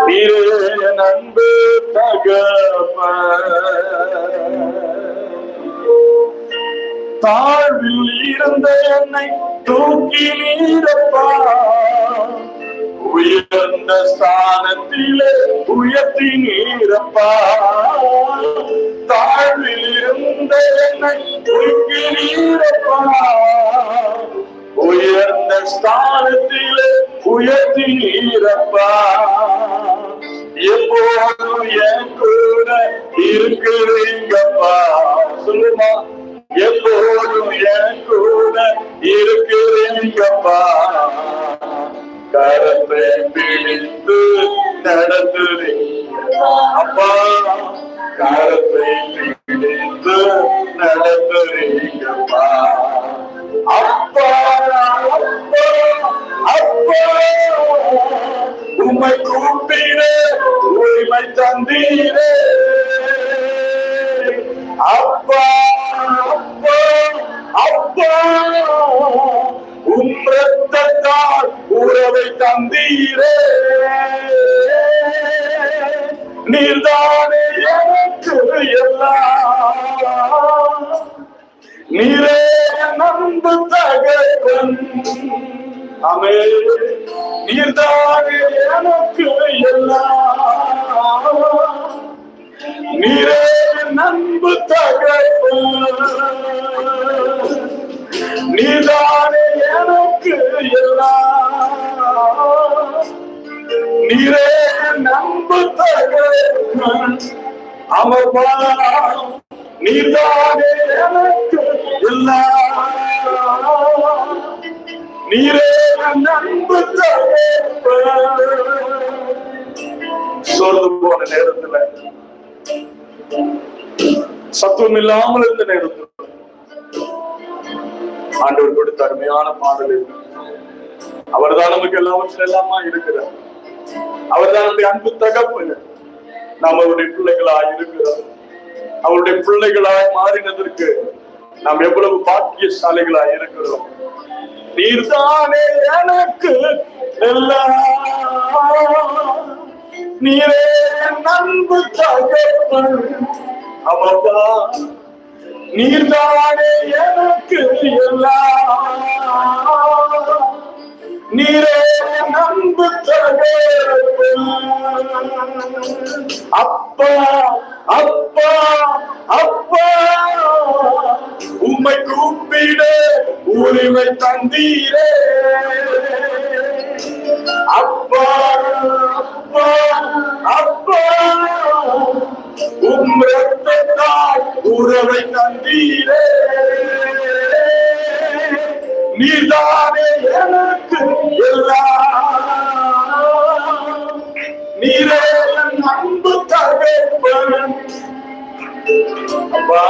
நீரே என் அன்பு தகப்பன். தாழ்வில் இருந்த என்னை தூக்கி நீரப்பா, உயர்ந்த ஸ்தானத்திலே உயர்த்தி நீரப்பா. தாழ்வில் இருந்த என்னை தூக்கி நீரப்பா, உயர்ந்த ஸ்தானத்திலே உயர்த்தி நீரப்பா. எப்போதும் என் கூட இருக்கிறீங்கப்பா. சொல்லுமா, எப்போதும் என் கூட இருக்கிறீங்கப்பா. கரத்தை பிடித்து நடத்துறீங்க அப்பா, கரத்தை பிடித்து நடத்துறீங்கப்பா. அப்பா அப்பா அப்பா, உம்மை கூப்பிட உரிமை தந்தீரே. அப்பா அப்பா அப்பா, உம் ரத்தத்தால் உறவை தந்தீரே. நீர்தானே எனக்கு எல்லாம், நீரே அன்பு தகப்பன். ஆமென். நீர்தானே எனக்கு எல்லாம், நீரே அன்பு தகப்பன். நீர்தானே எனக்கு எல்லாம், நீரே அன்பு தகப்பன். அமர்வா, நீர்தானே எனக்கு எல்லாம், நீரே அன்பு தகப்பன். சோர்ந்து போன நேரத்துல, சத்துவம் இல்லாமல் இருந்த நேரத்தில் ஆண்டவர் கொடுத்த அருமையான பாடல். அவர்தான் நமக்கு எல்லாவற்றிலும் எல்லாமா இருக்கிறார். அவர்தான் நம்முடைய அன்பு தகப்பன். நாம் அவருடைய பிள்ளைகளாய் இருக்கிறோம். அவருடைய பிள்ளைகளாய் மாறினதற்கு நாம் எவ்வளவு பாக்கியசாலிகளாய் இருக்கிறோம். நீர்தானே எனக்கு எல்லாம், நீரே அன்பு தகப்பன், அவர்தான் நீர்தானே எனக்கு எல்லாம், நீரே அன்பு தகப்பன். அப்பா அப்பா அப்பா, உம்மை கூப்பிட உரிமை தந்தீரே. அப்பா அப்பா அப்பா, உம் ரத்தத்தால் உறவை தந்தீரே. நீர்தானே எனக்கு எல்லாம், நீரே அன்பு தகப்பன். அப்பா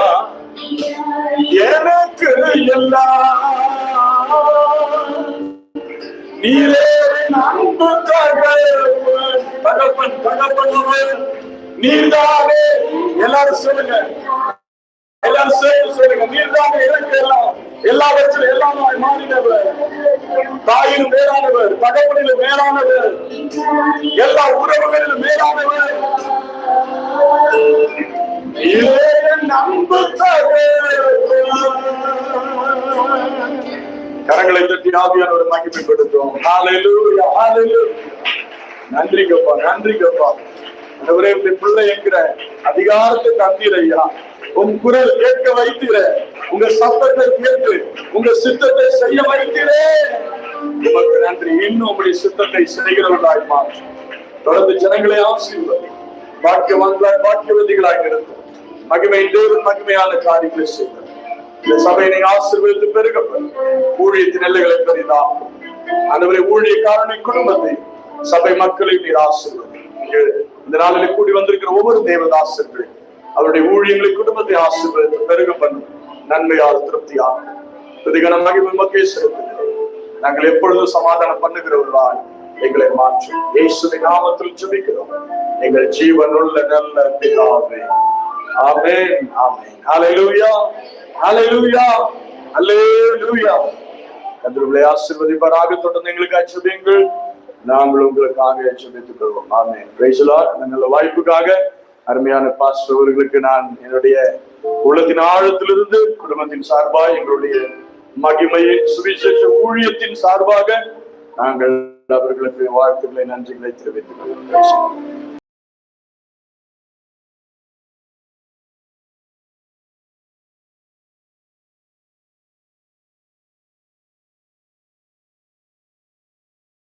எனக்கு எல்லாம், நீரே அன்பு தகப்பன். தகப்பன் தகப்பன் நீர்தானே. எல்லாரும் சொல்லுங்க, எல்லாரும் சொல்லுங்க, நீர்தானே எனக்கு எல்லாம். எல்லாவற்றிலும் எல்லாமாய் மாறினவர், தாயிலும் மேலானவர், தகப்பனிலும் மேலானவர், எல்லா உறவுகளிலும் மேலானவர். அன்பு கரங்களை தட்டி ஆவியானவர் மகிமைப்படுத்தும். ஹல்லேலூயா ஹல்லேலூயா. நன்றி கப்பா, நன்றி கப்பா. ஆண்டவரே, பிள்ளை என்கிற அதிகாரத்தை தந்தீர் ஐயா. உன் குரல் கேட்க வைத்தீர, உங்க சத்தத்தை கேட்டு உங்க சித்தத்தை செய்ய வைத்தீரே. உமக்கு நன்றி. இன்னும் உங்களுடைய சித்தத்தை செய்கிறவர்களாய் மாற்றும். தொடர்ந்து ஜனங்களை ஆசீர்வதி. பாக்கியவான்களாய் பாக்கியவதிகளாக இருக்கும். மகிமை தேவன் மகிமையான காரியங்களை செய்தார். இந்த சபையை நீங்க ஆசீர்வதித்து பெருகப்படும். ஊழியத்தின் எல்லைகளை பெரிதாகும். ஆண்டவரே, ஊழியக்காரனை குடும்பத்தை சபை மக்களை நீர் ஆசீர்வதி. இந்த நாளில் கூடி வந்திருக்கிற ஒவ்வொரு தேவதாசர்கள் அவருடைய ஊழியங்களை குடும்பத்தை ஆசீர்வதித்து பெருக பண்ணும். நன்மையால் திருப்தியாகும். துதிகன மகிமை உமக்கே செலுத்துகிறோம். நாங்கள் எப்பொழுதும் சமாதானம் பண்ணுகிறவர்களாய் எங்களை மாற்றும். இயேசுவின் நாமத்தில் ஜெபிக்கிறோம் எங்கள் ஜீவனுள்ள நல்ல பிதாவே. ஆமென் ஆமென். ஹல்லேலூயா ஹல்லேலூயா ஹல்லேலூயா. கர்த்தருடைய ஆசீர்வதிப்பாராக. தொடர்ந்து எங்களுக்கு ஜெபியுங்கள். நாங்கள் உங்களுக்காக ஜெபித்துக் கொள்வோம். ஆமென். Praise the Lord. நல்ல வாய்ப்புக்காக அருமையான பாஸ்டர் அவர்களுக்கு நான் என்னுடைய உள்ளத்தின் ஆழத்திலிருந்து குடும்பத்தின் சார்பாக எங்களுடைய மகிமையின் சுவிசேஷ ஊழியத்தின் சார்பாக நாங்கள் அவர்களுக்கு வாழ்த்துக்களை நன்றிகளை தெரிவித்துக் கொள்கிறோம்.